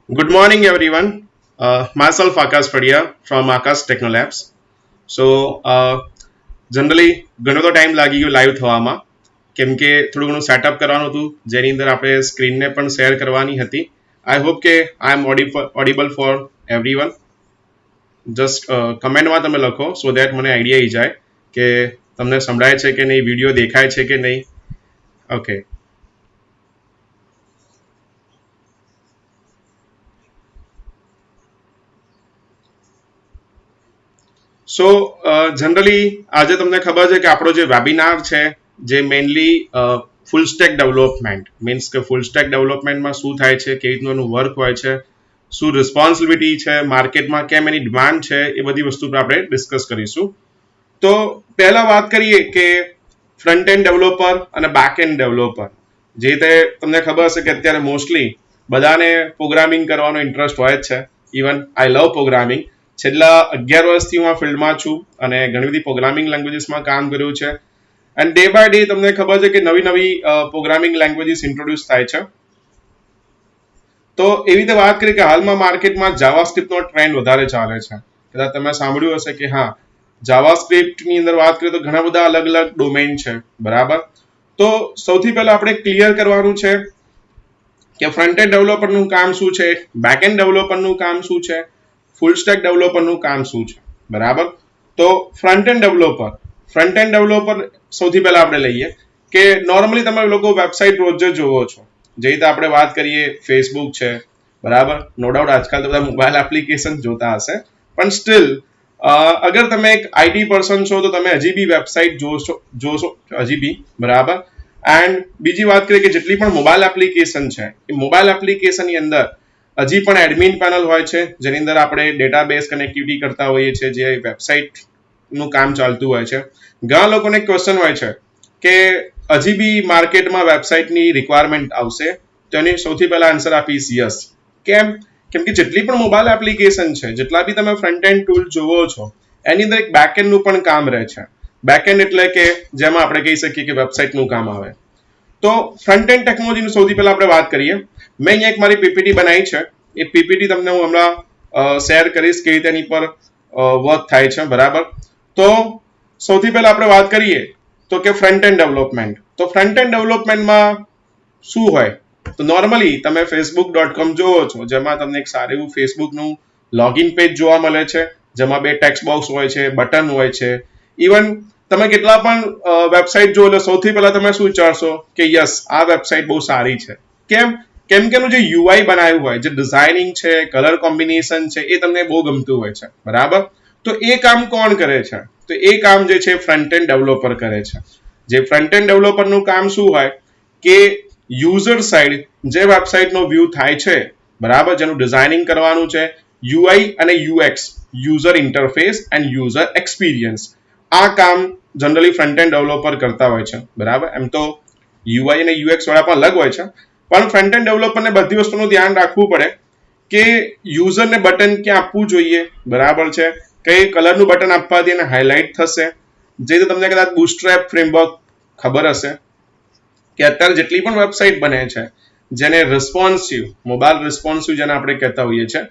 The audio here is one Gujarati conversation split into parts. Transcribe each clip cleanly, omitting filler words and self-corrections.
Good morning, everyone. Myself Akash Padia from Akash Technolabs. So, generally ઘણો તો ટાઈમ લાગી ગયો લાઈવ થવામાં કેમ કે થોડું ઘણું સેટઅપ કરવાનું હતું જેની અંદર આપણે સ્ક્રીનને પણ શેર કરવાની હતી. આઈ હોપ કે આઈ એમ ઓડિબલ ફોર એવરીવન. જસ્ટ કમેન્ટમાં તમે લખો સો દેટ મને આઈડિયા આવી જાય કે તમને સંભળાય છે કે નહીં, વિડીયો દેખાય છે કે નહીં. ઓકે. સો જનરલી આજે તમને ખબર છે કે આપણો જે વેબિનાર છે જે મેઇનલી ફૂલ સ્ટેક ડેવલપમેન્ટ મીન્સ કે ફૂલ સ્ટેક ડેવલપમેન્ટમાં શું થાય છે, કેવી રીતનું એનું વર્ક હોય છે, શું રિસ્પોન્સિબિલિટી છે, માર્કેટમાં કેમ એની ડિમાન્ડ છે, એ બધી વસ્તુ પર આપણે ડિસ્કસ કરીશું. તો પહેલા વાત કરીએ કે ફ્રન્ટ એન્ડ ડેવલપર અને બેક એન્ડ ડેવલપર. જે રીતે તમને ખબર હશે કે અત્યારે મોસ્ટલી બધાને પ્રોગ્રામિંગ કરવાનો ઇન્ટરેસ્ટ હોય જ છે. ઇવન આઈ લવ પ્રોગ્રામિંગ. છેલ્લા 11 વર્ષથી હું આ ફિલ્ડમાં છું અને ઘણી બધી પ્રોગ્રામિંગ લેંગ્વેજીસમાં કામ કર્યું છે. એન્ડ ડે બાય ડે તમને ખબર છે કે નવી નવી પ્રોગ્રામિંગ લેંગ્વેજીસ ઇન્ટ્રોડ્યુસ થાય છે. તો એવી રીતે વાત કરીએ કે હાલમાં માર્કેટમાં જાવાસ્ક્રિપ્ટનો ટ્રેન્ડ વધારે ચાલે છે. કદાચ તમે સાંભળ્યું હશે કે હા, જાવાસ્ક્રિપ્ટની અંદર વાત કરીએ તો ઘણા બધા અલગ અલગ ડોમેન છે, બરાબર. તો સૌથી પહેલા આપણે ક્લિયર કરવાનું છે કે ફ્રન્ટ એન્ડ ડેવલપરનું કામ શું છે, બેક એન્ડ ડેવલપરનું કામ શું છે, ફૂલ સ્ટેક ડેવલપરનું કામ શું છે, બરાબર. તો ફ્રન્ટ એન્ડ ડેવલપર સૌથી પહેલા આપણે લઈએ કે નોર્મલી તમે લોકો વેબસાઇટ રોજ જ જોવો છો. જે રીતે આપણે વાત કરીએ ફેસબુક છે, બરાબર. નો ડાઉટ આજકાલ તો બધા મોબાઈલ એપ્લિકેશન જોતા હશે, પણ સ્ટીલ અગર તમે એક આઈટી પર્સન છો તો તમે હજી બી વેબસાઇટ જોશો હજી બી, બરાબર. એન્ડ બીજી વાત કરીએ કે જેટલી પણ મોબાઈલ એપ્લિકેશન છે એ મોબાઈલ એપ્લિકેશનની અંદર હજી પણ એડમિન પેનલ હોય છે જેની અંદર આપણે ડેટાબેઝ કનેક્ટિવિટી કરતા હોઈએ છીએ, જે વેબસાઇટનું કામ ચાલતું હોય છે. ઘણા લોકોને ક્વેશ્ચન હોય છે કે હજી બી માર્કેટમાં વેબસાઇટની રિક્વાયરમેન્ટ આવશે, તો એની સૌથી પહેલા આન્સર આપીશ યસ. કેમ કે જેટલી પણ મોબાઈલ એપ્લિકેશન છે, જેટલા બી તમે ફ્રન્ટ એન્ડ ટૂલ જોવો છો, એની અંદર એક બેક એન્ડનું પણ કામ રહે છે. બેક એન્ડ એટલે કે જેમાં આપણે કહી શકીએ કે વેબસાઇટનું કામ આવે. તો ફ્રન્ટ એન્ડ ટેકનોલોજીની સૌથી પહેલા આપણે વાત કરીએ. મેં અહીંયા એક મારી પીપીટી બનાવી છે. એ પીપીટી તમને હું હમણાં શેર કરીશ કે રીતે એની પર વર્ક થાય છે, બરાબર. તો સૌથી પહેલા આપણે વાત કરીએ તો કે ફ્રન્ટ એન્ડ ડેવલપમેન્ટ. તો ફ્રન્ટ એન્ડ ડેવલપમેન્ટમાં શું હોય? તો નોર્મલી તમે facebook.com જોવો છો, જેમાં તમને એક સારું એવું ફેસબુકનું લોગિન પેજ જોવા મળે છે, જેમાં 2 ટેક્સ્ટ બોક્સ હોય છે, બટન હોય છે. ઇવન તમે કેટલા પણ વેબસાઇટ જો એટલે સૌથી પહેલા તમે શું વિચારશો કે યસ, આ વેબસાઇટ બહુ સારી છે. કેમ કે એનું જે યુઆઈ બનાવ્યું હોય, જે ડિઝાઇનિંગ છે, કલર કોમ્બિનેશન છે, એ તમને બહુ ગમતું હોય છે, બરાબર. તો એ કામ કોણ કરે છે? તો એ કામ જે છે ફ્રન્ટ એન્ડ ડેવલપર કરે છે. જે ફ્રન્ટ એન્ડ ડેવલપરનું કામ શું હોય કે યુઝર સાઇડ જે વેબસાઇટનો વ્યૂ થાય છે, બરાબર, જેનું ડિઝાઇનિંગ કરવાનું છે, યુઆઈ અને UX, user interface and user experience, આ કામ જનરલી ફ્રન્ટ એન્ડ ડેવલપર કરતા હોય છે, બરાબર. એમ તો યુઆઈ અને યુએક્સ વાળા પણ અલગ હોય છે, પણ ફ્રન્ટ એન્ડ ડેવલપરને બધી વસ્તુનું ધ્યાન રાખવું પડે કે યુઝરને બટન ક્યાં આપવું જોઈએ, બરાબર છે, કઈ કલરનું બટન આપવાથી એને હાઇલાઇટ થશે. જે તમને કદાચ બુટસ્ટ્રેપ ફ્રેમવર્ક ખબર હશે કે અત્યારે જેટલી પણ વેબસાઇટ બને છે જેને રિસ્પોન્સિવ, મોબાઈલ રિસ્પોન્સિવ જેને આપણે કહેતા હોઈએ છીએ,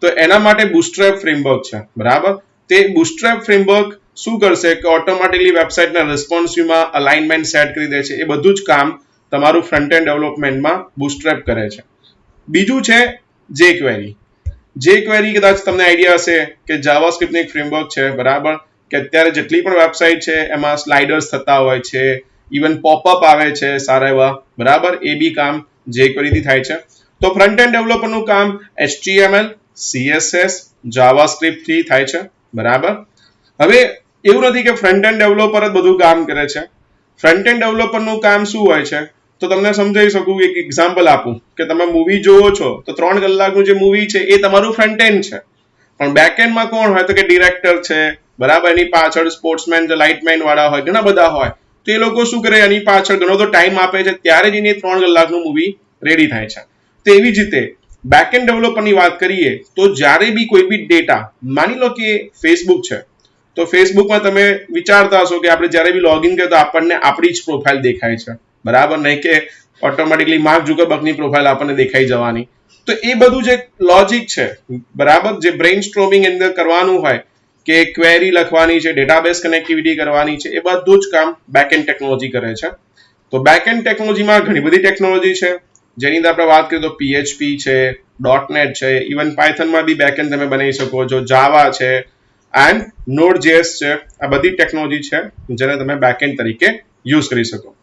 તો એના માટે બુટસ્ટ્રેપ ફ્રેમવર્ક છે, બરાબર. તે બુટસ્ટ્રેપ ફ્રેમવર્ક શું કરશે કે ઓટોમેટિકલી વેબસાઇટના રિસ્પોન્સિવમાં અલાઇનમેન્ટ સેટ કરી દે છે. એ બધું જ કામ તમારું ફ્રન્ટ એન્ડ ડેવલપમેન્ટમાં બુટસ્ટ્રેપ કરે છે. બીજું છે jQuery. jQuery કદાચ તમને આઈડિયા હશે કે જાવાસ્ક્રિપ્ટની એક ફ્રેમવર્ક છે, બરાબર, કે અત્યારે જેટલી પણ વેબસાઇટ છે એમાં સ્લાઇડર્સ થતા હોય છે, ઇવન પોપઅપ આવે છે સારા એવા, બરાબર. એ બી કામ jQuery થી થાય છે. તો ફ્રન્ટ એન્ડ ડેવલપરનું કામ HTML, CSS, જાવાસ્ક્રિપ્ટ થી થાય છે, બરાબર. હવે એવું નથી કે ફ્રન્ટ એન્ડ ડેવલપર જ બધું કામ કરે છે. ફ્રન્ટ એન્ડ ડેવલપરનું કામ શું હોય છે? તો તમને સમજાવી શકું, એક એક્ઝામ્પલ આપું કે તમે મૂવી જોવો છો તો 3 કલાકનું જે મૂવી છે એ તમારું ફ્રન્ટ એન્ડ છે, પણ બેક એન્ડમાં કોણ હોય તો કે ડિરેક્ટર છે, બરાબર. એની પાછળ સ્પોર્ટ્સમેન, લાઇટમેન વાળા હોય, ઘણા બધા હોય. તો એ લોકો શું કરે, એની પાછળ ઘણો તો ટાઈમ આપે છે, ત્યારે જ એની 3 કલાકનું મૂવી રેડી થાય છે. તો એવી જ રીતે બેક એન્ડ ડેવલપરની વાત કરીએ તો જ્યારે બી કોઈ બી ડેટા, માની લો કે ફેસબુક છે, તો ફેસબુકમાં તમે વિચારતા હશો કે આપણે જ્યારે બી લોગિન કરીએ તો આપણને આપણી જ પ્રોફાઇલ દેખાય છે, બરાબર. નહીં કે ઓટોમેટિકલી માર્ક ઝુકરબર્ગની પ્રોફાઇલ આપણને દેખાઈ જવાની. તો એ બધું જે લોજિક છે, બરાબર, જે બ્રેઇન સ્ટ્રોમિંગ અંદર કરવાનું હોય કે ક્વેરી લખવાની છે, ડેટાબેઝ કનેક્ટિવિટી કરવાની છે, એ બધું જ કામ બેકએન્ડ ટેકનોલોજી કરે છે. તો બેકએન્ડ ટેકનોલોજીમાં ઘણી બધી ટેકનોલોજી છે, જેની અંદર આપણે વાત કરીએ તો PHP છે, .NET છે, ઇવન પાયથનમાં બી બેકએન્ડ તમે બનાવી શકો છો, જાવા છે એન્ડ Node.js છે. આ બધી ટેકનોલોજી છે જેને તમે બેકએન્ડ તરીકે યુઝ કરી શકો.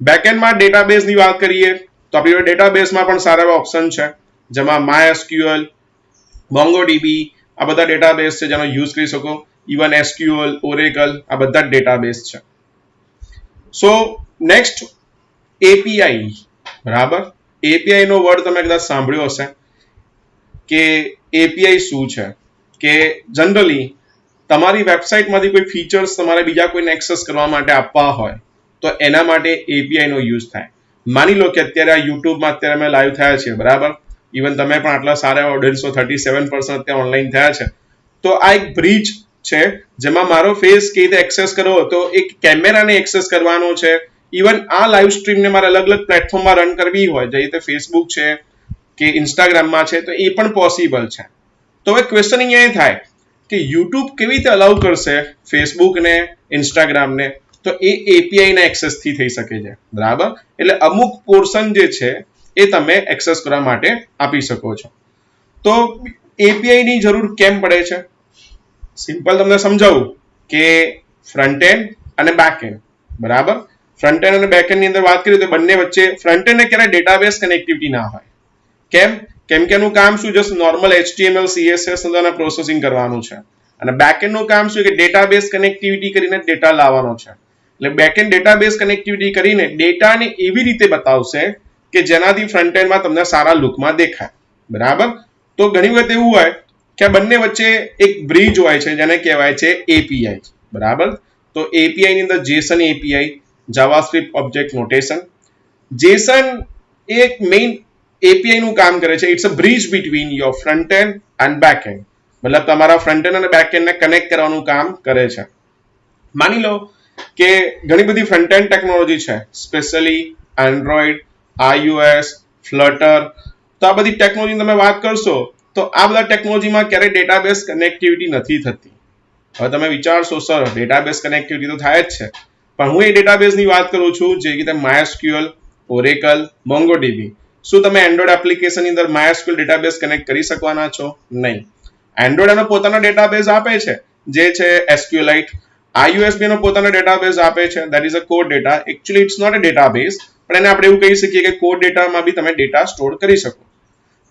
બેકએન્ડમાં ડેટાબેઝની વાત કરીએ તો આપણી ડેટાબેઝમાં પણ સારા એવા ઓપ્શન છે, જેમાં MySQL, MongoDB આ બધા ડેટાબેઝ છે જેનો યુઝ કરી શકો. ઇવન SQL, Oracle આ બધા ડેટાબેઝ છે. સો નેક્સ્ટ API, બરાબર. API નો વર્ડ તમે કદાચ સાંભળ્યો હશે કે API શું છે, કે જનરલી તમારી વેબસાઇટમાંથી કોઈ ફીચર્સ તમારે બીજા કોઈને એક્સેસ કરવા માટે આપવા હોય તો એના માટે API નો યુઝ થાય. માની લો કે અત્યારે આ યુટ્યુબમાં અત્યારે અમે લાઈવ થયા છીએ, બરાબર. ઇવન તમે પણ આટલા સારા ઓડિયન્સો 37% અત્યારે ઓનલાઈન થયા છે. તો આ એક બ્રિજ છે જેમાં મારો ફેસ કેવી રીતે એક્સેસ કરવો, તો એક કેમેરાને એક્સેસ કરવાનો છે. ઇવન આ લાઈવ સ્ટ્રીમને મારે અલગ અલગ પ્લેટફોર્મમાં રન કરવી હોય, જે રીતે ફેસબુક છે કે ઇન્સ્ટાગ્રામમાં છે, તો એ પણ પોસિબલ છે. તો હવે ક્વેશ્ચન અહીંયા એ થાય કે યુટ્યુબ કેવી રીતે અલાઉ કરશે ફેસબુકને, ઇન્સ્ટાગ્રામને, તો એ API ના એક્સેસથી થઈ શકે છે, બરાબર. એટલે અમુક પોર્શન જે છે એ તમે એક્સેસ કરવા માટે આપી શકો છો. તો API ની જરૂર કેમ પડે છે? સિમ્પલ તમને સમજાવું કે ફ્રન્ટ એન્ડ અને બેક એન્ડ, બરાબર. ફ્રન્ટ એન્ડ અને બેક એન્ડ ની અંદર વાત કરીએ તો બંને વચ્ચે ફ્રન્ટ એન્ડ ને ક્યારે ડેટાબેઝ કનેક્ટિવિટી ના હોય. કેમ? કેમ કે એનું કામ શું, જસ્ટ નોર્મલ HTML CSS અને પ્રોસેસિંગ કરવાનું છે. અને બેક એન્ડ નું કામ શું કે ડેટાબેઝ કનેક્ટિવિટી કરીને ડેટા લાવવાનો છે. એટલે બેક એન્ડ ડેટાબેઝ કનેક્ટિવિટી કરીને ડેટાને એવી રીતે બતાવશે કે જેનાથી ફ્રન્ટ એન્ડમાં તમને સારા લુકમાં દેખાય, બરાબર. તો ઘણી વખત એવું હોય કે આ બંને વચ્ચે એક બ્રિજ હોય છે જેને કહેવાય છે API, બરાબર. તો API ની અંદર JSON API, JavaScript object notation. JSON એક મેઇન API નું કામ કરે છે. It's a bridge between your front end and back end, મતલબ તમારા ફ્રન્ટ એન્ડ અને બેક એન્ડ ને કનેક્ટ કરવાનું કામ કરે છે. માની લો કે ઘણી બધી ફ્રન્ટ એન્ડ ટેકનોલોજી છે, સ્પેશિયલી એન્ડ્રોઈડ, iOS, ફ્લટર. તો આ બધી ટેકનોલોજી તમે વાત કરશો તો આ બધા ટેકનોલોજીમાં ક્યારેય ડેટાબેઝ કનેક્ટિવિટી નથી થતી. હવે તમે વિચારશો સર ડેટાબેઝ કનેક્ટિવિટી તો થાય જ છે, પણ હું એ ડેટાબેઝની વાત કરું છું જે રીતે MySQL, Oracle, MongoDB. શું તમે એન્ડ્રોઈડ એપ્લિકેશનની અંદર MySQL ડેટાબેઝ કનેક્ટ કરી શકવાના છો? નહીં. એન્ડ્રોઈડ એનો પોતાનો ડેટાબેઝ આપે છે જે છે SQLite. iOS બી એનો પોતાનો ડેટાબેઝ આપે છે, that is a code data. Actually it's not a database, પણ એને આપણે એવું કહી શકીએ કે કોડ ડેટામાં બી તમે ડેટા સ્ટોર કરી શકો.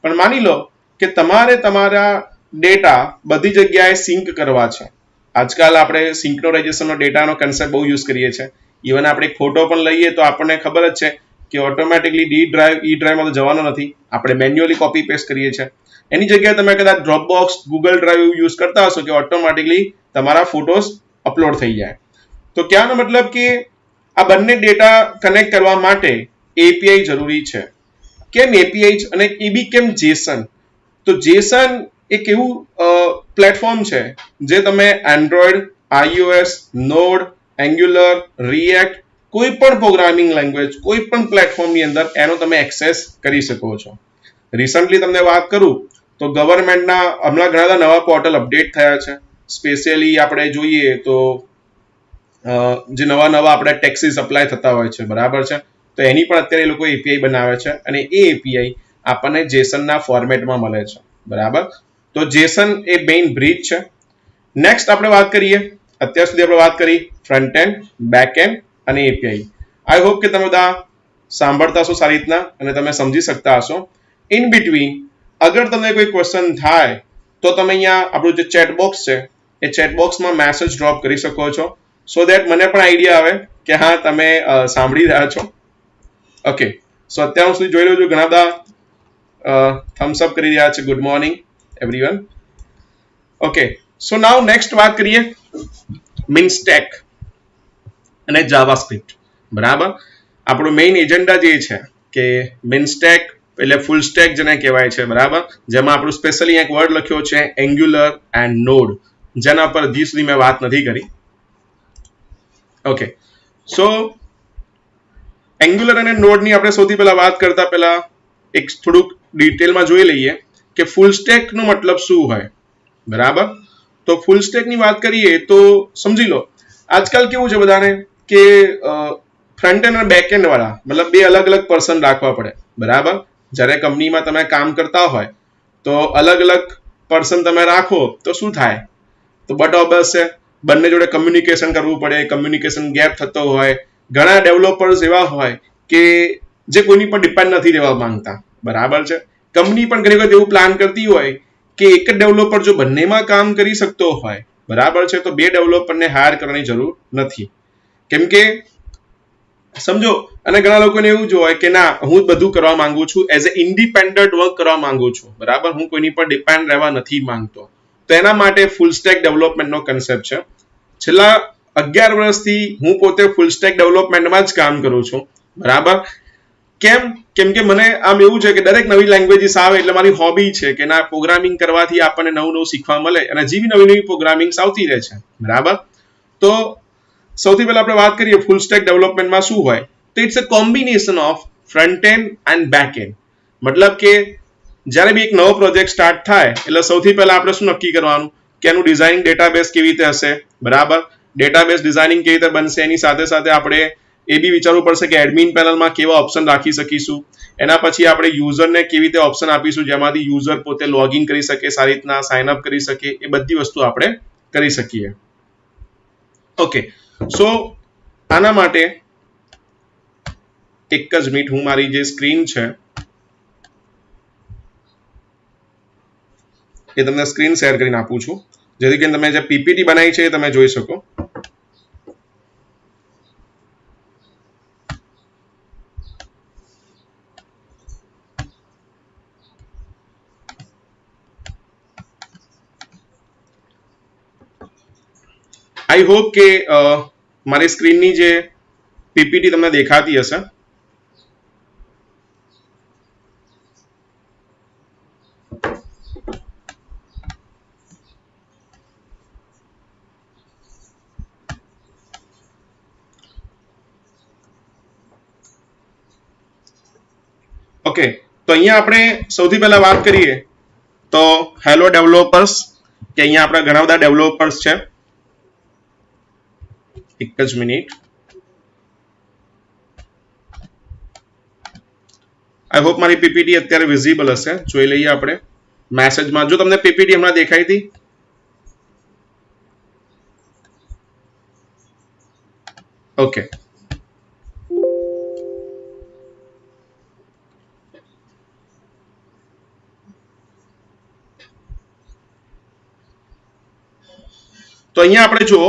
પણ માની લો કે તમારે તમારા ડેટા બધી જગ્યાએ સિંક કરવા છે. આજકાલ આપણે સિંક્રોનાઇઝેશનનો ડેટાનો કન્સેપ્ટ બહુ યુઝ કરીએ છીએ. ઇવન આપણે એક ફોટો પણ લઈએ તો આપણને ખબર જ છે કે ઓટોમેટિકલી ઈ ડ્રાઈવમાં તો જવાનો નથી, આપણે મેન્યુઅલી કોપી પેસ્ટ કરીએ છીએ. એની જગ્યાએ તમે કદાચ ડ્રોપબોક્સ, ગૂગલ ડ્રાઈવ યુઝ કરતા હશો કે ઓટોમેટિકલી તમારા ફોટોસ અપલોડ થઈ જાય. તો કહેવાનો મતલબ કે આ બંને ડેટા કનેક્ટ કરવા માટે API જરૂરી છે. કેમ API અને એ બી કેમ JSON? તો JSON એક એવું પ્લેટફોર્મ છે જે તમે Android, iOS, Node, Angular, React કોઈ પણ પ્રોગ્રામિંગ લેંગ્વેજ, કોઈ પણ પ્લેટફોર્મની અંદર એનો તમે એક્સેસ કરી શકો છો. રિસન્ટલી તમને વાત કરું તો ગવર્મેન્ટના હમણાં ઘણા બધા નવા પોર્ટલ અપડેટ થયા છે. સ્પેશિયલી આપણે જોઈએ તો જે નવા આપણે ટેક્સીસ અપ્લાય થતા હોય છે, બરાબર છે. તો એની પણ અત્યારે એ લોકો API બનાવે છે અને એ API આપણને JSON ના ફોર્મેટમાં મળે છે, બરાબર. તો JSON એ મેઇન બ્રિજ છે. નેક્સ્ટ આપણે વાત કરીએ, અત્યાર સુધી આપણે વાત કરી ફ્રન્ટ એન્ડ, બેક એન્ડ અને API. આઈ હોપ કે તમે બધા સાંભળતા હશો સારી રીતના અને તમે સમજી શકતા હશો. ઇન બિટવીન અગર તમને કોઈ ક્વેશ્ચન થાય તો તમે અહીંયા આપણું જે ચેટ બોક્સ છે એ ચેટ બોક્સમાં મેસેજ ડ્રોપ કરી શકો છો, સો દેટ મને પણ આઈડિયા આવે કે હા તમે સાંભળી રહ્યા છો. ઓકે, સો અત્યાર સુધી જોઈ રહ્યો છું ઘણા બધા થમ્સ અપ કરી રહ્યા છે. Good morning everyone. ઓકે, સો નાઉ નેક્સ્ટ વાત કરીએ મિનસ્ટેક અને જાવાસ્ક્રિપ્ટ, બરાબર. આપણો મેઇન એજન્ડા જે છે કે મિનસ્ટેક એટલે ફૂલ સ્ટેક જેને કહેવાય છે, બરાબર. જેમાં આપણું સ્પેશિયલી એક વર્ડ લખ્યો છે એન્ગ્યુલર એન્ડ નોડ, જેના પર હજી સુધી મેં વાત નથી કરી. ઓકે, સો એન્ગ્યુલર અને નોડની આપણે સૌથી પહેલા વાત કરતા પહેલા એક થોડુંક ડિટેલમાં જોઈ લઈએ કે ફૂલ સ્ટેક નો મતલબ શું હોય. બરાબર, તો ફૂલ સ્ટેક ની વાત કરીએ તો સમજી લો આજકાલ કેવું છે બધાને કે ફ્રન્ટ એન્ડ અને બેક એન્ડ વાળા મતલબ બે અલગ અલગ પર્સન રાખવા પડે. બરાબર, જ્યારે કંપનીમાં તમે કામ કરતા હોય તો અલગ અલગ પર્સન તમે રાખો તો શું થાય, તો બટ ઓબસ છે બંને જોડે કમ્યુનિકેશન કરવું પડે, કમ્યુનિકેશન ગેપ થતો હોય. ઘણા ડેવલપર્સ એવા હોય કે જે કોઈની પર ડિપેન્ડ નથી રહેવા માંગતા. બરાબર છે, કંપની પણ ઘણી વખત એવું પ્લાન કરતી હોય કે એક જ ડેવલપર જો બંનેમાં કામ કરી શકતો હોય, બરાબર છે, તો બે ડેવલપરને હાયર કરવાની જરૂર નથી. કેમ કે સમજો, અને ઘણા લોકોને એવું જ હોય કે ના હું બધું કરવા માંગુ છું, એઝ એ ઇન્ડિપેન્ડન્ટ વર્ક કરવા માંગુ છું. બરાબર, હું કોઈની પર ડિપેન્ડ રહેવા નથી માંગતો. તો એના માટે ફૂલ સ્ટેક ડેવલપમેન્ટનો કન્સેપ્ટ છે. છેલ્લા 11 વર્ષથી હું પોતે ફૂલ સ્ટેક ડેવલપમેન્ટમાં જ કામ કરું છું. બરાબર, કેમ કે મને આમ એવું છે કે દરેક નવી લેંગ્વેજીસ આવે એટલે મારી હોબી છે કે ના પ્રોગ્રામિંગ કરવાથી આપણને નવું નવું શીખવા મળે અને હજી બી નવી નવી પ્રોગ્રામિંગ આવતી રહે છે. બરાબર, તો સૌથી પહેલા આપણે વાત કરીએ ફૂલ સ્ટેક ડેવલપમેન્ટમાં શું હોય, તો it's a combination of front end and back end. મતલબ કે જ્યારે બી એક નવો પ્રોજેક્ટ સ્ટાર્ટ થાય એટલે સૌથી પહેલા આપણે શું નક્કી કરવાનું કે એનું ડિઝાઇનિંગ ડેટાબેઝ કેવી રીતે હશે. બરાબર, ડેટાબેઝ ડિઝાઇનિંગ કેવી રીતે બનશે, એની સાથે સાથે આપણે એ બી વિચારવું પડશે કે એડમિન પેનલમાં કેવા ઓપ્શન રાખી શકીશું. એના પછી આપણે યુઝરને કેવી રીતે ઓપ્શન આપીશું જેમાંથી યુઝર પોતે લોગિન કરી શકે, સારી રીતના સાઇન અપ કરી શકે, એ બધી વસ્તુ આપણે કરી શકીએ. ઓકે, સો આના માટે એક જ મિનિટ, હું મારી જે સ્ક્રીન છે એ તમને સ્ક્રીન શેર કરીને આપું છું જેથી કરીને તમે જે પીપીટી બનાવી છે એ તમે જોઈ શકો. આઈ હોપ કે મારી સ્ક્રીનની જે પીપીટી તમને દેખાતી હશે. ઓકે, તો અહીંયા આપણે સૌથી પહેલા વાત કરીએ તો હેલો ડેવલપર્સ, કે અહીંયા આપણા ઘણા બધા ડેવલપર્સ છે. એક જ મિનિટ, આઈ હોપ મારી પીપીટી અત્યારે વિઝિબલ હશે. જોઈ લઈએ આપણે મેસેજમાં, જો તમને પીપીટી હમણાં દેખાઈ હતી. ઓકે, તો અહીંયા આપણે જુઓ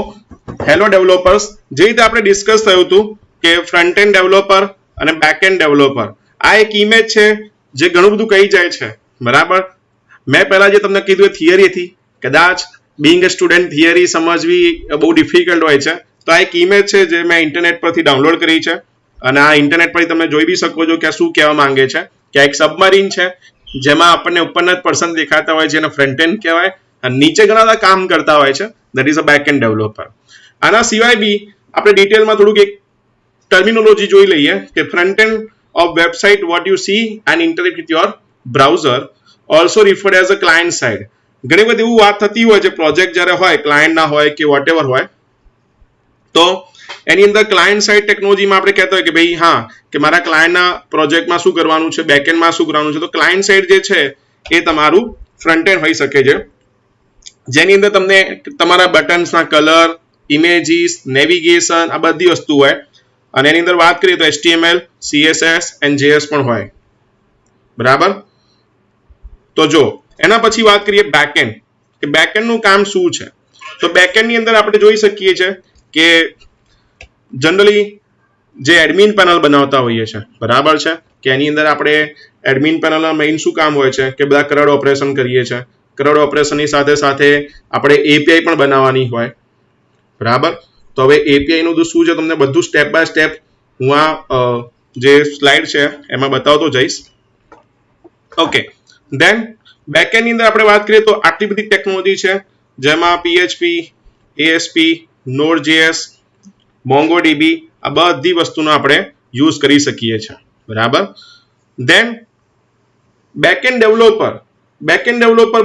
હેલો ડેવલપર્સ, જે રીતે આપણે ડિસ્કસ થયું હતું કે ફ્રન્ટ એન્ડ ડેવલપર અને બેક એન્ડ ડેવલપર, આ એક ઇમેજ છે જે ઘણું બધું કહી જાય છે. બરાબર, મેં પહેલા જે તમને કીધું એ થિયરી હતી, કદાચ બિંગ અ સ્ટુડન્ટ થિયરી સમજવી બહુ ડિફિકલ્ટ હોય છે. તો આ એક ઇમેજ છે જે મેં ઇન્ટરનેટ પરથી ડાઉનલોડ કરી છે અને આ ઇન્ટરનેટ પરથી તમે જોઈ બી શકો છો કે આ શું કહેવા માંગે છે કે આ એક સબમરીન છે જેમાં આપણને ઉપરના જ પર્સન દેખાતા હોય છે, એને ફ્રન્ટ એન્ડ કહેવાય, અને નીચે ઘણા બધા કામ કરતા હોય છે, that is a back end developer. આના સિવાય બી આપણે ડિટેલમાં થોડુંક એક ટર્મિનોલોજી જોઈ લઈએ કે front end of website what you see and interact with your browser also referred as a client side. ઘણી બધી એવું વાત થતી હોય છે પ્રોજેક્ટ જ્યારે હોય, ક્લાયન્ટ ના હોય કે વોટેવર હોય, તો એની અંદર ક્લાયન્ટ સાઇડ ટેકનોલોજીમાં આપણે કહેતા હોય કે ભાઈ હા કે મારા ક્લાયન્ટના પ્રોજેક્ટમાં શું કરવાનું છે, બેકએન્ડમાં શું કરવાનું છે. તો ક્લાયન્ટ સાઇડ જે છે એ તમારું ફ્રન્ટ એન્ડ હોઈ શકે છે, જેની અંદર તમને તમારા બટન્સના કલર, ઇમેજીસ, નેવિગેશન, આ બધી વસ્તુ હોય. અને એની અંદર વાત કરીએ તો HTML, CSS and JS પણ હોય. બરાબર, તો જો એના પછી વાત કરીએ બેકએન્ડ, કે બેકએન્ડનું કામ શું છે. તો બેકએન્ડની અંદર આપણે જોઈ શકીએ છીએ કે જનરલી જે એડમિન પેનલ બનાવતા હોઈએ છે, બરાબર છે, કે એની અંદર આપણે એડમિન પેનલના મેઇન શું કામ હોય છે કે બધા કરડ ઓપરેશન કરીએ છીએ. કરડ ઓપરેશનની સાથે સાથે આપણે એપીઆઈ પણ બનાવવાની હોય. બરાબર, તો હવે એપીઆઈ નું શું છે તમને બધું સ્ટેપ બાય સ્ટેપ હું આ જે સ્લાઇડ છે એમાં બતાવતો જઈશ. ઓકે, ધેન બેકએન્ડ ની અંદર આપણે વાત કરીએ તો આટલી બધી ટેકનોલોજી છે જેમાં PHP, ASP, Node.js, MongoDB, આ બધી વસ્તુનો આપણે યુઝ કરી શકીએ છીએ, બરાબર. ધેન બેકએન્ડ ડેવલપર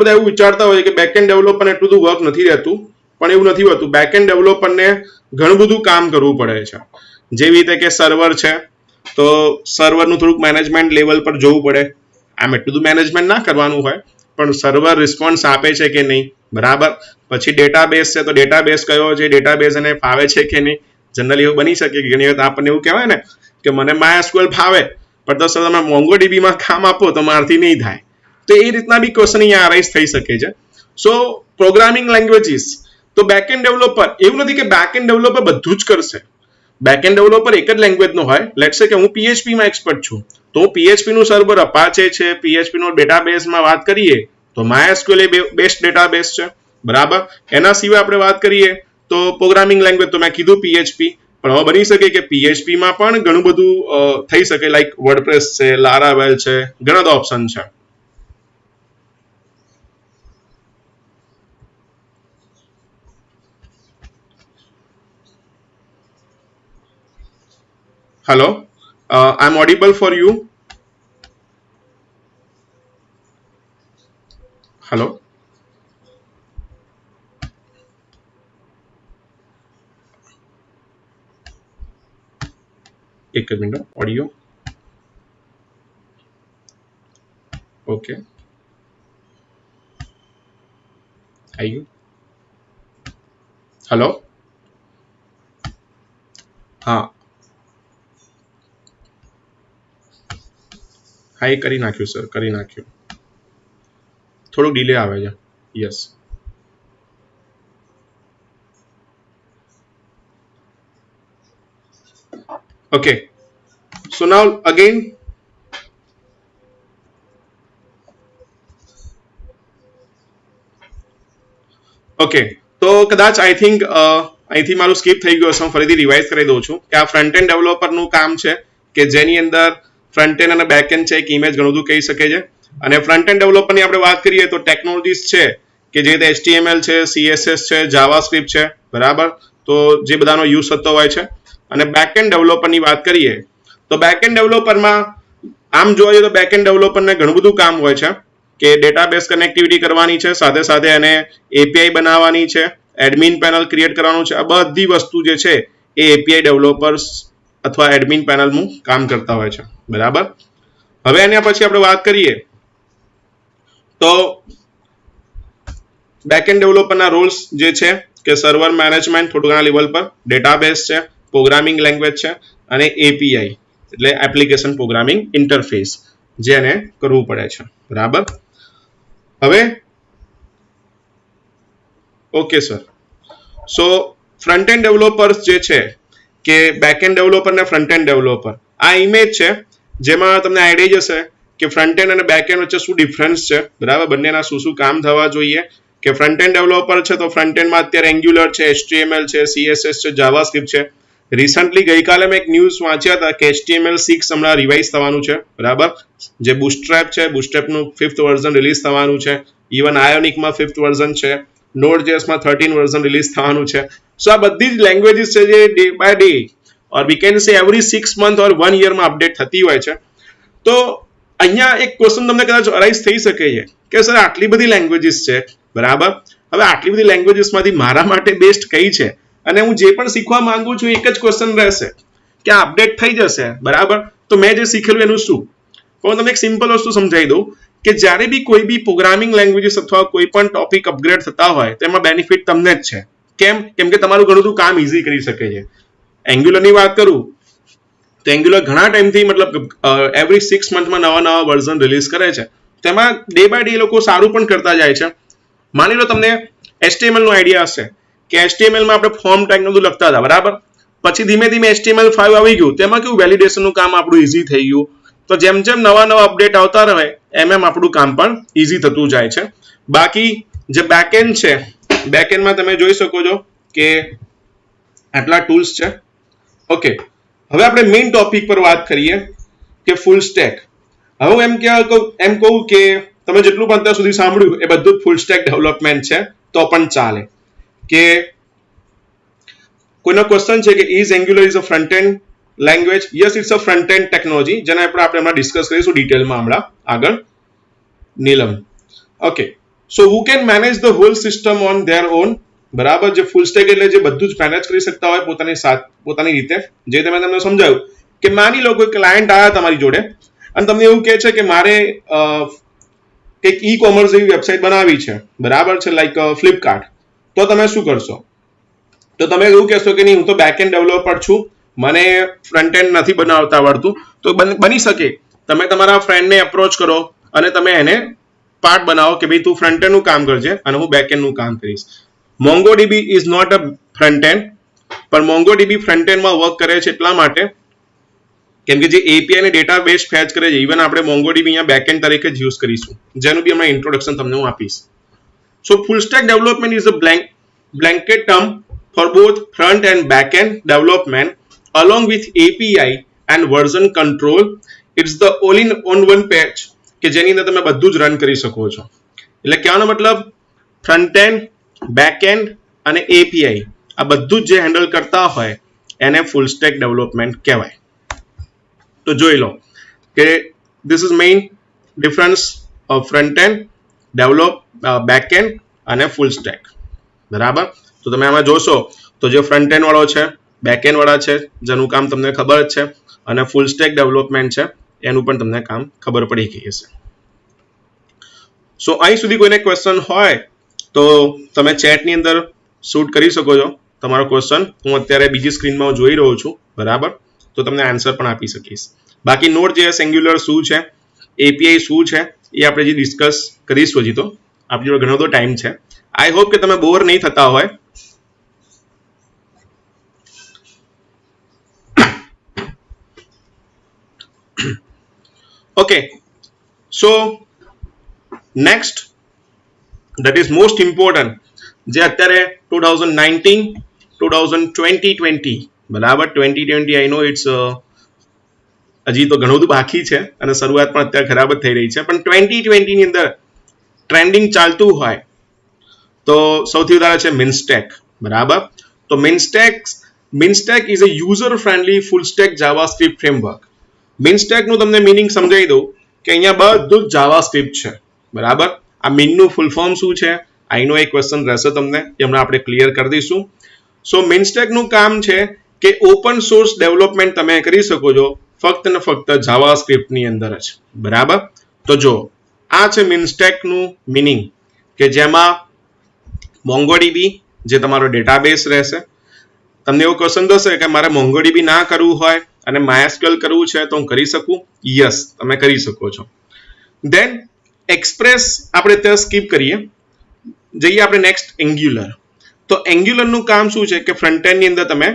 બધા એવું વિચારતા હોય કે બેકએન્ડ ડેવલપરને એટલું બધું વર્ક નથી રહેતું, પણ એવું નથી હોતું. બેકએન્ડ ડેવલપરને ઘણું બધું કામ કરવું પડે છે. જેવી રીતે કે સર્વર છે, તો સર્વરનું થોડુંક મેનેજમેન્ટ લેવલ પર જોવું પડે. આમ એટલું બધું મેનેજમેન્ટ ના કરવાનું હોય, પણ સર્વર રિસ્પોન્સ આપે છે કે નહીં, બરાબર. પછી ડેટાબેઝ છે, તો ડેટાબેઝ કયો છે, ડેટાબેઝ એને ફાવે છે કે નહીં. જનરલી એવું બની શકે કે ઘણી વખત આપણને એવું કહેવાય ને કે મને MySQL ફાવે, પણ તો સર તમે MongoDB માં કામ આપો તો મારથી નહીં થાય. તો એ રીતના બી ક્વેશ્ચન અહીંયા અરાઇઝ થઈ શકે છે. સો પ્રોગ્રામિંગ લેંગ્વેજીસ, તો બેકએન્ડ ડેવલપર એવું નથી કે બેકએન્ડ ડેવલપર બધું જ કરશે. બેકએન્ડ ડેવલપર એક જ લેંગ્વેજનો હોય. લેટ્સ સે કે હું PHP માં એક્સપર્ટ છું, તો PHP નું સર્વર અપાચે છે, PHP નો ડેટાબેઝમાં વાત કરીએ તો MySQL એ બેસ્ટ ડેટાબેઝ છે, બરાબર. એના સિવાય આપણે વાત કરીએ તો પ્રોગ્રામિંગ લેંગ્વેજ, તો મેં કીધું PHP, પણ હવે બની શકે કે PHP માં પણ ઘણું બધું થઈ શકે, લાઈક વર્ડપ્રેસ છે, લારાવેલ છે, ઘણા બધા ઓપ્શન છે. Hello, I'm audible for you. Hello. एक मिनट, ऑडियो ओके, आइए. हेलो, हाँ હા, એ કરી નાખ્યું સર, કરી નાખ્યું. થોડુંક ડિલે આવે છે. યસ. ઓકે, સો નાઉ અગેન ઓકે, તો કદાચ આઈ થિંક અહીંથી મારું સ્કીપ થઈ ગયું હશે. હું ફરીથી રિવાઇઝ કરી દઉં છું કે આ ફ્રન્ટ એન્ડ ડેવલપરનું કામ છે કે જેની અંદર ફ્રન્ટ એન્ડ અને બેક એન્ડ છે, એક ઇમેજ ઘણું બધું કહી શકે છે. અને ફ્રન્ટ એન્ડ ડેવલપરની આપણે વાત કરીએ તો ટેકનોલોજીસ છે કે જે HTML છે, CSS છે, જાવાસ્ક્રિપ્ટ છે, બરાબર. તો જે બધાનો યુઝ થતો હોય છે. અને બેક એન્ડ ડેવલપરની વાત કરીએ તો બેક એન્ડ ડેવલપરમાં આમ જોવા જઈએ તો બેક એન્ડ ડેવલપરને ઘણું બધું કામ હોય છે કે ડેટાબેઝ કનેક્ટિવિટી કરવાની છે, સાથે સાથે એને API બનાવવાની છે, એડમિન પેનલ ક્રિએટ કરવાનું છે. આ બધી વસ્તુ જે છે એ API ડેવલપર્સ અથવા એડમિન પેનલનું કામ કરતા હોય છે, બરાબર. હવે એના પછી આપણે વાત કરીએ તો બેકએન્ડ ડેવલપરના રોલ્સ જે છે કે સર્વર મેનેજમેન્ટ થોડું ઘણા લેવલ પર, ડેટાબેઝ છે, પ્રોગ્રામિંગ લેંગ્વેજ છે, અને API એટલે એપ્લિકેશન પ્રોગ્રામિંગ ઇન્ટરફેસ જેને કરવું પડે છે, બરાબર. હવે ઓકે સર, સો ફ્રન્ટ એન્ડ ડેવલપર્સ જે છે કે બેક એન્ડ ડેવલપર ને ફ્રન્ટ એન્ડ ડેવલપર, આ ઇમેજ છે જેમાં તમને આઈડિયા જશે કે ફ્રન્ટ એન્ડ અને બેક એન્ડ વચ્ચે શું ડિફરન્સ છે, બરાબર. બંનેના શું શું કામ થવા જોઈએ. કે ફ્રન્ટ એન્ડ ડેવલપર છે તો ફ્રન્ટ એન્ડમાં અત્યારે એન્ગ્યુલર છે, HTML છે, CSS છે, જાવાસ્ક્રિપ્ટ છે. રિસન્ટલી ગઈકાલે મેં એક ન્યૂઝ વાંચ્યા હતા કે HTML6 હમણાં રિવાઇઝ થવાનું છે, બરાબર. જે બુટસ્ટ્રેપ છે, બુટસ્ટ્રેપનું 5th વર્ઝન રિલીઝ થવાનું છે. ઇવન આયોનિકમાં 5th વર્ઝન છે, Node.js માં 13 વર્ઝન રિલીઝ થવાનું છે. સો આ બધી જ લેંગ્વેજીસ છે જે day by day or we can say every 6 month or 1 યરમાં અપડેટ થતી હોય છે. તો અહીંયા એક ક્વેશ્ચન તમને કદાચ અરાઇઝ થઈ શકે છે કે સર આટલી બધી લેંગ્વેજીસ છે, બરાબર. હવે આટલી બધી લેંગ્વેજીસમાંથી મારા માટે બેસ્ટ કઈ છે, અને હું જે પણ શીખવા માંગુ છું એક જ ક્વેશ્ચન રહેશે કે આ અપડેટ થઈ જશે, બરાબર. તો મેં જે શીખેલું એનું શું? હું તમને એક સિમ્પલ વસ્તુ સમજાવી દઉં કે જ્યારે બી કોઈ બી પ્રોગ્રામિંગ લેંગ્વેજીસ અથવા કોઈ પણ ટોપિક અપગ્રેડ થતા હોય તેમાં બેનિફિટ તમને જ છે. કેમ કે તમારું ઘણું બધું કામ ઇઝી કરી શકે છે. એન્ગ્યુલરની વાત કરું તો એન્ગ્યુલર ઘણા ટાઈમથી મતલબ એવરી 6 મંથમાં નવા વર્ઝન રિલીઝ કરે છે. તેમાં ડે બાય ડે લોકો સારું પણ કરતા જાય છે. માની લો તમને HTML નો આઈડિયા હશે કે HTML માં આપણે ફોર્મ ટેગ બધું લખતા હતા, બરાબર. પછી ધીમે ધીમે HTML5 આવી ગયું, તેમાં કેવું વેલિડેશનનું કામ આપણું ઇઝી થઈ ગયું. તો જેમ જેમ નવા અપડેટ આવતા રહે એમ આપણું કામ પણ ઇઝી થતું જાય છે. બાકી જે બેકએન્ડ છે, બેકએન્ડમાં તમે જોઈ શકો છો કે આટલા ટૂલ્સ છે. ઓકે, હવે આપણે મેઇન ટોપિક પર વાત કરીએ કે ફૂલ સ્ટેક. હવે હું એમ કહું કે તમે જેટલું પણ અત્યાર સુધી સાંભળ્યું એ બધું ફૂલ સ્ટેક ડેવલપમેન્ટ છે તો પણ ચાલે. કે કોઈનો ક્વેશ્ચન છે કે is Angular is a front end language, yes it's a front end technology, જેના આપણે હમણાં ડિસ્કસ કરીશું ડિટેલમાં હમણાં આગળ. Neelam, okay. So who can manage the whole system on there on, બરાબર. જે ફૂલ સ્ટેક એટલે જે બધું જ મેનેજ કરી શકતા હોય પોતાની રીતે. જે તમે તમને સમજાવ્યું કે માની લો કોઈ ક્લાયન્ટ આવ્યા તમારી જોડે અને તમને એવું કહે છે કે મારે એક ઈ કોમર્સ જેવી વેબસાઇટ બનાવવી છે, બરાબર છે, લાઈક ફ્લિપકાર્ટ. તો તમે શું કરશો? તો તમે એવું કહેશો કે નહીં, હું તો બેક એન્ડ ડેવલપર છું, મને ફ્રન્ટ એન્ડ નથી બનાવતા આવડતું. તો બની શકે તમે તમારા ફ્રેન્ડને એપ્રોચ કરો અને તમે એને પાર્ટ બનાવો કે ભાઈ તું ફ્રન્ટ એન્ડ નું કામ કરજે અને હું બેક એન્ડ નું કામ કરીશ. MongoDB is not a front end, પણ MongoDB ફ્રન્ટ એન્ડમાં વર્ક કરે છે એટલા માટે કેમ કે જે એપીઆઈ અને ડેટાબેઝ ફેચ કરે છે, ઇવન આપણે MongoDB અહીંયા બેકએન્ડ તરીકે જ યુઝ કરીશું, જેનું બી હમણાં ઇન્ટ્રોડક્શન તમને હું આપીશ. So full stack development is a blanket term for both front and back end development along with API and version control. It's the all in on one page કે જેની અંદર તમે બધું જ રન કરી શકો છો. એટલે કહેવાનો મતલબ ફ્રન્ટ એન્ડ, બેક એન્ડ અને એપીઆઈ આ બધું જ જે હેન્ડલ કરતા હોય એને ફૂલ સ્ટેક ડેવલપમેન્ટ કહેવાય. તો જોઈ લો કે this is main difference of front and, back and અને ફૂલ સ્ટેક, બરાબર. તો તમે આમાં જોશો તો જે ફ્રન્ટ એન્ડ વાળો છે, બેક એન્ડ વાળા છે જેનું કામ તમને ખબર જ છે, અને ફૂલ સ્ટેક ડેવલપમેન્ટ છે એનું પણ તમને કામ ખબર પડી ગઈ હશે. સો અહીં સુધી કોઈને ક્વેશ્ચન હોય તો તમે ચેટની અંદર શૂટ કરી શકો છો તમારો ક્વેશ્ચન. હું અત્યારે બીજી સ્ક્રીનમાં જોઈ રહ્યો છું, બરાબર. તો તમને આન્સર પણ આપી શકીશ. બાકી Node.js એન્ગ્યુલર શું છે, એપીઆઈ શું છે, એ આપણે જે ડિસ્કસ કરીશું. હજી તો આપણી જોડે ઘણો બધો ટાઈમ છે. આઈ હોપ કે તમે બોર નહીં થતા હોય. Okay, so next that is most important, જે અત્યારે 2019 બરાબર 2020 આઈ નો ઇટ્સ હજી તો ઘણું બધું બાકી છે અને શરૂઆત પણ અત્યારે ખરાબ જ થઈ રહી છે, પણ 2020 ની અંદર ટ્રેન્ડિંગ ચાલતું હોય તો સૌથી વધારે છે મિનસ્ટેક, બરાબર. તો MEAN stack is a user friendly full stack JavaScript framework. MEAN stack નું તમને મિનિંગ સમજાવી દઉં કે અહીંયા બધું જ જાવાસ્ક્રિપ્ટ છે, બરાબર. આ મીનનું ફૂલ ફોર્મ શું છે, આઈનો એક ક્વેશ્ચન રહેશે તમને, એ હમણાં આપણે ક્લિયર કરી દઈશું. સો મિનસ્ટેક નું કામ છે કે ઓપન સોર્સ ડેવલપમેન્ટ તમે કરી શકો છો ફક્ત ને ફક્ત જાવાસ્ક્રિપ્ટ ની અંદર જ, બરાબર. તો જો આ છે મિનસ્ટેક નું મિનિંગ, કે જેમાં MongoDB જે તમારો ડેટાબેઝ રહેશે. તમને એવો ક્વેશ્ચન થશે કે મારે MongoDB ના કરવું હોય અને MySQL કરવું છે તો હું કરી શકું? યસ, તમે કરી શકો છો. ધેન એક્સપ્રેસ આપણે ત્યાં સ્કીપ કરીએ, જઈએ આપણે નેક્સ્ટ એન્ગ્યુલર. તો એન્ગ્યુલર નું કામ શું છે કે ફ્રન્ટ એન્ડ ની અંદર તમે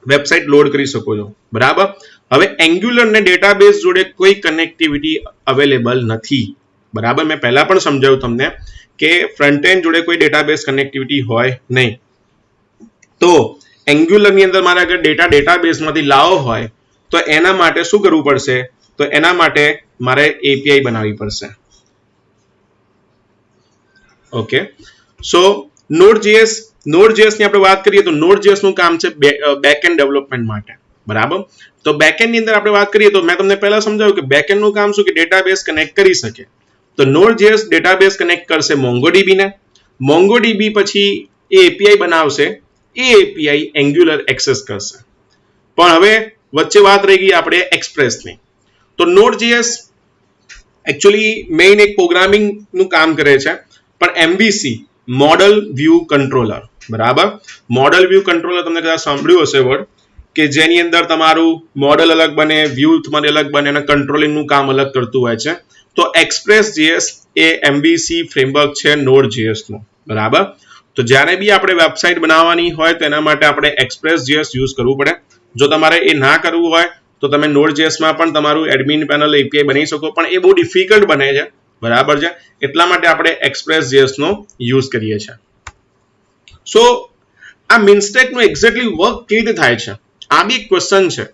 વેબસાઇટ લોડ કરી શકો છો, બરાબર. હવે એન્ગ્યુલર ને ડેટાબેઝ જોડે કોઈ કનેક્ટિવિટી અવેલેબલ નથી, બરાબર. મેં પહેલા પણ સમજાવ્યું તમને કે ફ્રન્ટ એન્ડ જોડે કોઈ ડેટાબેઝ કનેક્ટિવિટી હોય નહીં. તો એન્ગ્યુલર ની અંદર મારે અગર ડેટાબેઝમાંથી લાવવો હોય તો એના માટે શું કરવું પડશે? તો એના માટે મારે એપીઆઈ બનાવવી પડશે. ઓકે, સો Node.js ની આપણે વાત કરીએ તો Node.js નું કામ છે બેકએન્ડ ડેવલપમેન્ટ માટે, બરાબર. તો બેકએન્ડ ની અંદર આપણે વાત કરીએ તો મેં તમને પહેલા સમજાવ્યું કે બેકએન્ડ નું કામ શું કે ડેટાબેઝ કનેક્ટ કરી શકે. તો Node.js ડેટાબેઝ કનેક્ટ કરશે MongoDB ને, MongoDB પછી એ એપીઆઈ બનાવશે, એ એપીઆઈ એન્ગ્યુલર એક્સેસ કરશે. પણ હવે વચ્ચે વાત રહી ગઈ આપણે એક્સપ્રેસની. તો Node.js એકચ્યુઅલી મેઇન એક પ્રોગ્રામિંગ નું કામ કરે છે, પણ MVC મોડલ વ્યૂ કંટ્રોલર, બરાબર. મોડલ વ્યૂ કંટ્રોલર તમને કદાચ સાંભળ્યું હશે વર્ડ, કે જેની અંદર તમારું મોડલ અલગ બને, વ્યૂ તમારે અલગ બને અને કંટ્રોલિંગ નું કામ અલગ કરતું હોય છે. તો Express.js એ MVC ફ્રેમવર્ક છે Node.js નું, બરાબર. તો જ્યારે બી આપણે વેબસાઇટ બનાવવાની હોય તો એના માટે આપણે Express.js યુઝ કરવું પડે. જો તમારે એ ના કરવું હોય તો તમે Node.js માં પણ તમારું એડમિન પેનલ એપીઆઈ બનાવી શકો, પણ એ બહુ ડિફિકલ્ટ બને છે, બરાબર છે. એટલા માટે આપણે Express.js નો યુઝ કરીએ છીએ. સો આ મિનસ્ટેક નું એક્ઝેક્ટલી વર્ક કેવી રીતે થાય છે, આ બી એક ક્વેશ્ચન છે.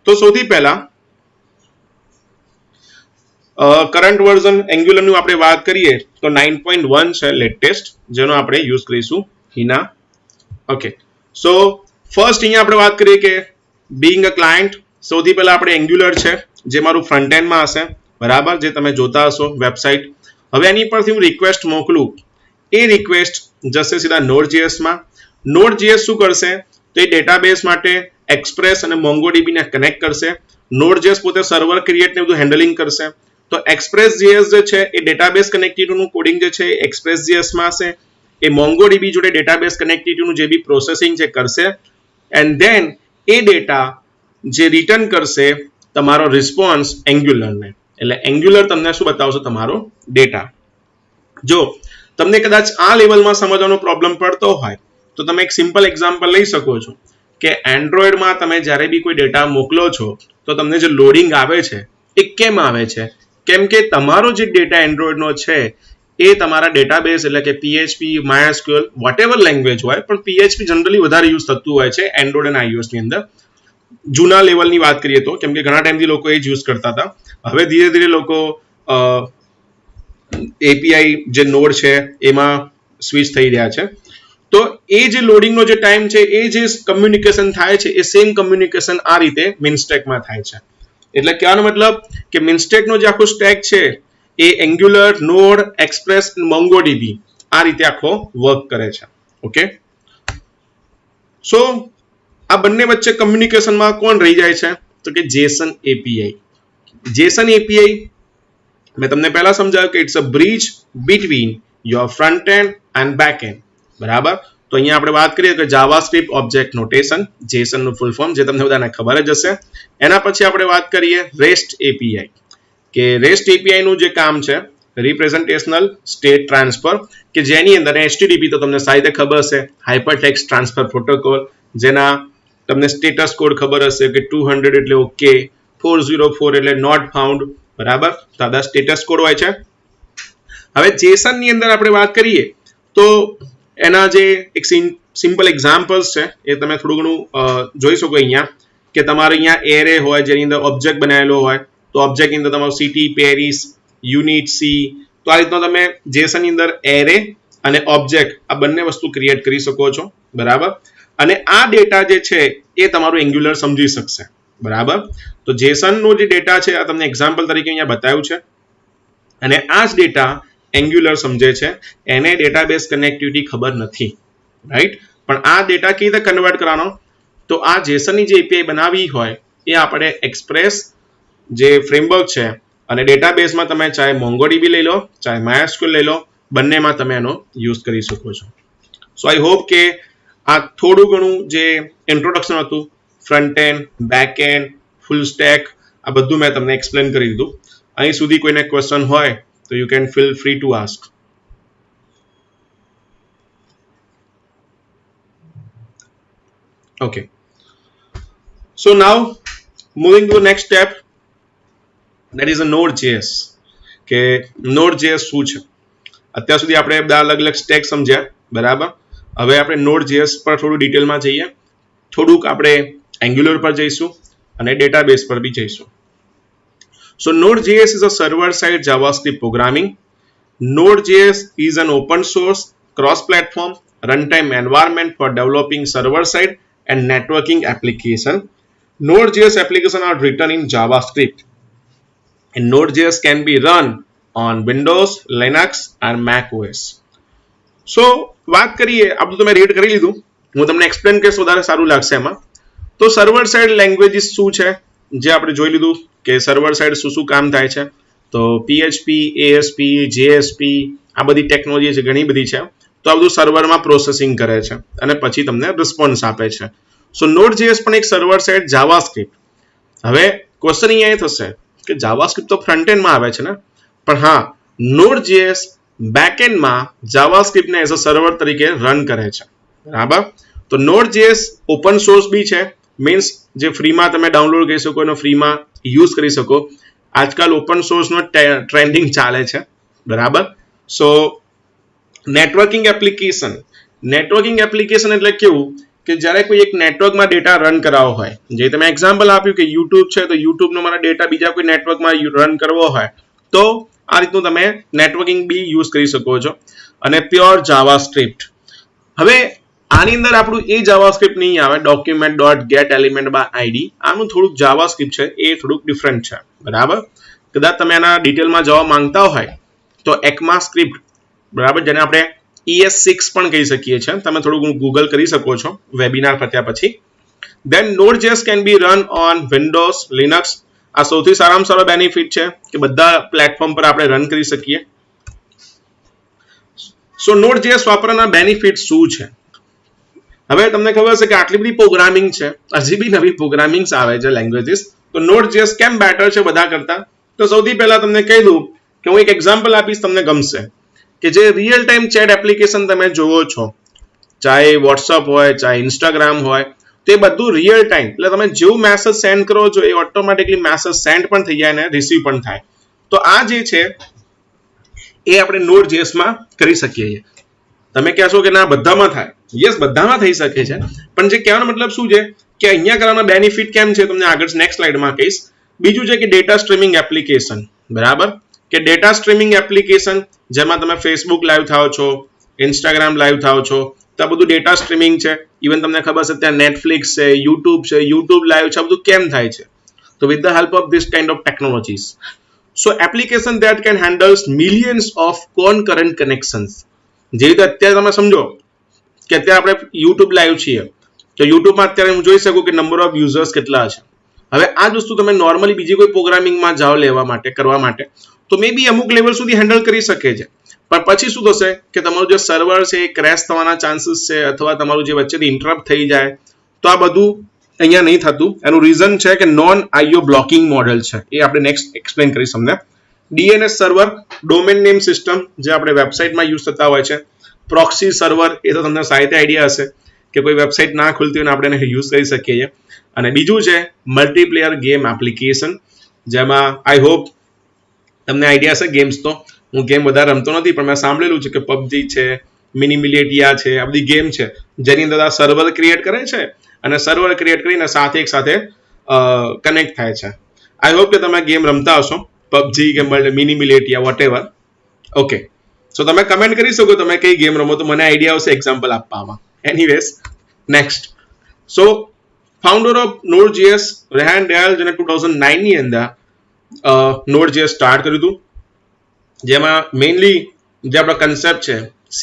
તો સૌથી પહેલા કરંટ વર્ઝન એન્ગ્યુલર નું આપણે વાત કરીએ તો 9.1 છે લેટેસ્ટ, જેનો આપણે યુઝ કરીશું હિના. ઓકે, સો ફર્સ્ટ અહીંયા આપણે વાત કરીએ કે બીંગ અ ક્લાયન્ટ, સૌથી પહેલા આપણે એંગ્યુલર છે જે મારું ફ્રન્ટ એન્ડમાં હશે, બરાબર, જે તમે જોતા હશો વેબસાઇટ. હવે એની પરથી હું રિક્વેસ્ટ મોકલું, એ રિક્વેસ્ટ જશે સીધા Node.js માં. Node.js શું કરશે, તો એ ડેટાબેઝ માટે એક્સપ્રેસ અને MongoDB ને કનેક્ટ કરશે. Node.js પોતે સર્વર ક્રિએટ ને બધું હેન્ડલિંગ કરશે. તો Express.js જે છે એ ડેટાબેઝ કનેક્ટિવિટીનું કોડિંગ જે છે એ Express.js માં હશે. એ MongoDB જોડે ડેટાબેઝ કનેક્ટિવિટીનું જે બી પ્રોસેસિંગ છે કરશે, એન્ડ ધેન એ ડેટા જે રિટર્ન કરશે તમારો રિસ્પોન્સ એંગ્યુલરને. એટલે એંગ્યુલર તમને શું બતાવશે, તમારો ડેટા. જો તમને કદાચ આ લેવલમાં સમજવાનો પ્રોબ્લેમ પડતો હોય તો તમે એક સિમ્પલ એક્ઝામ્પલ લઈ શકો છો કે એન્ડ્રોઈડમાં તમે જ્યારે બી કોઈ ડેટા મોકલો છો તો તમને જે લોડિંગ આવે છે એ કેમ આવે છે, કેમ કે તમારો જે ડેટા એન્ડ્રોઈડનો છે એ તમારા ડેટાબેઝ એટલે કે PHP, MySQL, વોટેવર લેંગ્વેજ હોય, પણ PHP જનરલી વધારે યુઝ થતું હોય છે એન્ડ્રોઈડ અને iOS ની અંદર. જૂના લેવલની વાત કરીએ તો, કેમ કે ઘણા ટાઈમથી લોકો એ જ યુઝ કરતા હતા. હવે ધીરે ધીરે લોકો API જે નોડ છે એમાં સ્વિચ થઈ રહ્યા છે. તો એ જે લોડિંગનો જે ટાઈમ છે, એ જે કમ્યુનિકેશન થાય છે, એ સેમ કમ્યુનિકેશન આ રીતે મિનસ્ટેકમાં થાય છે. એટલે કહેવાનો મતલબ કે મિનસ્ટેકનો જે આખો સ્ટેક છે એ એંગ્યુલર, નોડ, એક્સપ્રેસ, MongoDB આ રીતે આખો વર્ક કરે છે. ઓકે, સો આ બંને વચ્ચે કમ્યુનિકેશનમાં કોણ રહી જાય છે, તો કે JSON API. JSON API મેં તમને પહેલા સમજાવ્યું કે it's a bridge between your front end and back end, બરાબર. તો અહીંયા આપણે વાત કરીએ કે જાવાસ્ક્રિપ્ટ ઓબ્જેક્ટ નોટેશન, JSON નું ફૂલ ફોર્મ જે તમને બધાને ખબર જ હશે. એના પછી આપણે વાત કરીએ REST API, કે REST API નું જે કામ છે રિપ્રેઝન્ટેશનલ સ્ટેટ ટ્રાન્સફર, કે જેની અંદર HTTP તો તમને સારી રીતે ખબર હશે, હાઇપરટેક્સ્ટ ટ્રાન્સફર પ્રોટોકોલ, જેના તમને સ્ટેટસ કોડ ખબર હશે કે 200 એટલે ઓકે, 404 એટલે નોટ ફાઉન્ડ, બરાબર. તો આ સ્ટેટસ કોડ હોય છે. હવે JSON ની અંદર આપણે વાત કરીએ તો એના જે એક સિમ્પલ એક્ઝામ્પલ્સ છે એ તમે થોડું ઘણું જોઈ શકો અહીંયા, કે તમારે અહીંયા એરે હોય જેની અંદર ઓબ્જેક્ટ બનાવેલો હોય, તો ઓબ્જેક્ટની અંદર તમારું સિટી, પેરિસ, યુનિટ, સી, તો આ રીતના તમે JSON ની અંદર એરે અને ઓબ્જેક્ટ આ બંને વસ્તુ ક્રિએટ કરી શકો છો, બરાબર. અને આ ડેટા જે છે એ તમારું એંગ્યુલર સમજી શકશે, બરાબર. તો JSON નો જે ડેટા છે આ તમને એક્ઝામ્પલ તરીકે અહીંયા બતાવ્યું છે, અને આ જ ડેટા એંગ્યુલર સમજે છે, એને ડેટાબેઝ કનેક્ટિવિટી ખબર નથી, રાઈટ. પણ આ ડેટા કેવી રીતે કન્વર્ટ કરવાનો, તો આ JSON ની જે API બનાવી હોય એ આપણે એક્સપ્રેસ જે ફ્રેમવર્ક છે અને ડેટાબેઝમાં તમે ચાહે MongoDB લઈ લો, ચાહે MySQL લઈ લો, બંનેમાં તમે એનો યુઝ કરી શકો છો. સો આઈ હોપ કે આ થોડું ઘણું જે ઇન્ટ્રોડક્શન હતું, front end, back and, full stack, આ બધું મેં તમને એક્સપ્લેન કરી દીધું. અહીં સુધી કોઈને ક્વેશ્ચન હોય તો you can feel free to ask. Okay, so now moving to the next step, that is a Node.js. કે Node.js શું છે? અત્યાર સુધી આપણે બધા અલગ અલગ સ્ટેક સમજ્યા, બરાબર. હવે આપણે Node.js પર થોડું ડિટેલમાં જઈએ, થોડુંક આપણે એંગ્યુલર પર જઈશું અને ડેટાબેઝ પર બી જઈશું. So Node.js is a server-side JavaScript programming. Node.js is an open source, cross-platform, runtime environment for developing server-side and networking application. Node.js applications are written in JavaScript, and Node.js can be run on Windows, Linux, and Mac OS. So વાત કરીએ, આ બધું તમે રીડ કરી લીધું, હું તમને એક્સપ્લેન કરીશ વધારે સારું લાગશે એમાં. તો સર્વર સાઇડ લેંગ્વેજીસ શું છે જે આપણે જોઈ લીધું કે સર્વર સાઇડ શું કામ થાય છે. તો PHP, ASP, JSP આ બધી ટેકનોલોજી છે, ઘણી બધી છે. તો આ બધું સર્વરમાં પ્રોસેસિંગ કરે છે અને પછી તમને રિસ્પોન્સ આપે છે. સો Node.js પણ એક સર્વર સાઇડ જાવાસ્ક્રિપ્ટ. હવે ક્વેશ્ચન અહીંયા એ થશે કે જાવાસ્ક્રિપ્ટ તો ફ્રન્ટ એન્ડમાં આવે છે ને, પણ હા, Node.js બેકએન્ડમાં જાવાસ્ક્રિપ્ટને એઝ અ સર્વર તરીકે રન કરે છે, બરાબર. તો Node.js ઓપન સોર્સ બી છે, મીન્સ જે ફ્રીમાં તમે ડાઉનલોડ કરી શકો, એનો ફ્રીમાં યુઝ કરી શકો. આજકાલ ઓપન સોર્સનો ટ્રેન્ડિંગ ચાલે છે, બરાબર. સો નેટવર્કિંગ એપ્લિકેશન એટલે કેવું કે જ્યારે કોઈ એક નેટવર્કમાં ડેટા રન કરાવવો હોય, જે તમે એક્ઝામ્પલ આપ્યું કે યુટ્યુબ છે, તો યુટ્યુબનો મારા ડેટા બીજા કોઈ નેટવર્કમાં રન કરવો હોય તો આ રીતનું તમે નેટવર્કિંગ બી યુઝ કરી શકો છો. અને પ્યોર જાવાસ્ક્રિપ્ટ. હવે આની અંદર આપણું એ જાવાસ્ક્રિપ્ટ નહીં આવે document dot get element by id. આનું થોડુંક જાવાસ્ક્રિપ્ટ છે એ થોડુંક ડિફરન્ટ છે, બરાબર. કદાચ તમે આના ડિટેલમાં જવા માંગતા હોય તો ECMAScript, બરાબર, જેને આપણે ES6 પણ કહી શકીએ છીએ, તમે થોડું ગૂગલ કરી શકો છો વેબિનાર પત્યા પછી. Then Node.js can be run on Windows, Linux. આ સૌથી સારામાં સારો બેનિફિટ છે કે બધા પ્લેટફોર્મ પર આપણે રન કરી શકીએ. સો Node.js વાપરવાના બેનિફિટ શું છે? હવે તમને ખબર છે કે આટલી બધી પ્રોગ્રામિંગ છે, હજી બી નવી પ્રોગ્રામિંગ્સ આવે છે લેંગ્વેજીસ, તો Node.js કેમ બેટર છે બધા કરતા? તો સૌથી પહેલા તમને કહી દઉં કે હું એક એક્ઝામ્પલ આપીશ, તમને ગમશે, કે જે રિયલ ટાઈમ ચેટ એપ્લિકેશન તમે જોવો છો, ચાહે વોટ્સઅપ હોય, ચાહે ઇન્સ્ટાગ્રામ હોય, તે બધું રિયલ ટાઈમ, એટલે તમે જેવું મેસેજ સેન્ડ કરો છો એ ઓટોમેટિકલી મેસેજ સેન્ડ પણ થઈ જાય ને રિસીવ પણ થાય. તો આ જે છે એ આપણે Node.js માં કરી શકીએ છીએ. તમે કહેશો કે ના બધામાં થાય, યસ બધામાં થઈ શકે છે, પણ જે કહેવાનો મતલબ શું છે કે અહીંયા કરવાના બેનિફિટ કેમ છે તમને આગળ નેક્સ્ટ સ્લાઇડમાં કહીશ. બીજું છે કે ડેટા સ્ટ્રીમિંગ એપ્લિકેશન, બરાબર, કે ડેટા સ્ટ્રીમિંગ એપ્લિકેશન જેમાં તમે ફેસબુક લાઈવ થાઓ છો, ઇન્સ્ટાગ્રામ લાઈવ થાઓ છો, તો આ બધું ડેટા સ્ટ્રીમિંગ છે. ઇવન તમને ખબર છે ત્યાં નેટફ્લિક્સ છે, યુટ્યુબ લાઈવ છે, આ બધું કેમ થાય છે? તો with the help of this kind of technologies. So application that can handles millions of concurrent connections. જે રીતે અત્યારે તમે સમજો કે અત્યારે આપણે યુટ્યુબ લાઈવ છીએ, તો યુટ્યુબમાં અત્યારે હું જોઈ શકું કે નંબર ઓફ યુઝર્સ કેટલા છે. હવે આ જ વસ્તુ તમે નોર્મલી બીજી કોઈ પ્રોગ્રામિંગમાં જાઓ લેવા માટે, કરવા માટે, તો મે બી અમુક લેવલ સુધી હેન્ડલ કરી શકે છે, પણ પછી શું થશે કે તમારું જે સર્વર છે એ ક્રેશ થવાના ચાન્સીસ છે, અથવા તમારું જે વચ્ચેથી ઇન્ટરપ્ટ થઈ જાય. તો આ બધું અહીંયા નહીં થતું. એનું રીઝન છે કે નોન આઈઓ બ્લોકિંગ મોડેલ છે, એ આપણે નેક્સ્ટ એક્સપ્લેન કરીશ તમને. DNS server, domain name system, જે આપણે વેબસાઇટમાં યુઝ થતા હોય છે. પ્રોક્સી સર્વર, એ તો તમને સારી રીતે આઈડિયા હશે કે કોઈ વેબસાઇટ ના ખુલતી હોય આપણે એને યુઝ કરી શકીએ છીએ. અને બીજું છે મલ્ટીપ્લેયર ગેમ એપ્લિકેશન, જેમાં આઈ હોપ તમને આઈડિયા છે. ગેમ્સ તો હું ગેમ વધારે રમતો નથી, પણ મેં સાંભળેલું છે કે પબજી છે, મિની મિલેટિયા છે, આ બધી ગેમ છે જેની અંદર આ સર્વર ક્રિએટ કરે છે અને સર્વર ક્રિએટ કરીને સાથે એક સાથે કનેક્ટ થાય છે. આઈ હોપ કે તમે ગેમ રમતા હશો, પબજી કે મિની મિલેટિયા વોટ એવર. ઓકે, સો તમે કમેન્ટ કરી શકો તમે કઈ ગેમ રમો, તો મને આઈડિયા આવશે એક્ઝામ્પલ આપવામાં. Anyways, next. So founder of Node.js Rehan del, જેને 2009 ની અંદર Node.js સ્ટાર્ટ કર્યું હતું, જેમાં મેઇનલી જે આપણો કન્સેપ્ટ છે C++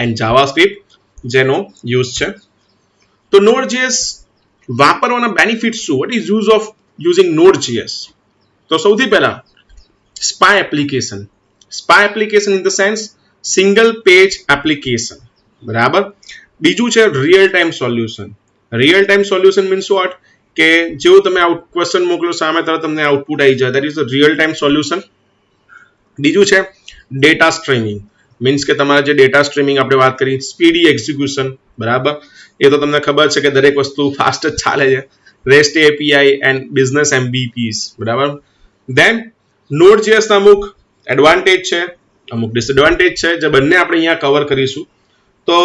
એન્ડ જાવાસ્ક્રિપ્ટ જેનો યુઝ છે. તો Node.js વાપરવાના બેનિફિટ શું? What is use of using Node.js? તો સૌથી પહેલા spy application. Spy application in the sense single page application, બરાબર. બીજું છે real time solution. Real time solution means what? કે જેવું તમે ક્વેશ્ચન મોકલો સામે તરત તમને આઉટપુટ આવી જાય, that is the real time solution. બીજું છે ડેટા સ્ટ્રીમિંગ, મીન્સ કે તમારે જે ડેટા સ્ટ્રીમિંગ આપણે વાત કરી, સ્પીડી એક્ઝિક્યુશન, બરાબર. એ તો તમને ખબર છે કે દરેક વસ્તુ ફાસ્ટ જ ચાલે છે. REST API and business MVPs, બરાબર. ધેન Node.js ના અમુક એડવાન્ટેજ છે, અમુક ડિસએડવાન્ટેજ છે, જે બંને આપણે અહીંયા કવર કરીશું. તો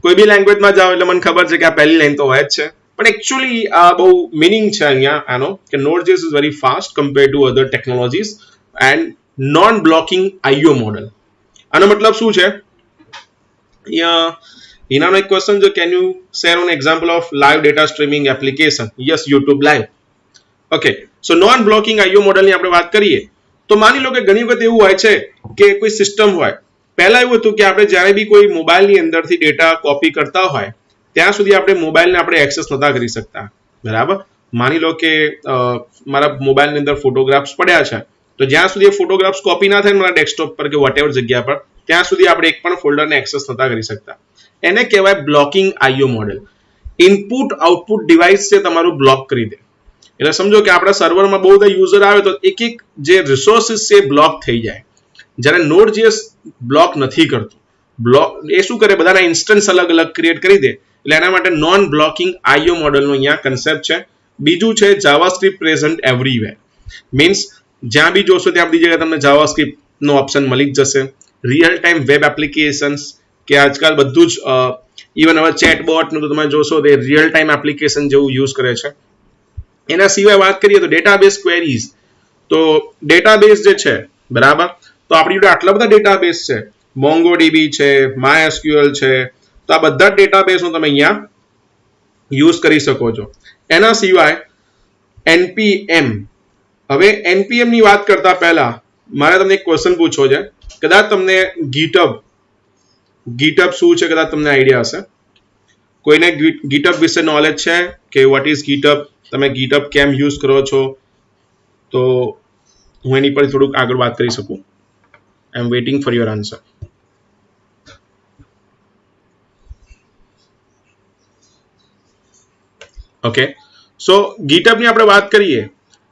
કોઈ બી લેંગ્વેજમાં જાઓ એટલે મને ખબર છે કે આ પહેલી લાઈન તો હોય જ છે, પણ એકચ્યુઅલી આ બહુ મિનિંગ છે અહીંયા આનો કે Node.js is very fast compare to other technologies and non blocking IO model. આનો મતલબ શું છે? હિનાનો એક ક્વેશ્ચન છે, can you share on example of live data streaming application? Yes, YouTube live. Okay, so non blocking IO મોડેલની આપણે વાત કરીએ તો માની લો કે ઘણી વખત એવું હોય છે કે કોઈ સિસ્ટમ હોય, પહેલા એવું હતું કે આપણે જ્યારે બી કોઈ મોબાઈલની અંદરથી ડેટા કોપી કરતા હોય ત્યાં સુધી આપણે મોબાઈલને આપણે એક્સેસ નહોતા કરી શકતા, બરાબર. માની લો કે મારા મોબાઈલની અંદર ફોટોગ્રાફ્સ પડ્યા છે, તો જ્યાં સુધી ફોટોગ્રાફ્સ કોપી ના થાય મારા ડેસ્કટોપ પર કે વોટ એવર જગ્યા પર, ત્યાં સુધી આપણે એક પણ ફોલ્ડરને એક્સેસ નહોતા કરી શકતા. એને કહેવાય blocking IO model. Input output device છે તમારું બ્લોક કરી દે. એટલે સમજો કે આપણા સર્વરમાં બહુ બધા યુઝર આવે તો એક એક જે રિસોર્સિસ છે બ્લોક થઈ જાય. જ્યારે Node.js બ્લોક નથી કરતું. બ્લોક એ શું કરે, બધાના ઇન્સ્ટન્સ અલગ અલગ ક્રિએટ કરી દે. એટલે એના માટે નોન બ્લોકિંગ આઈઓ મોડેલનો અહીંયા કન્સેપ્ટ છે. બીજું છે જાવાસ્ક્રિપ્ટ પ્રેઝન્ટ એવરીવેર, મીન્સ જ્યાં બી જોશો ત્યાં બધી જગ્યાએ તમને જાવાસ્ક્રિપ્ટનો ઓપ્શન મળી જ જશે. રિયલ ટાઈમ વેબ એપ્લિકેશન્સ, કે આજકાલ બધું જ ઇવન હવે ચેટબોટનું તો તમે જોશો તે રિયલ ટાઈમ એપ્લિકેશન જેવું યુઝ કરે છે. એના સિવાય વાત કરીએ તો ડેટાબેઝ ક્વેરીઝ. તો ડેટાબેઝ જે છે, બરાબર, તો આપણી જોડે આટલા બધા ડેટાબેઝ છે, MongoDB છે, MySQL છે, તો તો આ બધા ડેટાબેઝનો તમે અહીંયા યુઝ કરી શકો છો. એના સિવાય npm. હવે npm ની વાત કરતા પહેલા મારે તમને એક ક્વેશ્ચન પૂછવો છે. કદાચ તમને ગીટહબ શું છે કદાચ તમને આઈડિયા હશે. કોઈને ગીટહબ વિશે નોલેજ છે કે વોટ ઇઝ ગીટહબ, તમે ગીટહબ કેમ યુઝ કરો છો? તો હું એની પર થોડુંક આગળ વાત કરી શકું. I am waiting for your answer. Okay, so GitHub ની આપણે વાત કરીએ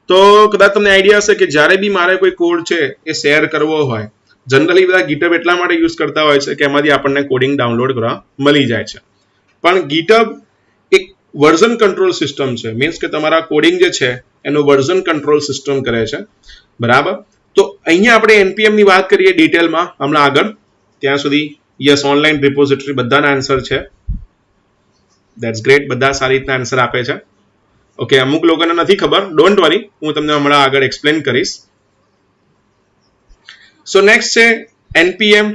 તો કદાચ તમને આઈડિયા હશે કે જ્યારે બી મારે કોઈ કોડ છે એ શેર કરવો હોય, જનરલી બધા ગીટહબ એટલા માટે યુઝ કરતા હોય છે કે એમાંથી આપણને કોડિંગ ડાઉનલોડ કરવા મળી જાય છે. પણ ગીટહબ એક વર્ઝન કંટ્રોલ સિસ્ટમ છે. મીન્સ કે તમારા કોડિંગ જે છે એનું વર્ઝન કંટ્રોલ સિસ્ટમ કરે છે. બરાબર. તો અહીંયા આપણે npm ની વાત કરીએ ડિટેલમાં હમણાં આગળ. ત્યાં સુધી યસ, ઓનલાઈન રિપોઝિટરી બધાના આન્સર છે. ધેટ્સ ગ્રેટ, બધા સારી રીતના આન્સર આપે છે. ઓકે, અમુક લોકોને નથી ખબર, ડોન્ટ વરી, હું તમને હમણાં આગળ એક્સપ્લેન કરીશ. સો નેક્સ્ટ છે npm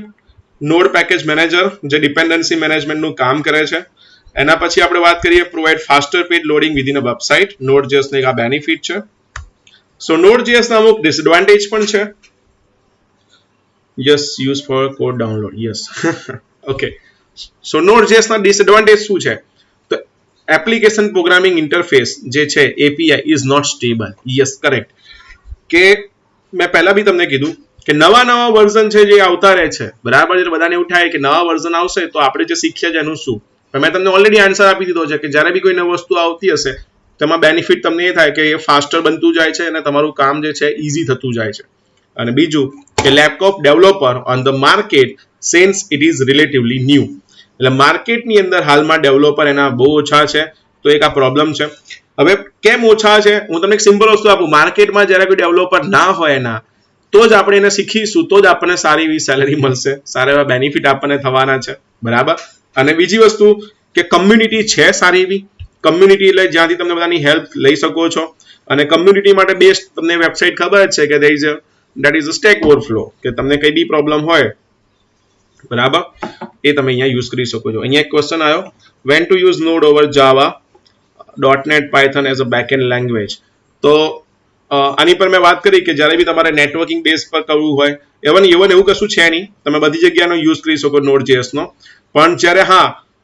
નોડ પેકેજ મેનેજર, જે ડિપેન્ડન્સી મેનેજમેન્ટનું કામ કરે છે. એના પછી આપણે વાત કરીએ provide faster page loading within a website. Node.js ની આ બેનિફિટ છે. સો Node.js ના અમુક ડિસએડવાન્ટેજ પણ છે. Yes, use for code download. Yes. Okay, so Node.js ના ડિસએડવાન્ટેજ શું છે? તો એપ્લિકેશન પ્રોગ્રામિંગ ઇન્ટરફેસ જે છે API is not stable. Yes, correct. કે મેં પહેલા બી તમને કીધું કે નવા વર્ઝન છે જે આવતા રહે છે. બરાબર, એટલે બધાને એવું થાય કે નવા વર્ઝન આવશે તો આપણે જે શીખ્યા છે એનું શું? મેં તમને ઓલરેડી આન્સર આપી દીધો છે કે જ્યારે બી કોઈ નવી વસ્તુ આવતી હશે તેમાં બેનિફિટ તમને એ થાય કે એ ફાસ્ટર બનતું જાય છે અને તમારું કામ જે છે ઇઝી થતું જાય છે. અને બીજું કે lack of developer on the market since it is relatively new. એટલે માર્કેટની અંદર હાલમાં ડેવલપર એના બહુ ઓછા છે, તો એક આ પ્રોબ્લેમ છે. હવે કેમ ઓછા છે? હું તમને એક સિમ્પલ વસ્તુ આપું. માર્કેટમાં જ્યારે કોઈ ડેવલપર ના હોય એના, તો જ આપણે એને શીખીશું, તો જ આપણને સારી એવી સેલેરી મળશે, સારા એવા બેનિફિટ આપણને થવાના છે. બરાબર. અને બીજી વસ્તુ કે કમ્યુનિટી છે સારી એવી. કમ્યુનિટી એટલે જ્યાંથી તમે બધાની હેલ્પ લઈ શકો છો. અને કમ્યુનિટી માટે બેસ્ટ તમને વેબસાઇટ ખબર જ છે કે that is a stack overflow, કે તમને કઈ બી પ્રોબ્લેમ હોય, બરાબર, એ તમે અહીંયા યુઝ કરી શકો છો. અહીંયા એક ક્વેશ્ચન આવ્યો, when to use Node over Java .NET Python as a backend language. તો આની પર મેં વાત કરી કે જ્યારે બી તમારે નેટવર્કિંગ બેઝ પર કરવું હોય, એવું કશું છે નહીં, તમે બધી જગ્યાનો યુઝ કરી શકો Node.js નો. પણ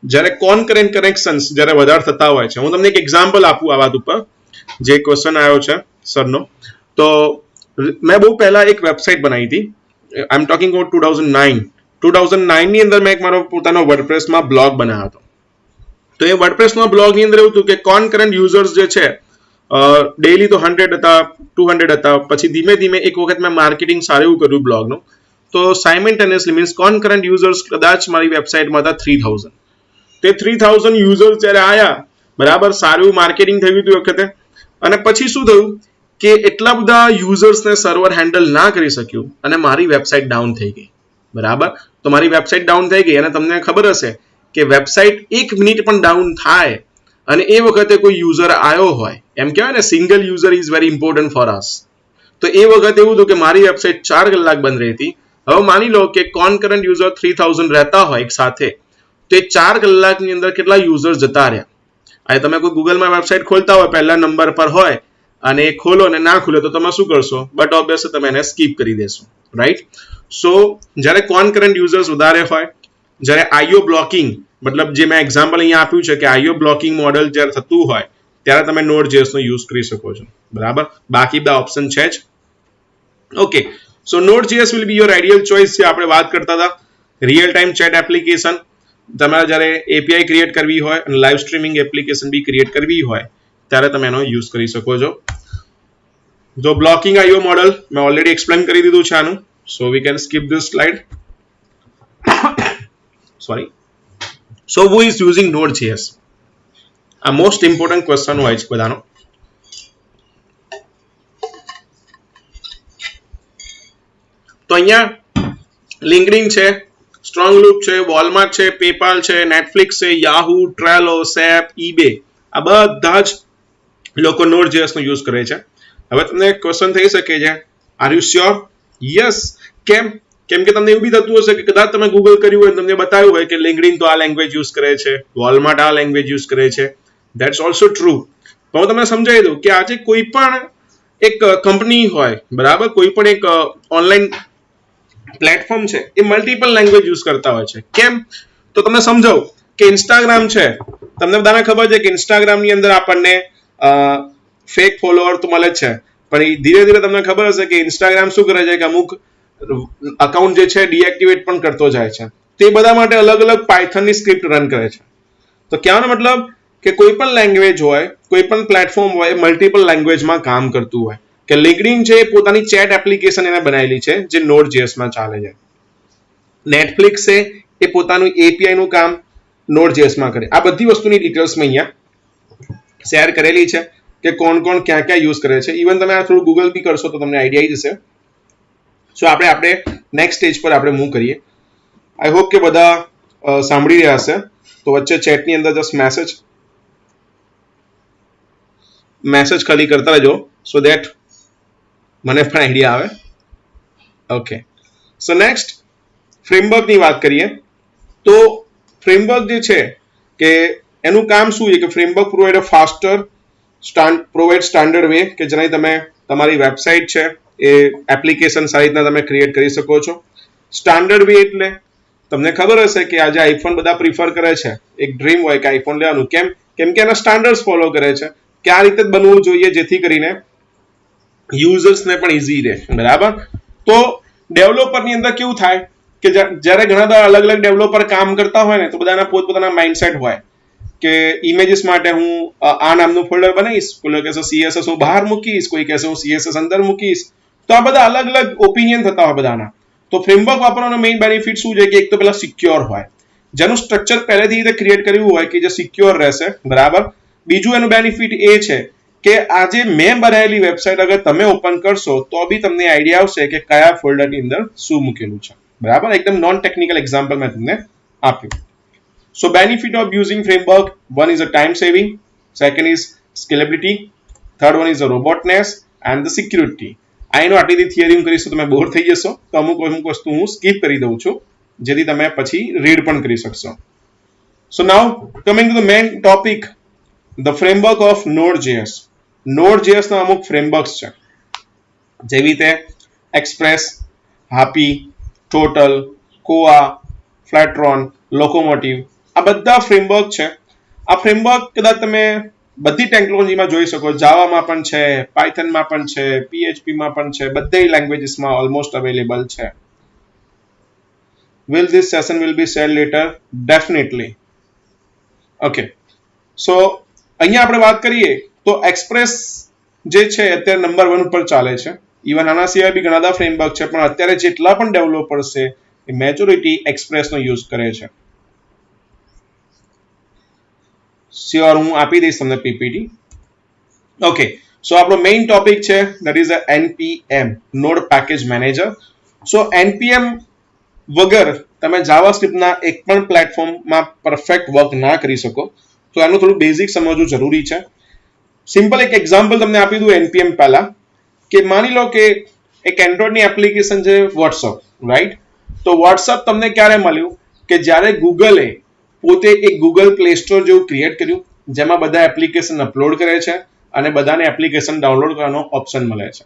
જ્યારે કોન્કરન્ટ કનેક્શન્સ જ્યારે વધારે થતા હોય છે, હું તમને એક એક્ઝામ્પલ આપું આ વાત ઉપર, જે ક્વેશ્ચન આવ્યો છે સરનો. તો મેં બહુ પહેલા એક વેબસાઇટ બનાવી હતી. આઈ એમ ટોકિંગ અબાઉટ 2009 ની અંદર મેં એક મારો પોતાનો વર્ડપ્રેસમાં બ્લોગ બનાવ્યો હતો. તો એ વર્ડપ્રેસનો બ્લોગની અંદર એવું હતું કે કોન્કરન્ટ યુઝર્સ જે છે ડેઈલી તો 100 હતા, 200 હતા. પછી ધીમે ધીમે એક વખત મેં માર્કેટિંગ સારું એવું કર્યું બ્લોગનું, તો સાયમલ્ટેનિયસલી મીન્સ કોન્કરન્ટ યુઝર્સ કદાચ મારી વેબસાઇટમાં હતા 3000. તે 3000 યુઝર્સ જ્યારે આવ્યા, બરાબર, સારું માર્કેટિંગ થયું હતું વખતે. અને પછી શું થયું કે એટલા બધા યુઝર્સને સર્વર હેન્ડલ ના કરી શક્યું અને મારી વેબસાઇટ ડાઉન થઈ ગઈ. બરાબર. તો મારી વેબસાઇટ ડાઉન થઈ ગઈ અને તમને ખબર હશે કે વેબસાઇટ 1 મિનિટ પણ ડાઉન થાય અને એ વખતે કોઈ યુઝર આવ્યો હોય, એમ કહેવાય ને, single user is very important for us. તો એ વખતે એવું હતું કે મારી વેબસાઇટ 4 કલાક બંધ રહી હતી. હવે માની લો કે કોન્કરન્ટ યુઝર 3000 રહેતા હોય એક સાથે, તો એ 4 કલાકની અંદર કેટલા યુઝર જતા રહ્યા? આ તમે કોઈ ગૂગલમાં વેબસાઇટ ખોલતા હોય, પહેલા નંબર પર હોય અને એ ખોલો અને ના ખુલે તો તમે શું કરશો? બટ ઓબ્વિયસલી તમે એને સ્કીપ કરી દેશો, રાઈટ? સો જ્યારે કોન્કરન્ટ યુઝર્સ વધારે હોય, જ્યારે આઈઓ બ્લોકિંગ, મતલબ જે મેં એક્ઝામ્પલ અહીંયા આપ્યું છે કે આઈઓ બ્લોકિંગ મોડલ જ્યારે થતું હોય ત્યારે તમે Node.js નો યુઝ કરી શકો છો. બરાબર, બાકી બધા ઓપ્શન છે જ. Okay, so Node.js will be your ideal choice. છે આપણે વાત કરતા હતા રિયલ ટાઈમ ચેટ એપ્લિકેશન. તમારે જ્યારે API ક્રિએટ કરવી હોય અને લાઈવ સ્ટ્રીમિંગ એપ્લિકેશન બી ક્રિએટ કરવી હોય ત્યારે તમે એનો યુઝ કરી શકો છો. જો બ્લોકિંગ આઈઓ મોડલ મેં ઓલરેડી એક્સપ્લેન કરી દીધું છે આનું, so we can skip this slide. Sorry. So who is using Node.js? આ મોસ્ટ ઇમ્પોર્ટન્ટ ક્વેશ્ચન હોય છે બધાનો. તો અહીંયા લિંક્ડઇન છે, સ્ટ્રોંગ લૂપ છે, વોલમાર્ટ છે, પેપાલ છે, નેટફ્લિક્સ છે, યાહૂ, ટ્રેલો, સેપ, ઈબે, આ બધા જ લોકો Node.js નો યુઝ કરે છે. હવે તમને ક્વેશ્ચન થઈ શકે છે, આર યુ શ્યોર? યસ. કેમ? કેમ કે તમને એવું બી થતું હશે કે કદાચ તમે ગૂગલ કર્યું હોય તમને બતાવ્યું હોય કે લિંક્ડઇન તો આ લેંગ્વેજ યુઝ કરે છે, વોલમાર્ટ આ લેંગ્વેજ યુઝ કરે છે. That's also true. તો હું તમને સમજાવી દઉં કે આજે કોઈ પણ એક કંપની હોય, બરાબર, કોઈ પણ એક ઓનલાઈન પ્લેટફોર્મ છે એ મલ્ટિપલ લેંગ્વેજ યુઝ કરતા હોય છે. કેમ? તો તમને સમજાવું કે ઇન્સ્ટાગ્રામ છે, તમને બધાને ખબર છે કે ઇન્સ્ટાગ્રામની અંદર આપણને ફેક ફોલોઅર તો મળે જ છે, પણ ધીરે ધીરે તમને ખબર હશે કે ઇન્સ્ટાગ્રામ શું કરે છે કે અમુક અકાઉન્ટ જે છે ડીએક્ટિવેટ પણ કરતો જાય છે. તે બધા માટે અલગ અલગ પાયથનની સ્ક્રિપ્ટ રન કરે છે. તો કહેવાનો મતલબ કે કોઈ પણ લેંગ્વેજ હોય, કોઈ પણ પ્લેટફોર્મ હોય, મલ્ટિપલ લેંગ્વેજમાં કામ કરતું હોય. કે લિંક્ડઇન છે એ પોતાની ચેટ એપ્લિકેશન એને બનાવેલી છે જે Node.js માં ચાલે છે. નેટફ્લિક્સ છે એ પોતાનું એપીઆઈ નું કામ Node.js માં કરે. આ બધી વસ્તુની ડિટેલ્સ મેં અહીંયા શેર કરેલી છે કે કોણ કોણ ક્યાં ક્યાં યુઝ કરે છે. ઇવન તમે આ થોડું ગૂગલ બી કરશો તો તમને આઈડિયા આવી જશે. સો આપણે નેક્સ્ટ સ્ટેજ પર આપણે મૂવ કરીએ. આઈ હોપ કે બધા સાંભળી રહ્યા હશે. તો વચ્ચે ચેટની અંદર જસ્ટ મેસેજ ખાલી કરતા રહેજો સો દેટ મને પણ આઈડિયા આવે. ઓકે, સો નેક્સ્ટ ફ્રેમવર્કની વાત કરીએ. તો ફ્રેમવર્ક જે છે કે એનું કામ શું છે કે ફ્રેમવર્ક પ્રોવાઈડ અ ફાસ્ટર પ્રોવાઈડ સ્ટાન્ડર્ડ વે કે જેનાથી તમે તમારી વેબસાઇટ છે એ એપ્લિકેશન સારી રીતના તમે ક્રિએટ કરી શકો છો. સ્ટાન્ડર્ડ વે એટલે તમને ખબર હશે કે આજે આઈફોન બધા પ્રિફર કરે છે. એક ડ્રીમ હોય કે આઈફોન લેવાનું. કેમ કે એના સ્ટાન્ડર્ડ ફોલો કરે છે કે આ રીતે જ બનવું જોઈએ જેથી કરીને યુઝર્સને પણ ઇઝી રહે, બરાબર. તો ડેવલપરની અંદર કેવું થાય કે જ્યારે ઘણા બધા અલગ અલગ ડેવલપર કામ કરતા હોય ને તો બધાના પોતપોતાના માઇન્ડસેટ હોય કે ઇમેજીસ માટે હું આ નામનું ફોલ્ડર બનાવીશ, કોઈ કહેશે સીએસએસ હું બહાર મૂકીશ, કોઈ કહેશે હું સીએસએસ અંદર મૂકીશ. તો આ બધા અલગ અલગ ઓપિનિયન થતા હોય બધાના. તો ફ્રેમવર્ક વાપરવાનો મેઇન બેનિફિટ શું છે કે એક તો પેલા સિક્યોર હોય, જેનું સ્ટ્રક્ચર પહેલેથી રીતે ક્રિએટ કર્યું હોય કે જે સિક્યોર રહેશે, બરાબર. બીજું એનું બેનિફિટ એ છે કે આજે મેં બનાવેલી વેબસાઇટ અગર તમે ઓપન કરશો તો બી તમને આઈડિયા આવશે કે કયા ફોલ્ડરની અંદર શું મૂકેલું છે, બરાબર. એકદમ નોન ટેકનિકલ એક્ઝામ્પલ મેં તમને આપ્યું. So benefit of using framework: one is a time saving, second is scalability, third one is a robustness and the security. આ એનો આટલી થિયરી હું કરીશ તો તમે બોર થઈ જશો, તો અમુક વસ્તુ હું સ્કીપ કરી દઉં છું જેથી તમે પછી રીડ પણ કરી શકશો. So now coming to the main topic, the framework of Node.js. Node.js ના અમુક ફ્રેમવર્ક્સ છે જેવી રીતે એક્સપ્રેસ, હાપી, ટોટલ, કોઆ, ફ્લેટ્રોન, લોકોમોટિવ, આ બધા ફ્રેમવર્ક છે. આ ફ્રેમવર્ક કદાચ તમે બધી ટેકનોલોજીમાં જોઈ શકો. જાવામાં પણ છે, પાયથનમાં પણ છે, પીએચપીમાં પણ છે, બધી લેંગ્વેજીસમાં ઓલમોસ્ટ અવેલેબલ છે. Will this session will be shared later? Definitely. Okay. So અહીંયા આપણે વાત કરીએ તો એક્સપ્રેસ જે છે અત્યારે નંબર 1 ઉપર ચાલે છે. ઇવન આના સિવાય બી ઘણા બધા ફ્રેમવર્ક છે, પણ અત્યારે જેટલા પણ ડેવલપર્સ છે એ મેજોરિટી એક્સપ્રેસનો યુઝ કરે છે. શ્યોર, હું આપી દઈશ તમને પીપીટી. ઓકે, સો આપણો મેઇન ટોપિક છે that is a એનપીએમ, node package manager. સો એનપીએમ વગર તમે જાવાસ્ક્રિપ્ટના એક પણ પ્લેટફોર્મમાં પરફેક્ટ વર્ક ના કરી શકો. તો એનું થોડું બેઝિક સમજવું જરૂરી છે. સિમ્પલ એક એક્ઝામ્પલ તમને આપી દઉં એનપીએમ પહેલા, કે માની લો કે એક એન્ડ્રોઇડની એપ્લિકેશન છે વોટ્સઅપ, રાઈટ. તો વોટ્સઅપ તમને ક્યારે મળ્યું કે જ્યારે ગૂગલે પોતે એક ગૂગલ પ્લે સ્ટોર જેવું ક્રિએટ કર્યું જેમાં બધા એપ્લિકેશન અપલોડ કરે છે અને બધાને એપ્લિકેશન ડાઉનલોડ કરવાનો ઓપ્શન મળે છે.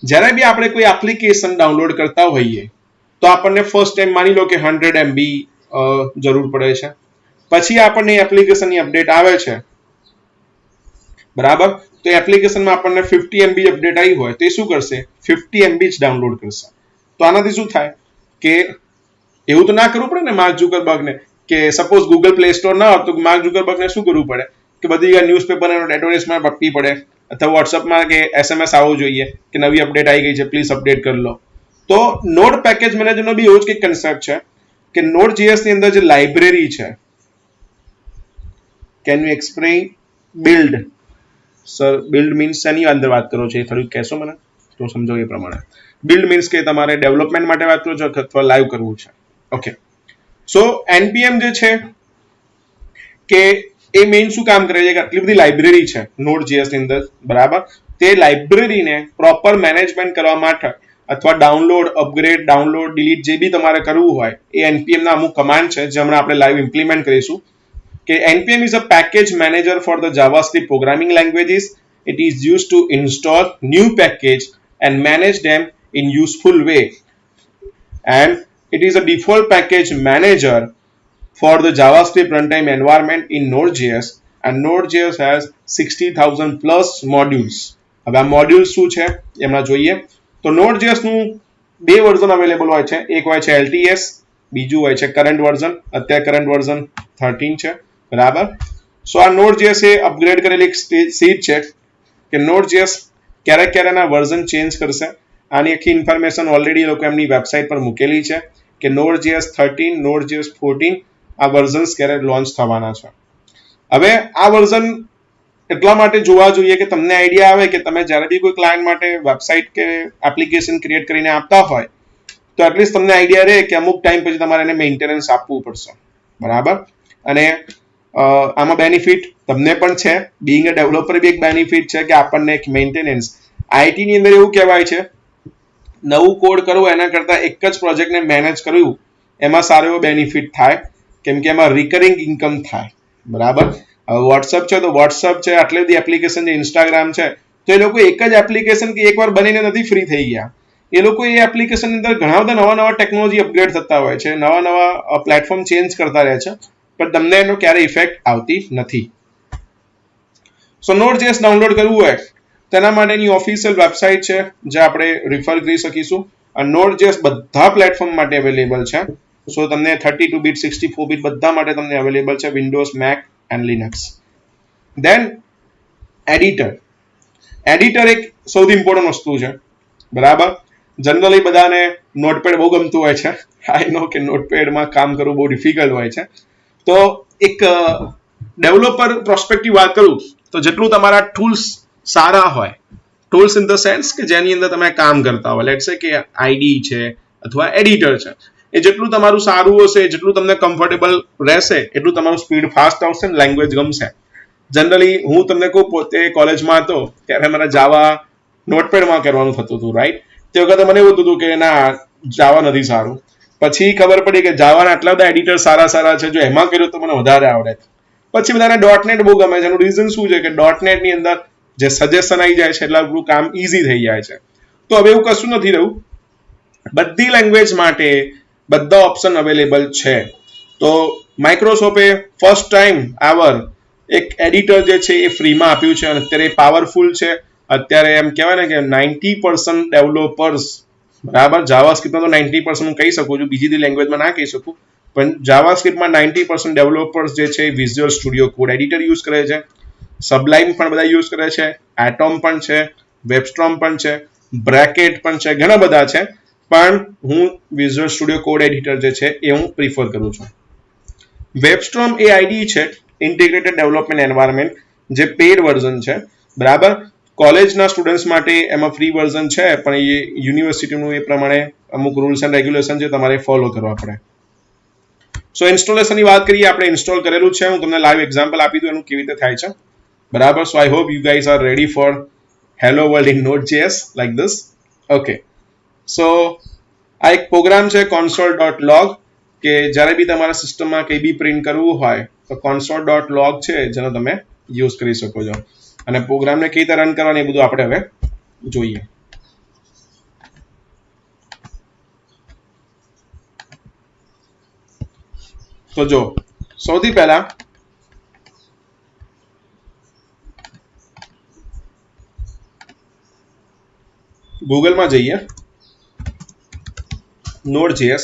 જ્યારે બી આપણે કોઈ એપ્લિકેશન ડાઉનલોડ કરતા હોઈએ તો આપણને ફર્સ્ટ ટાઈમ માની લો કે 100 MB જરૂર પડે છે. પછી આપણને એપ્લિકેશનની અપડેટ આવે છે, બરાબર. તો એપ્લિકેશનમાં આપણને 50 MB અપડેટ આવી હોય તો એ શું કરશે? 50 MB જ ડાઉનલોડ કરશે. તો આનાથી શું થાય કે એવું તો ના કરવું પડે ને માર્ક ઝુકરબર્ગને, કે સપોઝ ગૂગલ પ્લે સ્ટોર ના હોત તો માર્ક ઝુકરબર્ગને શું કરવું પડે કે બધી ન્યૂઝપેપર એડવર્ટાઇઝમેન્ટ આપવી પડે અથવા વોટ્સઅપમાં કે SMS આવવું જોઈએ કે નવી અપડેટ આવી ગઈ છે, પ્લીઝ અપડેટ કરી લો. તો નોડ પેકેજ મેનેજરનો બી એવો જ કંઈક કન્સેપ્ટ છે કે Node.js ની અંદર જે લાઇબ્રેરી છે, can you explain? Build. Sir, build means શેની અંદર વાત કરો છો એ થોડું કહેશો મને તો સમજો એ પ્રમાણે. બિલ્ડ મીન્સ કે તમારે ડેવલપમેન્ટ માટે વાત કરો છો અથવા લાઈવ કરવું છે. ઓકે, સો એનપીએમ જે છે કે એ મેઇન શું કામ કરે છે કે આટલી બધી લાઇબ્રેરી છે Node.js ની અંદર, બરાબર. તે લાઇબ્રેરીને પ્રોપર મેનેજમેન્ટ કરવા માટે અથવા ડાઉનલોડ, અપગ્રેડ, ડાઉનલોડ, ડિલીટ જે બી તમારે કરવું હોય એ npm ના અમુક કમાન્ડ છે જે હમણાં આપણે લાઈવ ઇમ્પ્લિમેન્ટ કરીશું. કે npm is a package manager for the JavaScript programming languages. It is used to install new package and manage them in useful way. And it is a default package manager for the JavaScript runtime environment in Node.js, and Node.js has 60,000 plus modules. હવે આ મોડ્યુલ્સ શું છે એમાં જોઈએ તો Node.js નું બે વર્ઝન અવેલેબલ હોય છે. એક હોય છે LTS, બીજું હોય છે કરંટ વર્ઝન. અત્યારે કરંટ વર્ઝન 13 છે, બરાબર. સો આ Node.js એ અપગ્રેડ કરેલી એક સીટ છે કે Node.js ક્યારેક ક્યારેક વર્ઝન ચેન્જ કરશે. આની આખી ઇન્ફોર્મેશન ઓલરેડી લોકો એમની વેબસાઇટ પર મૂકેલી છે કે Node.js 13, Node.js 14 આ વર્ઝન્સ ક્યારે લોન્ચ થવાના છે. હવે આ વર્ઝન એટલા માટે જોવા જોઈએ કે તમને આઈડિયા આવે કે તમે જ્યારે બી કોઈ ક્લાયન્ટ માટે વેબસાઇટ કે એપ્લિકેશન ક્રિએટ કરીને આપતા હોય તો એટલીસ્ટ તમને આઈડિયા રહે કે અમુક ટાઈમ પછી તમારે એને મેન્ટેનન્સ આપવું પડશે, બરાબર. અને આમાં બેનિફિટ તમને પણ છે, બીઇંગ અ ડેવલપર બી એક બેનિફિટ છે કે આપણને એક મેન્ટેનન્સ. આઈટી ની અંદર એવું કહેવાય છે નવું કોડ કરવું એના કરતાં એક જ પ્રોજેક્ટને મેનેજ કરવું એમાં સારો એવો બેનિફિટ થાય, કેમ કે એમાં રિકરિંગ ઇન્કમ થાય, બરાબર. વોટ્સઅપ છે તો વોટ્સઅપ છે, આટલી બધી એપ્લિકેશન છે, ઇન્સ્ટાગ્રામ છે, તો એ લોકો એક જ એપ્લિકેશન કે એકવાર બનીને નથી ફ્રી થઈ ગયા. એ લોકો એ એપ્લિકેશનની અંદર ઘણા બધા નવા નવા ટેકનોલોજી અપગ્રેડ થતા હોય છે, નવા નવા પ્લેટફોર્મ ચેન્જ કરતા રહે છે, પણ તમને એનો ક્યારે ઇફેક્ટ આવતી નથી. સો Node.js ડાઉનલોડ કરવું હોય તેના માટેની ઓફિશિયલ વેબસાઇટ છે જે આપણે રિફર કરી શકીશું. અને Node.js બધા પ્લેટફોર્મ માટે અવેલેબલ છે. સો તમને 32 બીટ 64 બીટ બધા માટે તમને અવેલેબલ છે, Windows, Mac and Linux. Then editor. Editor એક સૌથી ઇમ્પોર્ટન્ટ વસ્તુ છે, બરાબર. જનરલી બધાને નોટપેડ બહુ ગમતું હોય છે. આઈ નો કે નોટપેડમાં કામ કરવું બહુ ડિફિકલ્ટ હોય છે. તો એક ડેવલપર પ્રોસ્પેક્ટિવ વાત કરું તો જેટલું તમારા ટૂલ્સ સારા હોય, ટૂલ્સ ઇન ધ સેન્સ કે જેની અંદર તમે કામ કરતા હોય, લેટ્સ સે કે આઈડી છે અથવા એડિટર છે, એ જેટલું તમારું સારું હશે, જેટલું તમને કમ્ફર્ટેબલ રહેશે એટલું તમારું સ્પીડ ફાસ્ટ આવશે ને લેંગ્વેજ ગમશે. જનરલી હું તમને કહું, પોતે કોલેજમાં હતો ત્યારે મારા જાવા નોટપેડમાં કરવાનું થતું હતું, રાઈટ. તે વખતે મને એવું હતું કે ના જાવા નથી સારું. પછી ખબર પડી કે જાવાના આટલા બધા એડિટર સારા સારા છે, જો એમાં કર્યું તો મને વધારે આવડે. પછી બધાને .NET બહુ ગમે છે. એનું રીઝન શું છે કે .NET ની અંદર જે સજેશન આવી જાય છે એટલે આપણું કામ ઈઝી થઈ જાય છે. તો હવે એવું કશું નથી રહ્યું, બધી લેંગ્વેજ માટે બધા ઓપ્શન અવેલેબલ છે. તો માઇક્રોસોફ્ટે ફર્સ્ટ ટાઈમ આવર એક એડિટર જે છે એ ફ્રીમાં આપ્યું છે અને અત્યારે પાવરફુલ છે. અત્યારે એમ કહેવાય ને કે 90% ડેવલપર્સ, બરાબર. જાવાસ્ક્રિપ્ટમાં તો 90% હું કહી શકું છું, બીજી લેંગ્વેજમાં ના કહી શકું, પણ જાવાસ્ક્રિપ્ટમાં 90% ડેવલપર્સ જે છે visual Studio code editor use કરે છે. સબલાઇમ પણ બધા યુઝ કરે છે, એટોમ પણ છે, વેબસ્ટ્રોમ પણ છે, બ્રેકેટ પણ છે, ઘણા બધા છે. પણ હું વિઝ્યુઅલ સ્ટુડિયો કોડ એડિટર જે છે એ હું પ્રિફર કરું છું. વેબસ્ટ્રોમ એ આઈડી છે, ઇન્ટિગ્રેટેડ ડેવલપમેન્ટ એન્વાયરમેન્ટ, જે પેડ વર્ઝન છે, બરાબર. કોલેજના સ્ટુડન્ટ્સ માટે એમાં ફ્રી વર્ઝન છે, પણ એ યુનિવર્સિટીનું એ પ્રમાણે અમુક રૂલ્સ એન્ડ રેગ્યુલેશન છે, તમારે ફોલો કરવા પડે. સો ઇન્સ્ટોલેશનની વાત કરીએ, આપણે ઇન્સ્ટોલ કરેલું છે, હું તમને લાઈવ એક્ઝામ્પલ આપી દઉં એનું કેવી રીતે થાય છે, બરાબર. So I hope you guys are ready for hello world in Node.js like this. Okay, so આ એક પ્રોગ્રામ છે console.log, કે જ્યારે બી તમારા સિસ્ટમમાં કંઈ બી પ્રિન્ટ કરવું હોય તો console.log છે જેનો તમે યુઝ કરી શકો છો. અને પ્રોગ્રામને કઈ રીતે રન કરવાની એ બધું આપણે હવે જોઈએ. તો જો સૌથી પહેલા ગૂગલમાં જઈએ, Node.js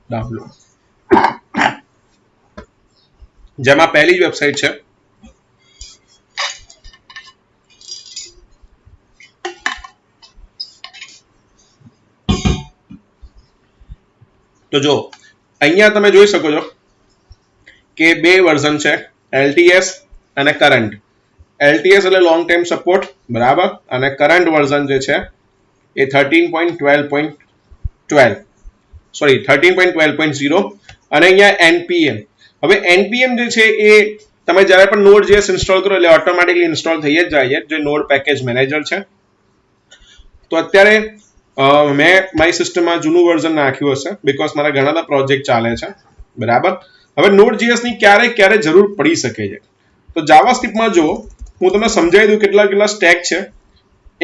ડાઉનલોડ, જેમાં પહેલી જ વેબસાઇટ છે તો જો અહીંયા તમે જોઈ શકો છો કે બે વર્ઝન છે, LTS અને કરંટ. LTS એટલે લોંગ ટાઈમ સપોર્ટ, બરાબર. અને કરંટ વર્ઝન જે છે એ 13.12.0 અને અહીંયા NPM. હવે NPM જે છે એ તમે જ્યારે પણ Node.js ઇન્સ્ટોલ કરો એટલે ઓટોમેટિકલી ઇન્સ્ટોલ થઈ જ જાય, જે નોડ પેકેજ મેનેજર છે. તો અત્યારે મેં મારી સિસ્ટમમાં જૂનું વર્ઝન નાખ્યું હશે બીકોઝ મારા ઘણા બધા પ્રોજેક્ટ ચાલે છે, બરાબર. હવે Node.js ની ક્યારે જરૂર પડી શકે છે. તો જાવાસ્ક્રિપ્ટમાં જો હું તમને સમજાવી દઉં કેટલા સ્ટેક છે.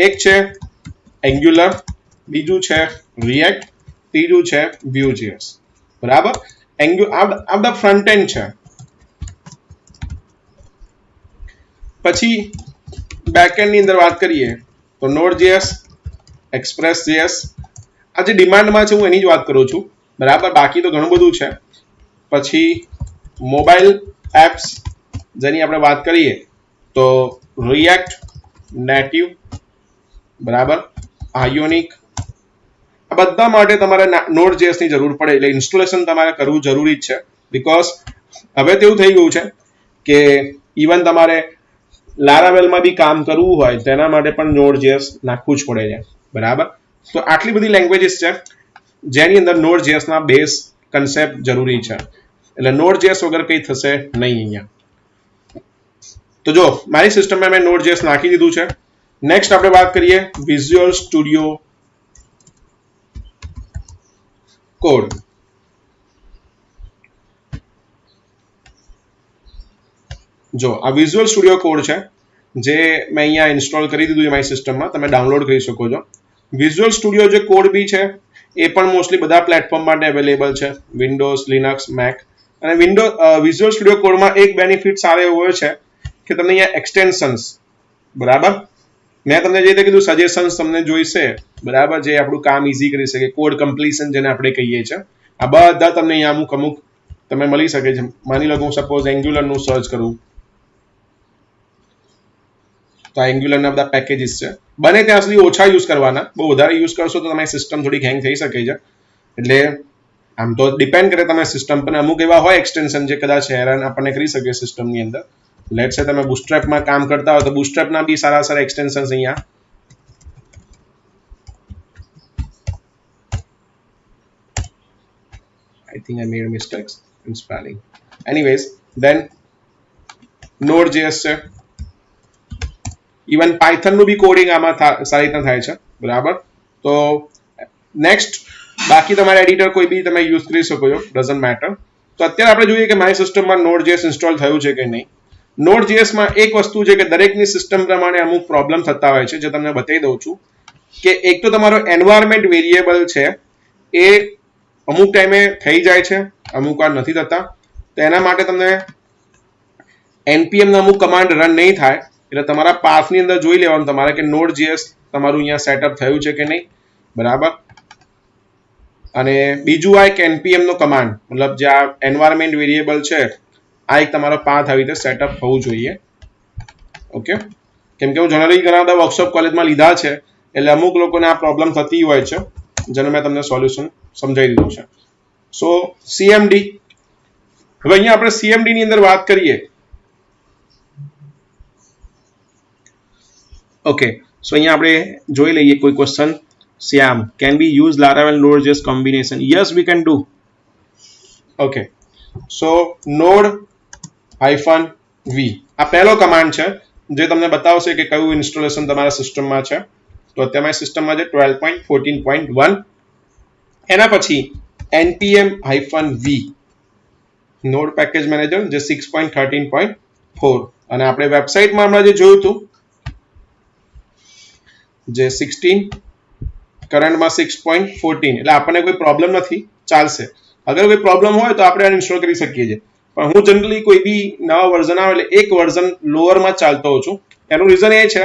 એક છે એન્ગ્યુલર, બીજું છે રિએક્ટ, ત્રીજું છે Vue.js, બરાબર. આ બધા ફ્રન્ટ એન્ડ છે. પછી બેકએન્ડ ની અંદર વાત કરીએ તો Node.js, Express.js, આ જે ડિમાન્ડમાં છે હું એની જ વાત કરું છું, બરાબર. બાકી તો ઘણું બધું છે. પછી મોબાઈલ એપ્સ જેની આપણે વાત કરીએ તો રિએક્ટ નેટિવ, બરાબર, આયોનિક, આ બધા માટે તમારે Node.js ની જરૂર પડે એટલે ઇન્સ્ટોલેશન તમારે કરવું જરૂરી જ છે બીકોઝ હવે તેવું થઈ ગયું છે કે ઇવન તમારે લારાવેલમાં બી કામ કરવું હોય તેના માટે પણ Node.js નાખવું જ પડે છે, બરાબર. તો આટલી બધી લેંગ્વેજીસ છે જેની અંદર Node.js ના બેઝ કન્સેપ્ટ જરૂરી છે એટલે Node.js વગર કંઈ થશે નહીં અહીંયા. તો જો મારી સિસ્ટમમાં મેં Node.js નાખી દીધું છે. નેક્સ્ટ આપણે વાત કરીએ વિઝ્યુઅલ સ્ટુડિયો કોડ. જો આ વિઝ્યુઅલ સ્ટુડિયો કોડ છે જે મેં અહીંયા ઇન્સ્ટોલ કરી દીધું છે મારી સિસ્ટમમાં, તમે ડાઉનલોડ કરી શકો છો. વિઝ્યુઅલ સ્ટુડિયો જે કોડ બી છે એ પણ મોસ્ટલી બધા પ્લેટફોર્મ માટે અવેલેબલ છે, વિન્ડોઝ, લિનક્સ, મેક. અને વિઝ્યુઅલ સ્ટુડિયો કોડમાં એક બેનિફિટ સારો એવો છે કે તમને અહીંયા એક્સટેન્શન્સ, બરાબર. મેં તમને જે રીતે કીધું સજેશન્સ તમને જોઈશે, બરાબર, જે આપણું કામ ઇઝી કરી શકે, કોડ કમ્પ્લીશન જેને આપણે કહીએ છીએ, આ બધા તમને અહીંયા અમુક તમે મળી શકે છે. માની લો હું સપોઝ એન્ગ્યુલરનું સર્ચ કરું તો આ એન્ગ્યુલરના બધા પેકેજીસ છે. બને ત્યાં સુધી ઓછા યુઝ કરવાના, બહુ વધારે યુઝ કરશો તો તમારી સિસ્ટમ થોડી હેંગ થઈ શકે છે. એટલે આમ તો ડિપેન્ડ કરે તમારી સિસ્ટમ પર. અમુક એવા હોય એક્સટેન્શન જે કદાચ હેરાન આપણને કરી શકે સિસ્ટમની અંદર. લેટ્સ સે તમે બુટસ્ટ્રેપમાં કામ કરતા હોય તો બુટસ્ટ્રેપના બી સારા એક્સટેન્શન્સ અહીંયા I think I made mistakes in spelling. Anyways, then Node.js છે. ઇવન પાયથન નું બી કોડિંગ આમાં સારી રીતના થાય છે, બરાબર. તો નેક્સ્ટ બાકી તમારે એડિટર કોઈ બી તમે યુઝ કરી શકો છો, ડઝન્ટ મેટર. તો અત્યારે આપણે જોઈએ કે મારી સિસ્ટમમાં Node.js ઇન્સ્ટોલ થયું છે કે નહીં. Node.js માં એક વસ્તુ છે કે દરેકની સિસ્ટમ પ્રમાણે અમુક પ્રોબ્લેમ થતા હોય છે જે તમને બતાવી દઉં છું. કે એક તો તમારો એન્વાયરમેન્ટ વેરિયેબલ છે એ અમુક ટાઈમે થઈ જાય છે, અમુક વાર નથી થતા. તો એના માટે તમને npm ના અમુક કમાન્ડ રન નહીં થાય એટલે તમારા પાથની અંદર જોઈ લેવાનું તમારે કે Node.js તમારું અહીંયા સેટઅપ થયું છે કે નહીં, બરાબર. અને બીજું આ એક npm નો કમાન્ડ, મતલબ જે આ એન્વાયરમેન્ટ વેરિયેબલ છે આ એક તમારો પાથ આવી રીતે સેટઅપ થવું જોઈએ. ઓકે, કેમ કે હું જનરલી ઘણા બધા વર્કશોપ કોલેજમાં લીધા છે એટલે અમુક લોકોને આ પ્રોબ્લેમ થતી હોય છે જેનું મેં તમને સોલ્યુશન સમજાવી દીધું છે. સો CMD, હવે અહીંયા આપણે CMD ની અંદર વાત કરીએ. ઓકે, સો અહીંયા આપણે જોઈ લઈએ કોઈ question. Shyam, can we use Laravel Node.js combination? Yes, we can do. Okay, so Node-v આ પહેલો કમાન્ડ છે જે તમને બતાવશે કે કયું ઇન્સ્ટોલેશન તમારા સિસ્ટમમાં છે. તો અત્યારે મારી સિસ્ટમમાં છે 12.14.1. એના પછી npm-v નોડ પેકેજ મેનેજર જે 6.13.4 અને આપણે વેબસાઇટમાં હમણાં જે જોયું હતું જે 16 કરંટમાં 6.14 એટલે આપણને કોઈ પ્રોબ્લેમ નથી, ચાલશે. અગર કોઈ પ્રોબ્લેમ હોય તો આપણે અનઇન્સ્ટોલ કરી શકીએ છીએ. પણ હું જનરલી કોઈ બી નવા વર્ઝન આવે એટલે એક વર્ઝન લોઅરમાં ચાલતો હોઉં છું. એનું રીઝન એ છે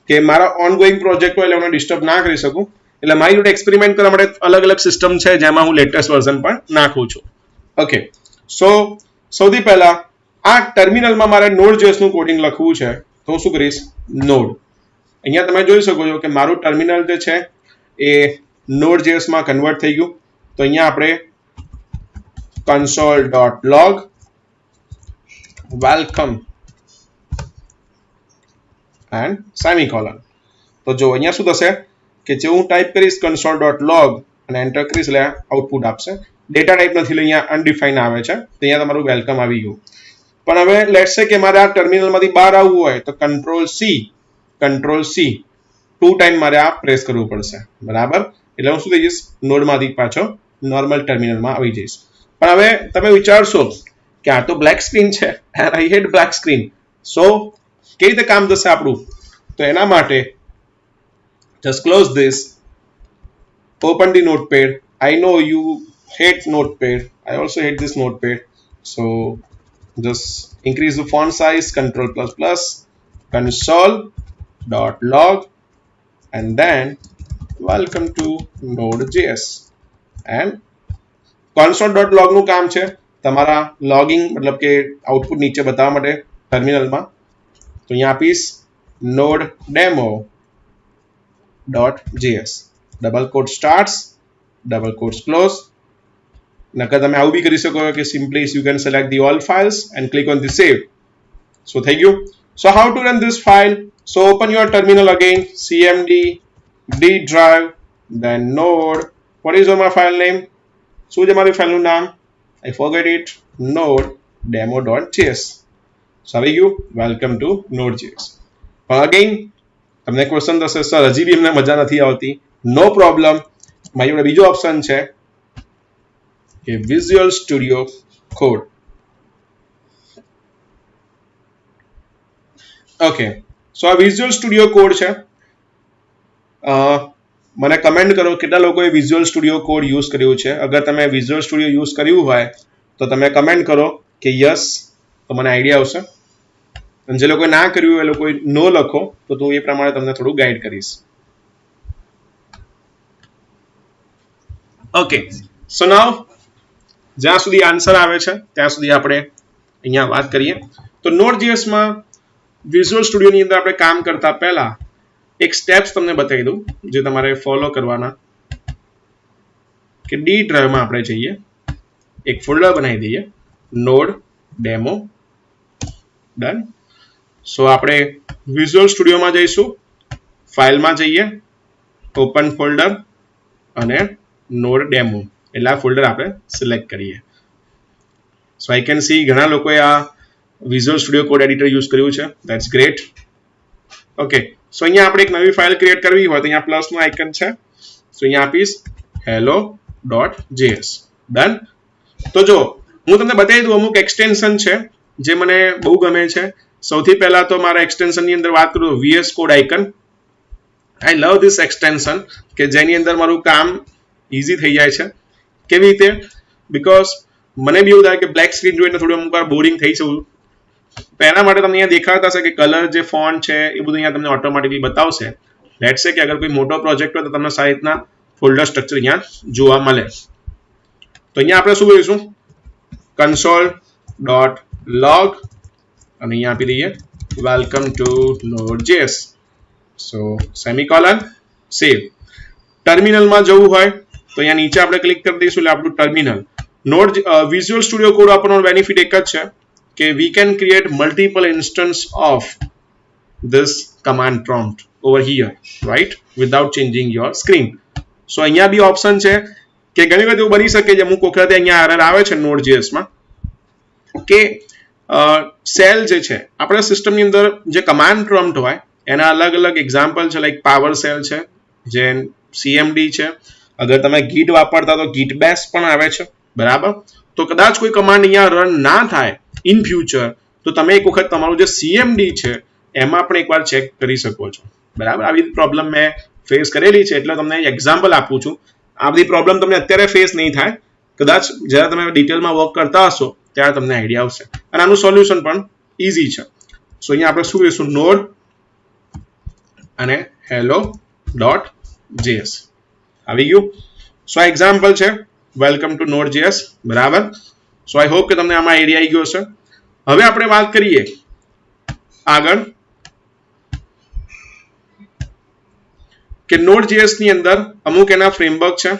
કે મારા ઓનગોઈંગ પ્રોજેક્ટ હોય એટલે હું ડિસ્ટર્બ ના કરી શકું. એટલે મારી જોડે એક્સપેરિમેન્ટ કરવા માટે અલગ સિસ્ટમ છે જેમાં હું લેટેસ્ટ વર્ઝન પણ નાખું છું. ઓકે, સો સૌથી પહેલા આ ટર્મિનલમાં મારે Node.js નું કોડિંગ લખવું છે તો હું શું કરીશ, નોડ. અહીંયા તમે જોઈ શકો છો કે મારું ટર્મિનલ જે છે એ Node.js માં કન્વર્ટ થઈ ગયું. તો અહીંયા આપણે console.log welcome and semicolon. તો જો અહીંયા શું થશે કે જે હું ટાઈપ કરીશ console.log અને એન્ટર કરીશ એટલે આઉટપુટ આપશે. ડેટા ટાઈપ નથી એટલે અહીંયા અનડિફાઇન આવે છે. તો અહીંયા તમારું વેલકમ આવી ગયું. પણ હવે લેટ્સ સે કે મારે આ ટર્મિનલમાંથી બહાર આવવું હોય તો કંટ્રોલ C 2 ટાઈમ મારે આ પ્રેસ કરવું પડશે, બરાબર. એટલે હું શું થઈ જઈશ, નોડમાંથી પાછો નોર્મલ ટર્મિનલમાં આવી જઈશ. પણ હવે તમે વિચારશો કે આ તો બ્લેક સ્ક્રીન છે, આઈ હેટ બ્લેક સ્ક્રીન. સો કેવી રીતે કામ થશે આપણું? તો એના માટે just close this, open the notepad. I know you hate notepad, I also hate this notepad. So just increase the font size, control plus plus, console.log, and then welcome to node.js. and console.log નું કામ છે તમારા લોગિંગ મતલબ કે આઉટપુટ નીચે બતાવવા માટે ટર્મિનલમાં. તો અહીંયા આપીશ node demo.js, double quote starts, double quotes close. નકર તમે આવું બી કરી શકો કે simply you can select the all files and click on the save. So થઈ ગયું. So how to run this file? So open your terminal again, cmd d drive, then node, what is my file name? શું છે મારી ફાઇલનું નામ? I forget it. node demo.js. સો આવી ગયું, વેલકમ ટુ node.js. પણ અગેન તમને ક્વેશ્ચન થશે, સર હજી બી એમને મજા નથી આવતી. નો પ્રોબ્લેમ, મારી જોડે બીજો ઓપ્શન છે કે visual Studio code. Okay, so આ વિઝ્યુઅલ સ્ટુડિયો કોડ છે. મને કમેન્ટ કરો કેટલા લોકોએ વિઝ્યુઅલ સ્ટુડિયો કોડ યુઝ કર્યું છે. અગર તમે વિઝ્યુઅલ સ્ટુડિયો યુઝ કર્યું હોય તો તમે કમેન્ટ કરો કે યસ, તો મને આઈડિયા આવશે. અને જે લોકોએ ના કર્યું એ લોકોએ નો લખો, તો હું એ પ્રમાણે તમને થોડું ગાઈડ કરીશ. ઓકે, સો નાઉ જ્યાં સુધી આન્સર આવે છે ત્યાં સુધી આપણે અહીંયા વાત કરીએ. તો Node.js માં વિઝ્યુઅલ સ્ટુડિયોની અંદર આપણે કામ કરતા પહેલા એક સ્ટેપ્સ તમને બતાવી દઉં જે તમારે ફોલો કરવાના. કે ડી ડ્રાઈવમાં આપણે જઈએ, એક ફોલ્ડર બનાવી દઈએ node demo. ડન. સો આપણે વિઝ્યુઅલ સ્ટુડિયોમાં જઈશું, ફાઇલમાં જઈએ, ઓપન ફોલ્ડર અને node demo, એટલે આ ફોલ્ડર આપણે સિલેક્ટ કરીએ. સો આઈ કેન સી ઘણા લોકોએ આ visual Studio code editor use કર્યું છે. That's great. ઓકે, સો અહીંયા આપણે એક નવી ફાઇલ ક્રિએટ કરવી હોય તો અહીંયા પ્લસનું આઇકન છે. સો અહીંયા આપીશ hello.js. ડન. તો જો હું તમને બતાવી દઉં અમુક એક્સટેન્શન છે જે મને બહુ ગમે છે. સૌથી પહેલા તો મારા એક્સટેન્શનની અંદર વાત કરું તો VS Code icon. I love this extension કે જેની અંદર મારું કામ ઇઝી થઈ જાય છે. કેવી રીતે? બીકોઝ મને બી એવું થાય કે બ્લેક સ્ક્રીન જોઈને થોડું અમુક વાર બોરિંગ થઈ જવું. તો એના માટે તમને અહીંયા દેખાતા હશે કે કલર જે ફોન્ટ છે એ બધું અહીંયા તમને ઓટોમેટિકલી બતાવશે. લેટ્સ સે કે અગર કોઈ મોટો પ્રોજેક્ટ હોય તો તમને સારી રીતના ફોલ્ડર સ્ટ્રક્ચર અહીંયા જોવા મળે. તો અહીંયા આપણે શું કરીશું? console.log અને અહીંયા આપી દઈએ welcome to node.js. So semicolon, save. ટર્મિનલમાં જવું હોય તો અહીંયા નીચે આપણે ક્લિક કરી દઈશું એટલે આપણું ટર્મિનલ. વિઝ્યુઅલ સ્ટુડિયો કોડ આપણો બેનિફિટ એક જ છે કે we can create multiple instance of this command prompt over here, right, without changing your screen. So અહીંયા બી ઓપ્શન છે કે ઘણી વખત એવું બની શકે છે અમુક વખતે અહીંયા એરર આવે છે Node.js માં કે સેલ જે છે આપણા સિસ્ટમની અંદર જે કમાન્ડ પ્રોમ્પ્ટ હોય એના અલગ અલગ એક્ઝામ્પલ છે, લાઈક પાવર સેલ છે, જે cmd છે. અગર તમે ગીટ વાપરતા તો ગીટ બેશ પણ આવે છે, બરાબર. તો કદાચ કોઈ કમાન્ડ અહીંયા રન ના થાય ઇન ફ્યુચર તો તમે એક વખત તમારું જે cmd છે એમાં પણ એકવાર ચેક કરી શકો છો, બરાબર. આવી પ્રોબ્લેમ મેં ફેસ કરેલી છે એટલે તમને એક્ઝામ્પલ આપું છું. આ બધી પ્રોબ્લેમ તમને અત્યારે ફેસ નહીં થાય, કદાચ જ્યારે તમે ડિટેલમાં વર્ક કરતા હશો ત્યારે તમને આઈડિયા આવશે. અને આનું સોલ્યુશન પણ ઇઝી છે. સો અહીંયા આપણે શું કરીશું? નોડ અને hello.js આવી ગયું. સો આ એક્ઝામ્પલ છે વેલકમ ટુ Node.js, બરાબર. સો આઈ હોપ કે તમને આમાં આઈડિયા આવી ગયો હશે. હવે આપણે વાત કરીએ આગળ કે Node.js ની અંદર અમુક એના ફ્રેમવર્ક છે.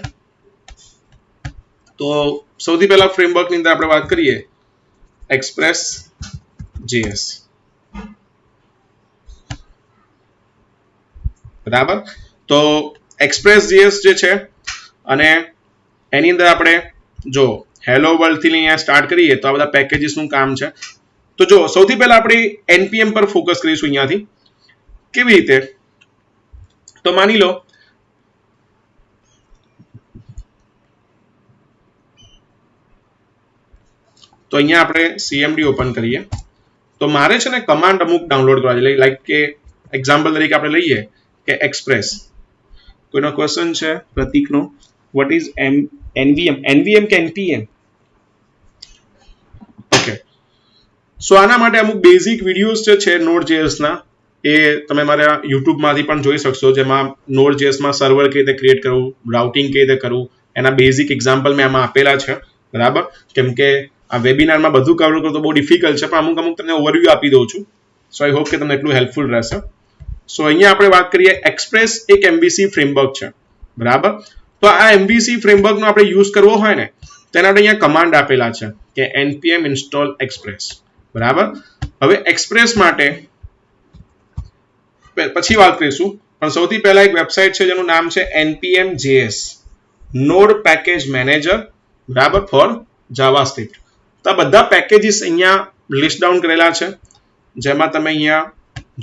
તો સૌથી પહેલા ફ્રેમવર્ક ની અંદર આપણે વાત કરીએ Express.js, બરાબર. તો Express.js જે છે અને એની અંદર આપણે જો હેલો વર્લ્ડ થી અહીંયા સ્ટાર્ટ કરીએ તો આ બધા પેકેજીસ નું કામ છે. તો જો સૌથી પહેલા આપણે npm પર ફોકસ કરીશું અહીંયાથી. કેવી રીતે? તો માની લો તો અહીંયા આપણે CMD ઓપન કરીએ તો મારે છે ને કમાન્ડ અમુક ડાઉનલોડ કરવા છે લાઈક કે એક્ઝામ્પલ તરીકે આપણે લઈએ કે એક્સપ્રેસ કોઈનો ક્વેશ્ચન છે પ્રતીકનો વોટ ઇઝ NVM કે NPM ઓકે સો આના માટે અમુક બેઝિક વિડીયોઝ જે છે Node.js ના એ તમે મારા YouTube માંથી પણ જોઈ શકશો જેમાં Node.js માં સર્વર કેવી રીતે ક્રિએટ કરવું રાઉટિંગ કેવી રીતે કરવું એના બેઝિક એક્ઝામ્પલ મેં આમાં આપેલા છે બરાબર કેમ કે આ વેબિનારમાં બધું કવર કરવું તો બહુ ડિફિકલ્ટ છે પણ અમુક તમને ઓવરવ્યૂ આપી દઉં છું સો આઈ હોપ કે તમને એટલું હેલ્પફુલ રહેશે સો અહીંયા આપણે વાત કરીએ એક્સપ્રેસ એક MVC ફ્રેમવર્ક છે બરાબર તો આ MVC ફ્રેમવર્કનો આપણે યુઝ કરવો હોય ને તેના માટે અહીંયા કમાન્ડ આપેલા છે કે npm install express બરાબર હવે એક્સપ્રેસ માટે પછી વાત કરીશું પણ સૌથી પહેલા એક વેબસાઇટ છે જેનું નામ છે npm.js નોડ પેકેજ મેનેજર બરાબર ફોર જાવાસ્ક્રિપ્ટ તો આ બધા પેકેજીસ અહીંયા લિસ્ટ ડાઉન કરેલા છે જેમાં તમે અહીંયા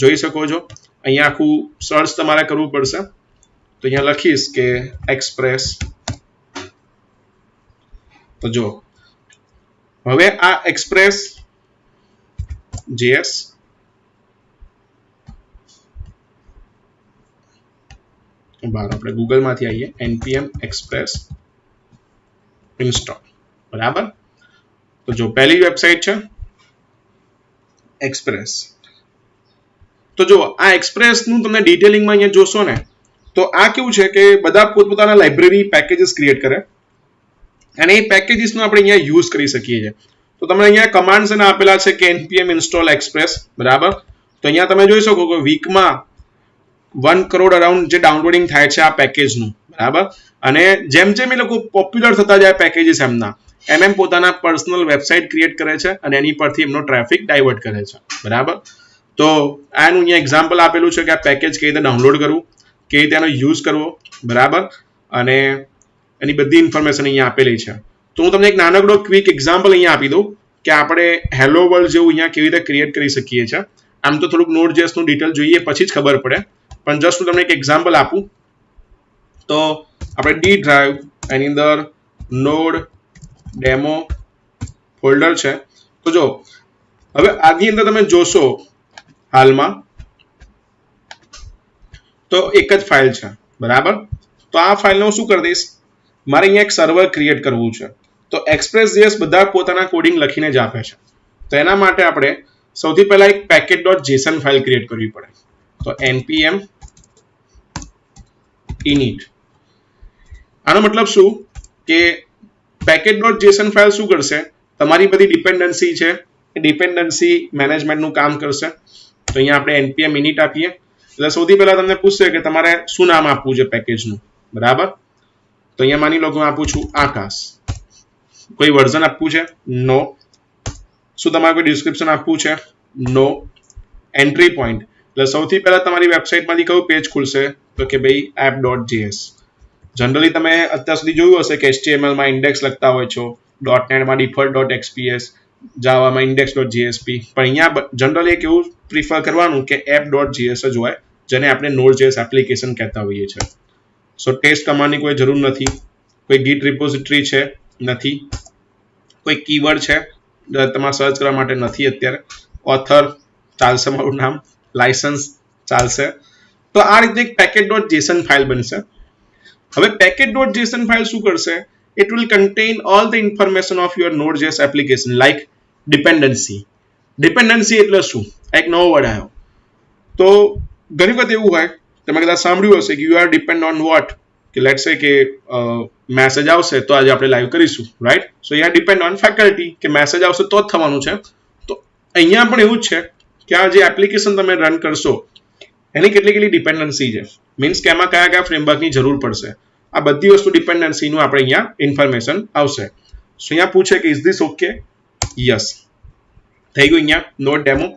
જોઈ શકો છો અહીંયા આખું સર્ચ તમારે કરવું પડશે તો અહીંયા લખીશ કે એક્સપ્રેસ તો જો હવે આ એક્સપ્રેસ JS બહાર આપણે ગૂગલ માંથી આવીએ npm express install બરાબર તો જો પહેલી વેબસાઇટ છે એક્સપ્રેસ તો જો આ એક્સપ્રેસ નું તમને ડિટેલિંગમાં અહીંયા જોશો ને તો આ કેવું છે કે બધા પોતપોતાના લાઇબ્રેરી પેકેજીસ ક્રિએટ કરે અને એ પેકેજીસનો આપણે અહીંયા યુઝ કરી શકીએ છીએ તો તમને અહીંયા કમાન્ડ્સ એને આપેલા છે કે npm install express બરાબર તો અહીંયા તમે જોઈ શકો કે વીકમાં 1 કરોડ અરાઉન્ડ જે ડાઉનલોડિંગ થાય છે આ પેકેજનું બરાબર અને જેમ જેમ એ લોકો પોપ્યુલર થતા જાય પેકેજીસ એમના એમ પોતાના પર્સનલ વેબસાઇટ ક્રિએટ કરે છે અને એની પરથી એમનો ટ્રાફિક ડાયવર્ટ કરે છે બરાબર તો આનું અહીંયા એક્ઝામ્પલ આપેલું છે કે આ પેકેજ કેવી રીતે ડાઉનલોડ કરવું કેવી રીતે એનો યુઝ કરવો બરાબર અને એની બધી ઇન્ફોર્મેશન અહીંયા આપેલી છે તો હું તમને એક નાનકડો ક્વિક એક્ઝામ્પલ અહીંયા આપી દઉં કે આપણે હેલો વર્લ્ડ જેવું અહીંયા કેવી રીતે ક્રિએટ કરી શકીએ છીએ આમ તો થોડુંક Node.js નું ડિટેલ જોઈએ પછી જ ખબર પડે પણ જસ્ટ હું તમને એક એક્ઝામ્પલ આપું તો આપણે D ડ્રાઈવ એની અંદર નોડ ડેમો ફોલ્ડર છે તો જો હવે આની અંદર તમે જોશો હાલમાં તો એક જ ફાઇલ છે બરાબર તો આ ફાઇલને હું શું કરી દઈશ મારે અહીંયા એક સર્વર ક્રિએટ કરવું છે તો Express.js બધા પોતાના કોડિંગ લખીને જ આપે છે તો એના માટે આપણે સૌથી પહેલા એક package.json ફાઇલ ક્રિએટ કરવી પડે તો npm init આનો મતલબ શું કે package.json ફાઇલ શું કરશે તમારી બધી ડિપેન્ડન્સી છે એ ડિપેન્ડન્સી મેનેજમેન્ટનું કામ કરશે તો અહીંયા આપણે npm init આપીએ એટલે સૌથી પહેલા તમને પૂછશે કે તમારે શું નામ આપવું છે પેકેજનું બરાબર તો અહીંયા માની લો કે હું આપું છું આકાશ કોઈ વર્ઝન આપવું છે નો શું તમારે કોઈ ડિસ્ક્રિપ્શન આપવું છે નો એન્ટ્રી પોઈન્ટ એટલે સૌથી પહેલા તમારી વેબસાઇટમાંથી કયું પેજ ખુલશે તો કે ભાઈ app.js જનરલી તમે અત્યાર સુધી જોયું હશે કે HTML માં ઇન્ડેક્સ લખતા હોય છો .NET માં default.xps Java માં index.jsp પણ અહીંયા જનરલી એક એવું પ્રિફર કરવાનું કે app.js જ હોય જેને આપણે Node.js એપ્લિકેશન કહેતા હોઈએ છીએ સો ટેસ્ટ કમાન્ડની કોઈ જરૂર નથી કોઈ git રિપોઝિટરી છે નથી કોઈ કીવર્ડ છે તમારે સર્ચ કરવા માટે નથી અત્યારે ઓથર ચાલશે મારું નામ લાયસન્સ ચાલશે તો આ રીતે એક package.json ફાઇલ બનશે હવે package.json ફાઇલ શું કરશે it will contain all the information of your Node.js application like dependency એટલે શું એક નવો વર્ડ આવ્યો તો ઘણી વખત એવું હોય તમે કદાચ સાંભળ્યું હશે કે you are depend on vote કે લેટ્સ સે કે મેસેજ આવશે તો આજે આપણે લાઈવ કરીશું right so you are depend on faculty કે મેસેજ આવશે તો જ થવાનું છે તો અહીંયા પણ એવું જ છે કે આ જે એપ્લિકેશન તમે રન કરશો એની કેટલી ડિપેન્ડન્સી છે મીન્સ કે એમાં કયા ફ્રેમવર્કની જરૂર પડશે આ બધી વસ્તુ ડિપેન્ડન્સીનું આપણે અહીંયા ઇન્ફોર્મેશન આવશે સો અહીંયા પૂછે કે ઇઝ ધીસ ઓકે યસ થઈ ગયું અહીંયા નોડ ડેમો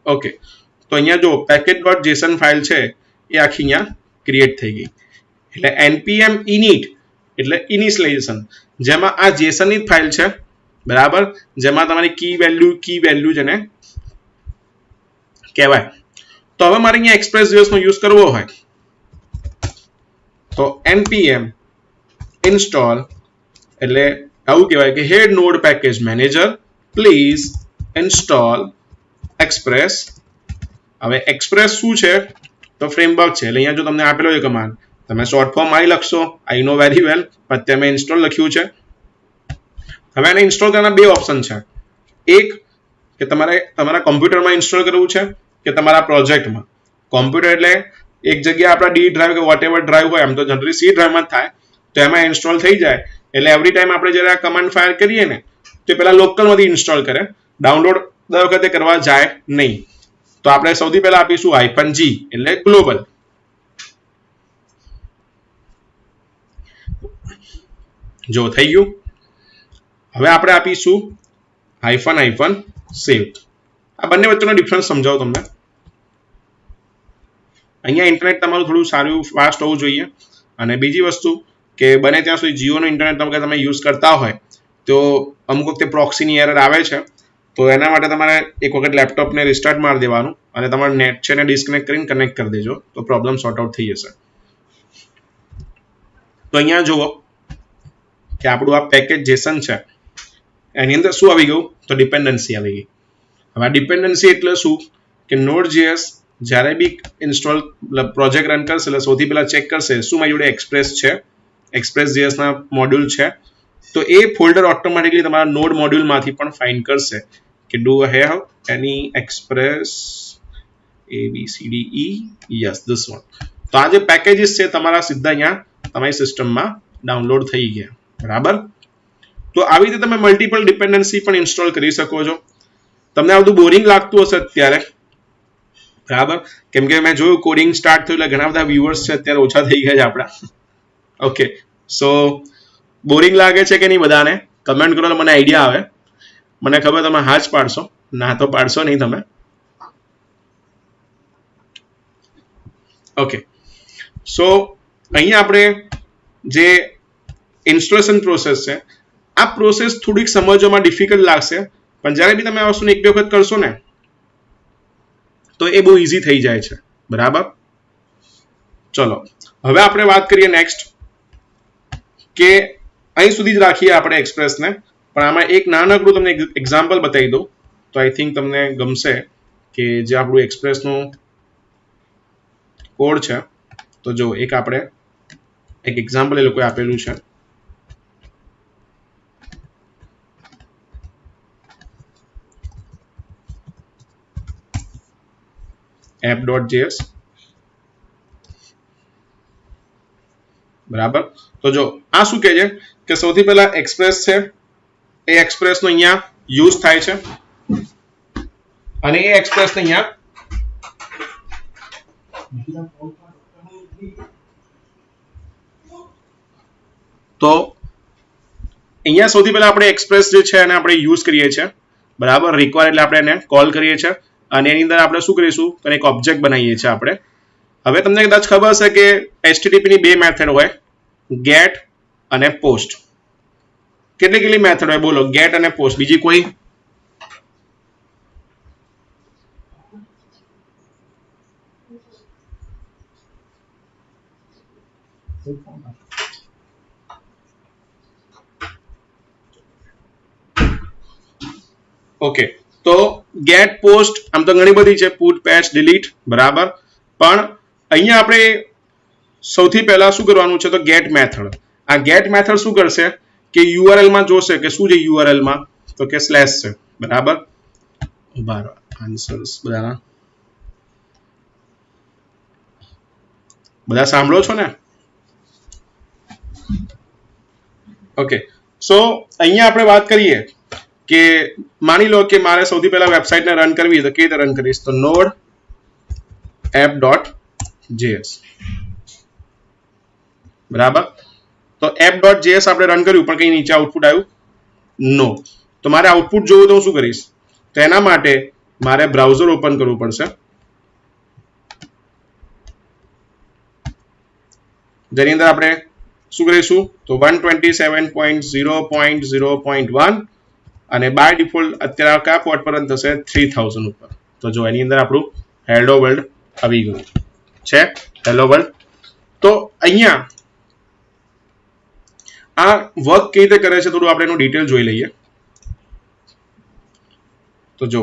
ઓકે તો અહીંયા જો package.json ફાઇલ છે એ આખી અહીંયા ક્રિએટ થઈ ગઈ એટલે npm init એટલે ઇનિશિયલાઇઝેશન જેમાં આ JSON ની ફાઇલ છે બરાબર જેમાં તમારી કી વેલ્યુ જેને કહેવાય તો હવે મારે અહીંયા Express.js નો યુઝ કરવો હોય તો npm install એટલે આવું કહેવાય કે head node package manager please install express. હવે એક્સપ્રેસ શું છે તો ફ્રેમવર્ક છે, એટલે અહીંયા જો તમને આપેલો છે કમાન્ડ, તમે શોર્ટ ફોર્મ આઈ લખશો, આઈ નો વેરી વેલ, પણ તમે ઇન્સ્ટોલ લખ્યું છે. હવે આને ઇન્સ્ટોલ કરવાના બે ઓપ્શન છે, એક કે તમારે તમારા કોમ્પ્યુટરમાં ઇન્સ્ટોલ કરવું છે કે તમારા પ્રોજેક્ટમાં. કોમ્પ્યુટર એટલે એક જગ્યાએ આપણા ડી ડ્રાઈવ કે વોટ એવર ડ્રાઈવ હોય, એમ તો જનરલી સી ડ્રાઈવમાં જ થાય, તો એમાં ઇન્સ્ટોલ થઈ જાય. એટલે એવરી ટાઈમ આપણે જ્યારે આ કમાન્ડ ફાયર કરીએ ને તો પહેલા લોકલમાંથી ઇન્સ્ટોલ કરે, ડાઉનલોડ દર વખતે કરવા જાય નહીં. તો આપણે સૌથી પહેલા આપીશું -G એટલે ગ્લોબલ. જો થઈ ગયું. હવે આપણે આપીશું -save. આ બંને વચ્ચેનો ડિફરન્સ સમજાવો તમને. અહીંયા ઇન્ટરનેટ તમારું થોડું સારું ફાસ્ટ હોવું જોઈએ, અને બીજી વસ્તુ કે બને ત્યાં સુધી જીઓનો ઇન્ટરનેટ તમે યુઝ કરતા હોય તો અમુક વખતે પ્રોક્સીની એરર આવે છે, તો એના માટે તમારે એક વખત લેપટોપને રિસ્ટાર્ટ મારી દેવાનું અને તમારું નેટ છે ને ડિસ્કનેક્ટ કરીને કનેક્ટ કરી દેજો, તો પ્રોબ્લેમ સોર્ટ આઉટ થઈ જશે. તો અહીંયા જુઓ કે આપણું આ પેકેજ જેસન છે, એની અંદર શું આવી ગયું તો ડિપેન્ડન્સી આવી ગઈ. હવે આ ડિપેન્ડન્સી એટલે શું કે Node.js જ્યારે બી ઇન્સ્ટોલ પ્રોજેક્ટ રન કરશે એટલે સૌથી પહેલા ચેક કરશે શું મારી જોડે એક્સપ્રેસ છે, એક્સપ્રેસ.js ના મોડ્યુલ છે, તો એ ફોલ્ડર ઓટોમેટિકલી તમારા નોડ મોડ્યુલમાંથી પણ ફાઇન્ડ કરશે કે do have any express ABCDE, yes this one. તો આ જે પેકેજીસ છે તમારા સીધા અહીંયા તમારી સિસ્ટમમાં ડાઉનલોડ થઈ ગયા. બરાબર. તો આવી રીતે તમે મલ્ટિપલ ડિપેન્ડન્સી પણ ઇન્સ્ટોલ કરી શકો છો. તમને આ બધું બોરિંગ લાગતું હશે અત્યારે, બરાબર, કેમ કે મેં જોયું કોડિંગ સ્ટાર્ટ થયું એટલે ઘણા બધા વ્યુઅર્સ છે અત્યારે ઓછા થઈ ગયા છે આપણા. ઓકે, સો બોરિંગ લાગે છે કે નહીં બધાને કમેન્ટ કરો તો મને આઈડિયા આવે. મને ખબર તમે હા જ પાડશો, ના તો પાડશો નહીં તમે. ઓકે, સો અહીંયા આપણે જે ઇન્સ્ટોલેશન પ્રોસેસ છે, આ પ્રોસેસ થોડીક સમજવામાં ડિફિકલ્ટ લાગશે, પણ જ્યારે બી તમે આ વસ્તુને એક બે વખત કરશો ને તો એ બહુ ઇઝી થઈ જાય છે. બરાબર. ચલો હવે આપણે વાત કરીએ નેક્સ્ટ કે અહીં સુધી જ રાખીએ આપણે એક્સપ્રેસને, પણ આમાં એક નાનકડું તમને એક્ઝામ્પલ બતાવી દઉં તો આઈ થિંક તમને ગમશે કે જે આપણું એક્સપ્રેસનું કોડ છે. તો જો એક આપણે એક એક્ઝામ્પલ એ લોકોએ આપેલું છે. app.js. બરાબર. તો જો આ શું કહે છે કે સૌથી પહેલા એક્સપ્રેસ છે, એ એક્સપ્રેસનો અહીંયા યુઝ થાય છે અને એ એક્સપ્રેસને અહીંયા તો અહીંયા સૌથી પહેલા આપણે એક્સપ્રેસ જે છે એને આપણે યુઝ કરીએ છીએ. બરાબર. રિક્વાયર એટલે આપણે એને કોલ કરીએ છીએ અને એની અંદર આપણે શું કરીશું તો એક ઓબ્જેક્ટ બનાવીએ છીએ આપણે. હવે તમને કદાચ ખબર હશે કે HTTP ની બે મેથડ હોય, ગેટ અને પોસ્ટ. કેટલી મેથડ હોય બોલો, ગેટ અને પોસ્ટ, બીજી કોઈ? ઓકે, તો ગેટ પોસ્ટ આમ તો ઘણી બધી છે, પુટ પેચ ડિલીટ. બરાબર. પણ અહીંયા આપણે સૌથી પહેલા શું કરવાનું છે તો ગેટ મેથડ. આ ગેટ મેથડ શું કરશે કે URL માં જોશે કે શું છે URL માં તો કે સ્લેશ છે. બરાબર. આન્સર્સ બધા સાંભળો છો ને? ઓકે, સો અહીંયા આપણે વાત કરીએ કે માની લો કે મારે સૌથી પહેલા વેબસાઇટને રન કરવી તો કેવી રીતે રન કરીશ તો node app.js. બરાબર. તો app.js આપણે રન કર્યું પણ કઈ નીચે આઉટપુટ આવ્યું નો. તો મારે આઉટપુટ જોવું તો હું શું કરીશ તો એના માટે મારે બ્રાઉઝર ઓપન કરવું પડશે, જેની અંદર આપણે શું કરીશું તો 127.0.0.1 અને બાય ડિફોલ્ટ અત્યારે કયા પોર્ટ પર થશે 3000 ઉપર. તો જો એની અંદર આપણું હેલો વર્લ્ડ આવી ગયું છે, હેલો વર્લ્ડ. તો અહીંયા આ વર્ક કેવી રીતે કરે છે થોડું આપણે એનું ડિટેલ જોઈ લઈએ. તો જો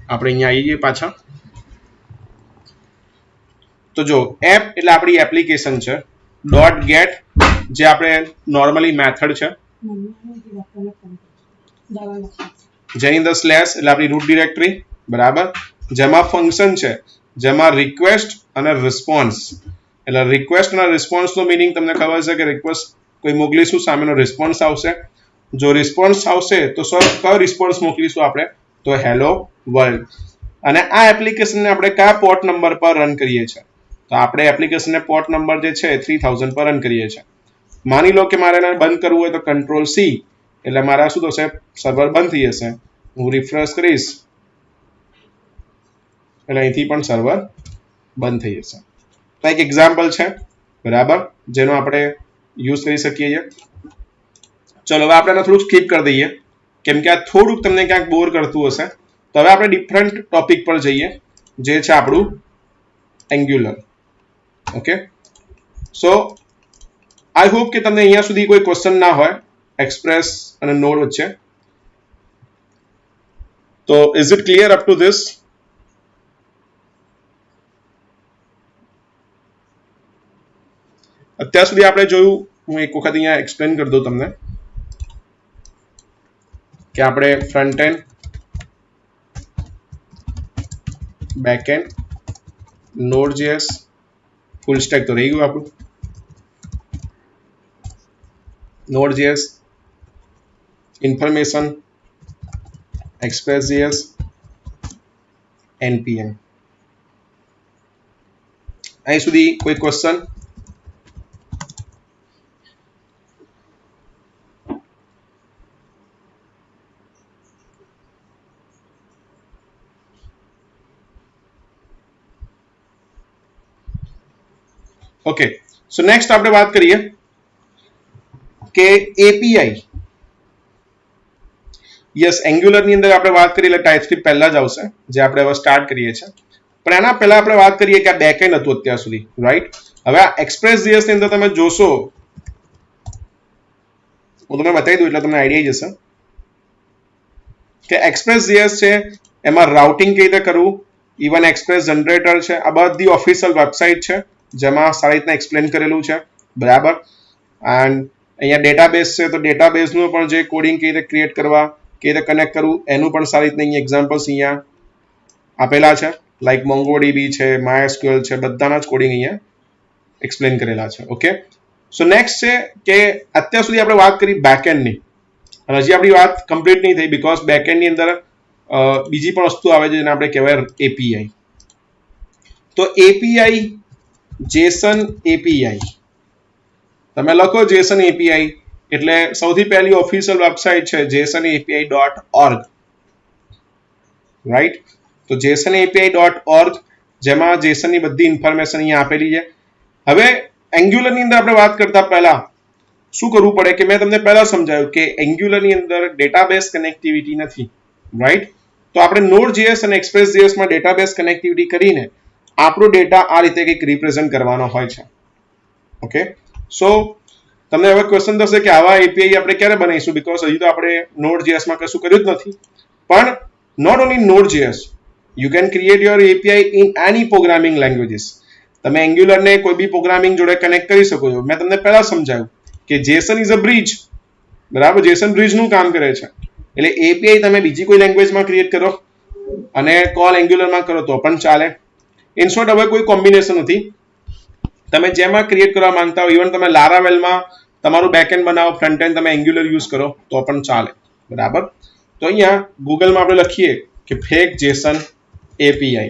આપણે અહીંયા આવી જઈએ પાછા. તો જો એપ એટલે આપણી એપ્લિકેશન છે. ડોટ ગેટ જે આપણે નોર્મલી મેથડ છે, જેની અંદર સ્લેશ એટલે આપણી રૂટ ડિરેક્ટરી, બરાબર. જેમાં ફંક્શન છે, જેમાં રિક્વેસ્ટ અને રિસ્પોન્સ. એટલે રિક્વેસ્ટ અને રિસ્પોન્સનો મિનિંગ તમને ખબર છે કે રિક્વેસ્ટ કોઈ મોકલીશું, સામેનો રિસ્પોન્સ આવશે. જો રિસ્પોન્સ આવશે તો કયો રિસ્પોન્સ મોકલીશું આપણે? તો હેલો વર્લ્ડ. અને આ એપ્લિકેશનને આપણે કયા પોર્ટ નંબર પર રન કરીએ છીએ? તો આપણે એપ્લિકેશનને પોર્ટ નંબર જે છે 3000 પર રન કરીએ છીએ. માની લો કે મારે એને બંધ કરવું હોય તો કંટ્રોલ સી, એટલે મારા શું થશે? સર્વર બંધ થઈ જશે. હું રિફ્રેશ કરીશ એટલે અહીંથી પણ સર્વર બંધ થઈ જશે. તો એક એક્ઝામ્પલ છે, બરાબર, જેનો આપણે યુઝ કરી શકીએ છીએ. ચલો હવે આપણે થોડું સ્કીપ કરી દઈએ, કેમ કે આ થોડુંક તમને ક્યાંક બોર કરતું હશે. તો હવે આપણે ડિફરન્ટ ટોપિક પર જઈએ, જે છે આપણું angular. Okay, so I hope કે તમને અહીંયા સુધી કોઈ ક્વેશ્ચન ના હોય એક્સપ્રેસ અને નોડ વચ્ચે. તો is it clear up to this? અત્યાર સુધી આપણે જોયું, હું એક વખત અહીંયા એક્સપ્લેન કરી દઉં તમને કે આપણે front end, back and, Node.js, full stack તો રહી ગયું આપણું. Node.js, information, Express.js, npm. અહીં સુધી કોઈ ક્વેશ્ચન? ઓકે, સો નેક્સ્ટ આપણે વાત કરીએ કે એપીઆઈ. યસ, એન્ગ્યુલર ની અંદર આપણે વાત કરીએ એટલે ટાઇપસ્ક્રિપ્ટ પહેલા જ આવશે, જે આપણે હવે સ્ટાર્ટ કરીએ છીએ. પણ એના પહેલા આપણે વાત કરીએ કે આ બેકએન્ડ હતું અત્યાર સુધી, રાઈટ. હવે આ Express.js ની અંદર તમે જોશો, હું તમને બતાવી દઉં એટલે તમને આઈડિયા જશે કે Express.js છે એમાં રાઉટિંગ કેવી રીતે કરવું, ઇવન એક્સપ્રેસ જનરેટર છે, આ બધી ઓફિશિયલ વેબસાઇટ છે જેમાં સારી રીતના એક્સપ્લેન કરેલું છે, બરાબર. એન્ડ અહીંયા ડેટાબેઝ છે, તો ડેટાબેઝનું પણ જે કોડિંગ કેવી રીતે ક્રિએટ કરવા, કેવી રીતે કનેક્ટ કરવું, એનું પણ સારી રીતના અહીંયા એક્ઝામ્પલ્સ અહીંયા આપેલા છે. લાઈક MongoDB છે, MySQL છે, બધાના જ કોડિંગ અહીંયા એક્સપ્લેન કરેલા છે. ઓકે, સો નેક્સ્ટ છે કે અત્યાર સુધી આપણે વાત કરી બેકએન્ડની, અને હજી આપણી વાત કમ્પ્લીટ નહીં થઈ, બીકોઝ બેકએન્ડની અંદર બીજી પણ વસ્તુ આવે છે જેને આપણે કહેવાય એપીઆઈ. તો એપીઆઈ, JSON API, તમે લખો JSON API એટલે સૌથી પહેલી ઓફિશિયલ વેબસાઇટ છે JSONAPI.org, રાઈટ. તો JSONAPI.org, જેમાં JSON ની બધી ઇન્ફોર્મેશન અહીંયા આપેલી છે. હવે એન્ગ્યુલર ની અંદર આપણે વાત કરતા પહેલા શું કરવું પડે કે મેં તમને પહેલા સમજાવ્યું કે એન્ગ્યુલર ની અંદર ડેટાબેઝ કનેક્ટિવિટી નથી, રાઈટ. તો આપણે Node.js અને Express.js માં ડેટાબેઝ કનેક્ટિવિટી કરીને આપણો ડેટા આ રીતે કંઈક રિપ્રેઝન્ટ કરવાનો હોય છે. ઓકે, સો તમને હવે ક્વેશ્ચન થશે કે આવા એપીઆઈ આપણે ક્યારે બનાવીશું, બીકોઝ હજી તો આપણે Node.js માં કશું કર્યું જ નથી. પણ not only Node.js, you can create your API in any programming languages. તમે એન્ગ્યુલરને કોઈ બી પ્રોગ્રામિંગ જોડે કનેક્ટ કરી શકો છો. મેં તમને પહેલા સમજાવ્યું કે JSON ઇઝ અ બ્રિજ, બરાબર. JSON બ્રિજનું કામ કરે છે. એટલે એપીઆઈ તમે બીજી કોઈ લેંગ્વેજમાં ક્રિએટ કરો અને કોલ એન્ગ્યુલરમાં કરો તો પણ ચાલે. ઇન શોર્ટ, હવે કોઈ કોમ્બિનેશન નથી. તમે જેમાં ક્રિએટ કરવા માંગતા હો, ઇવન તમે લારાવેલમાં તમારું બેકએન્ડ બનાવો, ફ્રન્ટ એન્ડ તમે એન્ગ્યુલર યુઝ કરો તો પણ ચાલે, બરાબર. તો અહીંયા ગૂગલમાં આપણે લખીએ કે ફેક JSON API,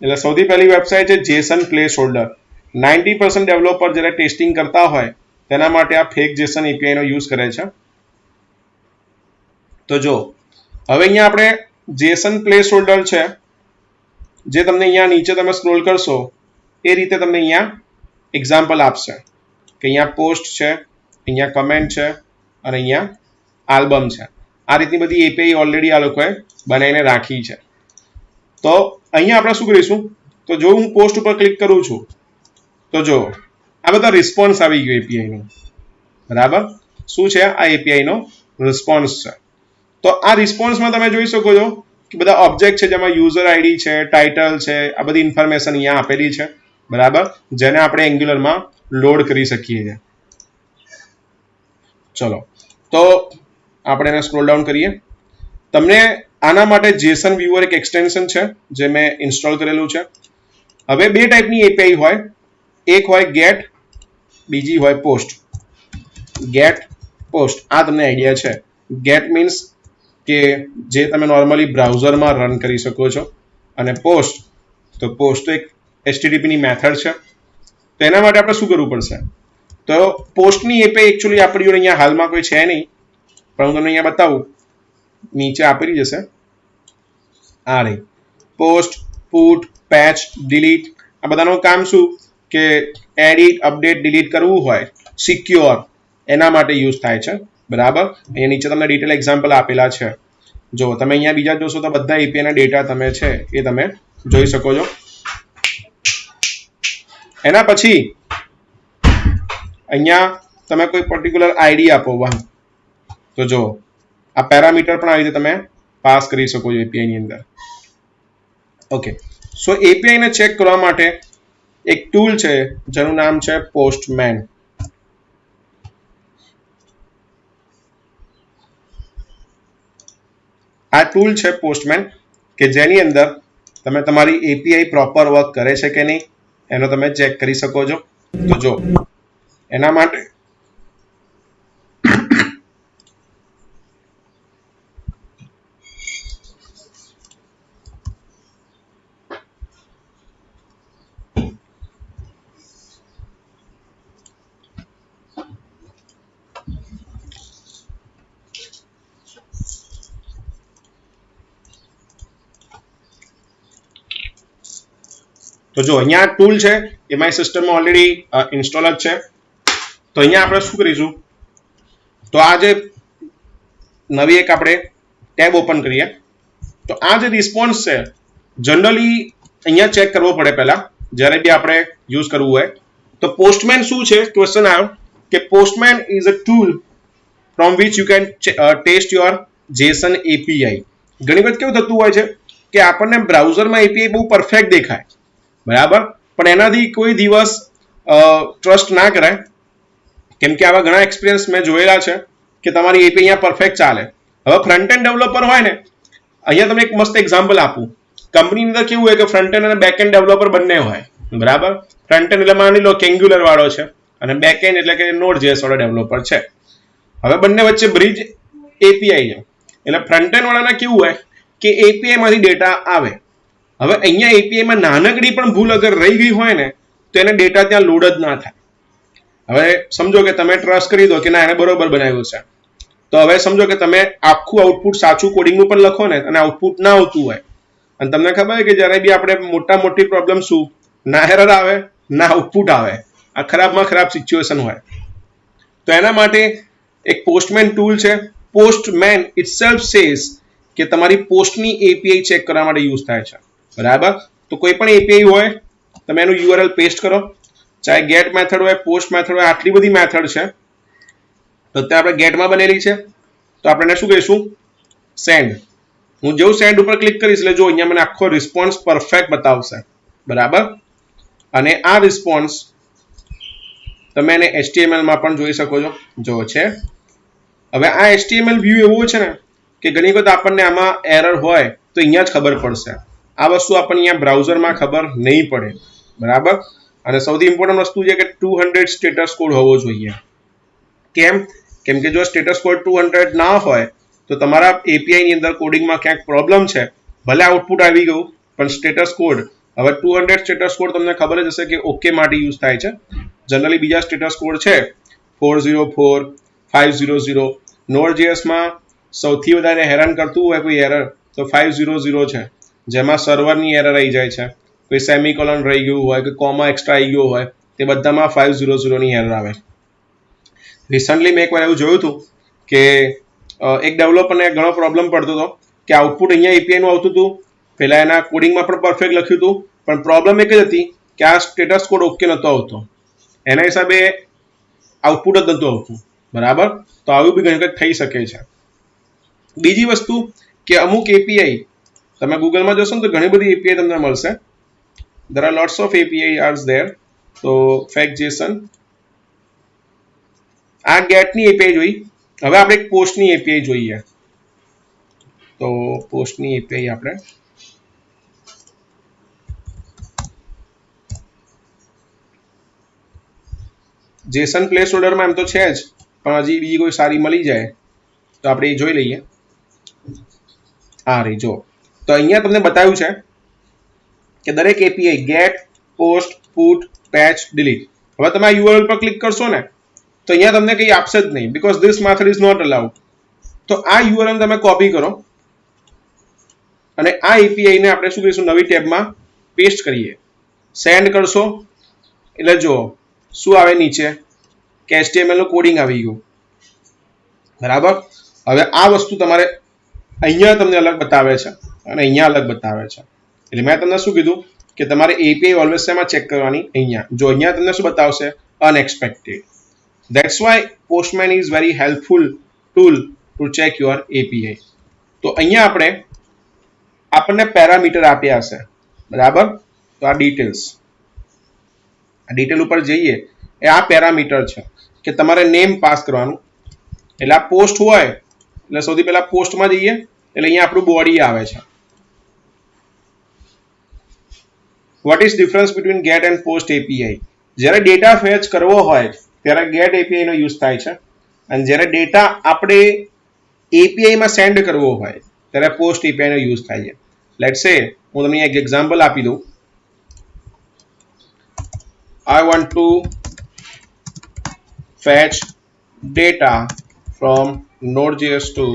એટલે સૌથી પહેલી વેબસાઇટ છે JSON પ્લેસહોલ્ડર. 90% ડેવલપર જ્યારે ટેસ્ટિંગ કરતા હોય તેના માટે આ ફેક JSON API નો યુઝ કરે છે. તો જો હવે અહીંયા આપણે JSON પ્લેસહોલ્ડર છે, જે તમને અહીંયા નીચે તમે સ્ક્રોલ કરશો એ રીતે તમને અહીંયા એક્ઝામ્પલ આપશે કે અહીંયા પોસ્ટ છે, અહીંયા કમેન્ટ છે અને અહીંયા આલ્બમ છે. આ રીતની બધી એપીઆઈ ઓલરેડી આ લોકોએ બનાવીને રાખી છે. તો અહીંયા આપણે શું કરીશું, તો જો હું પોસ્ટ ઉપર ક્લિક કરું છું તો જો આ બધા રિસ્પોન્સ આવી ગયો એપીઆઈ નો, બરાબર. શું છે આ એપીઆઈ નો રિસ્પોન્સ છે. તો આ રિસ્પોન્સમાં તમે જોઈ શકો છો કે બધા ઓબ્જેક્ટ છે જેમાં યુઝર આઈડી છે, ટાઇટલ છે, આ બધી ઇન્ફોર્મેશન અહીંયા આપેલી છે, બરાબર, જેને આપણે એન્ગ્યુલરમાં લોડ કરી શકીએ છીએ. ચલો તો આપણે એને સ્ક્રોલ ડાઉન કરીએ. તમને આના માટે જેસન વ્યુઅર એક એક્સટેન્શન છે જે મેં ઇન્સ્ટોલ કરેલું છે. હવે બે ટાઈપની એપીઆઈ હોય, એક હોય ગેટ, બીજી હોય પોસ્ટ. ગેટ, પોસ્ટ, આ તમને આઈડિયા છે. ગેટ મીન્સ કે જે તમે નોર્મલી બ્રાઉઝરમાં રન કરી શકો છો, અને પોસ્ટ તો એક HTTP ની મેથડ છે. તો એના માટે આપણે શું કરવું પડશે? તો પોસ્ટની એપીઆઈ એકચ્યુઅલી આપણી જોડે અહીંયા હાલમાં કોઈ છે નહીં, પણ હું તમને અહીંયા બતાવું. નીચે આપેલી જશે આ રહી પોસ્ટ, પુટ, પેચ, ડિલીટ. આ બધાનું કામ શું કે એડિટ, અપડેટ, ડિલીટ કરવું હોય સિક્યોર, એના માટે યુઝ થાય છે, બરાબર. અહીંયા નીચે તમને ડિટેલ એક્ઝામ્પલ આપેલા છે. જો તમે અહીંયા બીજા જોશો તો બધા એપીઆઈ ના ડેટા તમે છે એ તમે જોઈ શકો છો. એના પછી અહીંયા તમે કોઈ પર્ટિક્યુલર આઈડી આપો, તો જો આ પેરામીટર પણ આવી રીતે તમે પાસ કરી શકો છો એપીઆઈ ની અંદર. ઓકે, સો એપીઆઈ ને ચેક કરવા માટે એક ટૂલ છે જેનું નામ છે પોસ્ટમેન. આ ટૂલ છે પોસ્ટમેન કે જેની અંદર તમે તમારી એપીઆઈ પ્રોપર વર્ક કરે છે કે નહીં એનો તમે ચેક કરી શકો છો. તો જો એના માટે તો જો અહીંયા ટૂલ છે એ મારી સિસ્ટમમાં ઓલરેડી ઇન્સ્ટોલ જ છે. તો અહીંયા આપણે શું કરીશું, તો આ જે નવી એક આપણે ટેબ ઓપન કરીએ. તો આ જે રિસ્પોન્સ છે જનરલી અહીંયા ચેક કરવો પડે પહેલા જ્યારે બી આપણે યુઝ કરવું હોય. તો પોસ્ટમેન શું છે, ક્વેશ્ચન આવ્યો કે Postman is a tool from which you can test your JSON API. ઘણી વખત કેવું થતું હોય છે કે આપણને બ્રાઉઝરમાં એપીઆઈ બહુ પરફેક્ટ દેખાય, બરાબર, પણ એનાથી કોઈ દિવસ ટ્રસ્ટ ના કરાય, કેમ કે આવા ઘણા એક્સપિરિયન્સ મેં જોયેલા છે કે તમારી એપીઆઈ અહીંયા પરફેક્ટ ચાલે. હવે ફ્રન્ટ એન્ડ ડેવલપર હોય ને, અહીંયા તમને એક મસ્ત એક્ઝામ્પલ આપું. કંપની અંદર કેવું હોય કે ફ્રન્ટ એન્ડ અને બેક એન્ડ ડેવલપર બંને હોય, બરાબર. ફ્રન્ટ એન્ડ એટલે માની લો કે એન્ગ્યુલર વાળો છે અને બેક એન્ડ એટલે કે નોડ.js વાળો ડેવલપર છે. હવે બંને વચ્ચે બ્રિજ એપીઆઈ છે. એટલે ફ્રન્ટ એન્ડ વાળાના કેવું હોય કે એપીઆઈ માંથી ડેટા આવે. હવે અહીંયા એપીઆઈમાં નાનકડી પણ ભૂલ અગર રહી ગઈ હોય ને તો એને ડેટા ત્યાં લોડ જ ના થાય. હવે સમજો કે તમે ટ્રસ્ટ કરી દો કે ના એને બરોબર બનાવ્યું છે, તો હવે સમજો કે તમે આખું આઉટપુટ સાચું કોડિંગનું પણ લખો ને અને આઉટપુટ ના આવતું હોય, અને તમને ખબર હોય કે જ્યારે બી આપણે મોટી પ્રોબ્લેમ શું, ના એરર આવે ના આઉટપુટ આવે, આ ખરાબમાં ખરાબ સિચ્યુએશન હોય. તો એના માટે એક પોસ્ટમેન ટૂલ છે. પોસ્ટમેન ઇટસેલ્ફ સેઝ કે તમારી પોસ્ટની એપીઆઈ ચેક કરવા માટે યુઝ થાય છે, બરાબર. તો કોઈ પણ એપીઆઈ હોય તમે એનું યુઆરએલ પેસ્ટ કરો, ચાહે ગેટ મેથડ હોય, પોસ્ટ મેથડ હોય, આટલી બધી મેથડ છે. તો અત્યારે આપણે ગેટમાં બનેલી છે, તો આપણે શું કહીશું, સેન્ડ. હું જેવું સેન્ડ ઉપર ક્લિક કરીશ એટલે જો અહીંયા મને આખો રિસ્પોન્સ પરફેક્ટ બતાવશે, બરાબર. અને આ રિસ્પોન્સ તમે એને HTML માં પણ જોઈ શકો છો, જો છે. હવે આ HTML વ્યૂ એવું છે ને કે ઘણી વખત આપણને આમાં એરર હોય તો અહીંયા જ ખબર પડશે. આ વસ્તુ આપણને અહીંયા બ્રાઉઝરમાં ખબર નહીં પડે, બરાબર. અને સૌથી ઇમ્પોર્ટન્ટ વસ્તુ છે કે 200 સ્ટેટસ કોડ હોવો જોઈએ. કેમ કે જો સ્ટેટસ કોડ 200 ના હોય તો તમારા એપીઆઈ ની અંદર કોડિંગમાં ક્યાંક પ્રોબ્લેમ છે. ભલે આઉટપુટ આવી ગયું પણ સ્ટેટસ કોડ, હવે 200 સ્ટેટસ કોડ તમને ખબર જ હશે કે ઓકે માટે યુઝ થાય છે. જનરલી બીજા સ્ટેટસ કોડ છે 404, 500. નોડ.js માં સૌથી વધારે હેરાન કરતું હોય કોઈ એરર તો 500 છે, જેમાં સર્વરની એરર આવી જાય છે, કોઈ સેમિકોલન રહી ગયું હોય, કોઈ કોમા એક્સ્ટ્રા આવી ગયો હોય, તે બધામાં 500 ની એરર આવે. રિસન્ટલી મેં એકવાર એવું જોયું હતું કે એક ડેવલપરને ઘણો પ્રોબ્લેમ પડતો હતો કે આઉટપુટ અહીંયા એપીઆઈ નું આવતું હતું, પહેલા એના કોડિંગમાં પણ પરફેક્ટ લખ્યું હતું, પણ પ્રોબ્લેમ એક જ હતી કે આ સ્ટેટસ કોડ ઓકે નતો આવતો, એના હિસાબે આઉટપુટ જ નતું આવતું, બરાબર. તો આવું બી ઘણી વખત થઈ શકે છે. બીજી વસ્તુ કે અમુક એપીઆઈ તમે ગૂગલમાં જોશો ને તો ઘણી બધી એપીઆઈ તમને મળશે. there are lots of API are there. તો ફેક્ટ આ ગેટની એપીઆઈ જોઈ. હવે આપણે એક પોસ્ટની એપીઆઈ જોઈએ. તો પોસ્ટની એપીઆઈ આપણે જેસન પ્લેસ હોલ્ડરમાં એમ તો છે જ, પણ હજી બીજી કોઈ સારી મળી જાય તો આપણે એ જોઈ લઈએ. આ રહી જો. તો અહીંયા તમને બતાવ્યું છે કે દરેક API get, post, put, patch, delete. હવે તમે આ યુઆરએલ પર ક્લિક કરશો ને તો અહીંયા તમને કંઈ આપશે જ નહીં, because this method is not allowed. તો આ યુઆરએલ તમે કોપી કરો અને આ એપીઆઈ ને આપણે શું કરીશું, નવી ટેબમાં પેસ્ટ કરીએ. સેન્ડ કરશો એટલે જો શું આવે નીચે કે HTML નું કોડિંગ આવી ગયું. બરાબર. હવે આ વસ્તુ તમારે અહીંયા તમને અલગ બતાવે છે અને અહીંયા અલગ બતાવે છે. એટલે મેં તમને શું કીધું કે તમારે એપીઆઈ ઓલવેઝ શેમાં ચેક કરવાની, અહીંયા. જો અહીંયા તમને શું બતાવશે, unexpected. That's why postman is very helpful tool to check your API. તો અહીંયા આપણને પેરામીટર આપ્યા હશે. બરાબર. તો આ ડિટેલ ઉપર જઈએ એ આ પેરામીટર છે કે તમારે નેમ પાસ કરવાનું. એટલે આ પોસ્ટ હોય એટલે સૌથી પહેલા પોસ્ટમાં જઈએ એટલે અહીંયા આપણું બોડી આવે છે. What is difference between get and post API? જ્યારે ડેટા ફેચ કરવો હોય ત્યારે ગેટ એપીઆઈ નો યુઝ થાય છે, અને જ્યારે ડેટા આપણે એપીઆઈ માં સેન્ડ કરવો હોય ત્યારે પોસ્ટ એપીઆઈ નો યુઝ થાય છે. લેટ્સ સે હું તમને એક એક્ઝામ્પલ આપી દઉં. I want to fetch data from Node.js to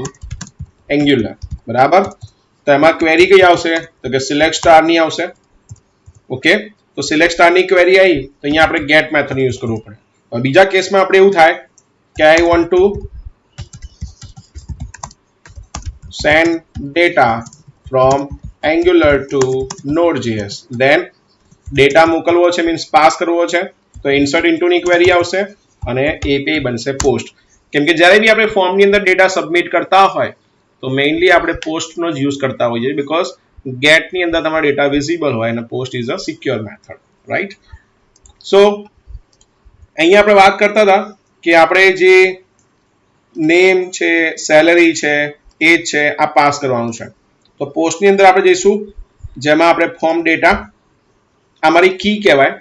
Angular. બરાબર. તો એમાં ક્વેરી કઈ આવશે તો કે સિલેક્ટ સ્ટાર ની આવશે. ઓકે. તો સિલેક્ટ સ્ટાર ની ક્વેરી આવી તો અહીંયા આપણે ગેટ મેથડ યુઝ કરવું પડે. હવે બીજા કેસમાં આપણે એવું થાય કે I want to send data from Angular to Node.js. Then data મોકલવો છે મીન્સ પાસ કરવો છે તો ઇન્સર્ટ ઇન્ટુ ની ક્વેરી આવશે અને એપીઆઈ બનશે પોસ્ટ. કેમ કે જ્યારે બી આપણે ફોર્મની અંદર ડેટા સબમિટ કરતા હોય તો મેઇનલી આપણે પોસ્ટનો જ યુઝ કરતા હોઈએ, બીકોઝ ગેટની અંદર તમારો ડેટા વિઝિબલ હોય અને post is a secure method, right? So અહીંયા આપણે વાત કરતા હતા કે આપણે જે નેમ છે, સેલરી છે, એજ છે, આ પાસ કરવાનું છે. તો પોસ્ટની અંદર આપણે જઈશું જેમાં આપણે ફોર્મ ડેટા, આ મારી કી કહેવાય,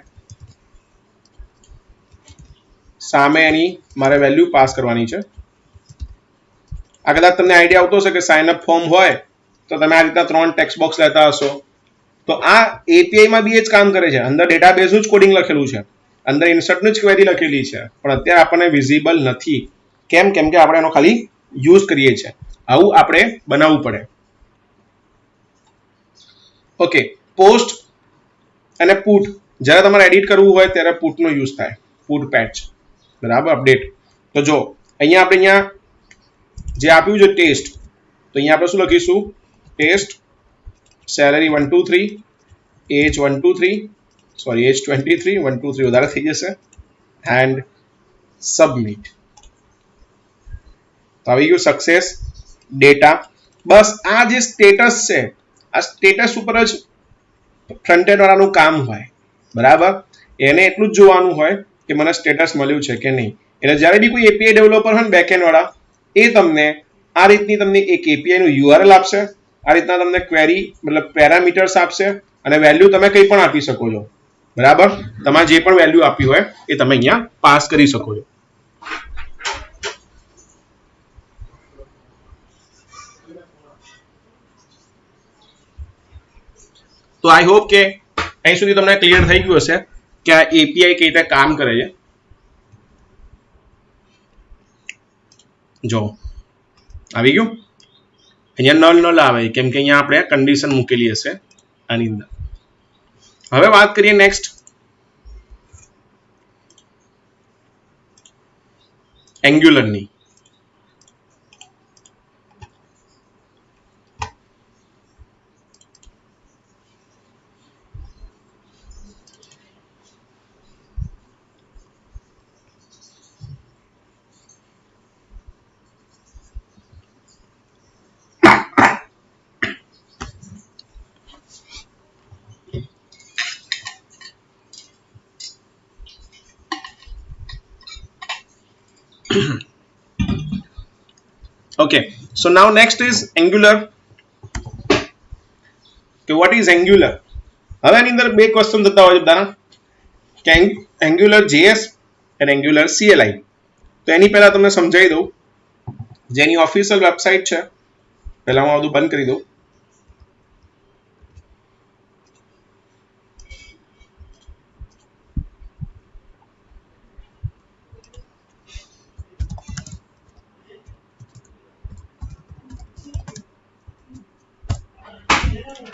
સામે એની મારે વેલ્યુ પાસ કરવાની છે. આ કદાચ તમને આઈડિયા આવતો હશે કે સાઇન અપ ફોર્મ હોય તો તમે આ રીતના 3 ટેક્સ્ટ બોક્સ લેતા હશો. તો આ એપીઆઈ માં બી એ જ કામ કરે છે. અંદર ડેટાબેઝનું જ કોડિંગ લખેલું છે, અંદર ઇન્સર્ટનું જ ક્વેરી લખેલી છે, પણ અત્યારે આપણને વિઝિબલ નથી. કેમ કે આપણે એનો ખાલી યુઝ કરીએ છીએ. આવું આપણે બનાવવું પડે. ઓકે. પોસ્ટ અને પુટ જ્યારે તમારે એડિટ કરવું હોય ત્યારે પુટનો યુઝ થાય, પુટ પેચ. બરાબર. અપડેટ. તો જો અહીંયા જે આપ્યું છે ટેસ્ટ, તો અહીંયા આપણે શું લખીશું, ટેસ્ટ સેલરી 1 2 3, એજ 1 2 3, સોરી એજ 23, 1 2 3 વધારે થઈ જશે, એન્ડ સબમિટ. તો આવી ગયું સક્સેસ ડેટા. બસ આ જે સ્ટેટસ છે, આ સ્ટેટસ ઉપર જ ફ્રન્ટ એન્ડ વાળાનું કામ હોય. બરાબર. એને એટલું જ જોવાનું હોય કે મને સ્ટેટસ મળ્યું છે કે નહીં. એટલે જ્યારે બી કોઈ એપીઆઈ ડેવલપર હોય ને બેકએન્ડ વાળા, એ તમને આ રીતની તમને એક એપીઆઈ નું યુઆરએલ આપશે, આ રીતના તમને ક્વેરી મતલબ પેરામીટર્સ આપશે અને વેલ્યુ તમે કંઈ પણ આપી શકો છો. બરાબર. તમારે જે પણ વેલ્યુ આપી હોય એ તમે અહીંયા પાસ કરી શકો છો. તો આઈ હોપ કે અહીં સુધી તમને ક્લિયર થઈ ગયું હશે કે આ એપીઆઈ કઈ રીતે કામ કરે છે. જો આવી ગયું. અહીંયા નલ આવે કેમ કે અહીંયા આપણે કન્ડિશન મૂકેલી હશે આની અંદર. હવે વાત કરીએ next એન્ગ્યુલરની. Okay, so now next is Angular. So what is Angular? હવે આની અંદર બે ક્વેશ્ચન થતા હોય છે બધાના કે Angular JS અને Angular CLI. તો એની પહેલા તમને સમજાવી દઉં, જેની ઓફિશિયલ વેબસાઇટ છે, પહેલા હું આ બધું બંધ કરી દઉં.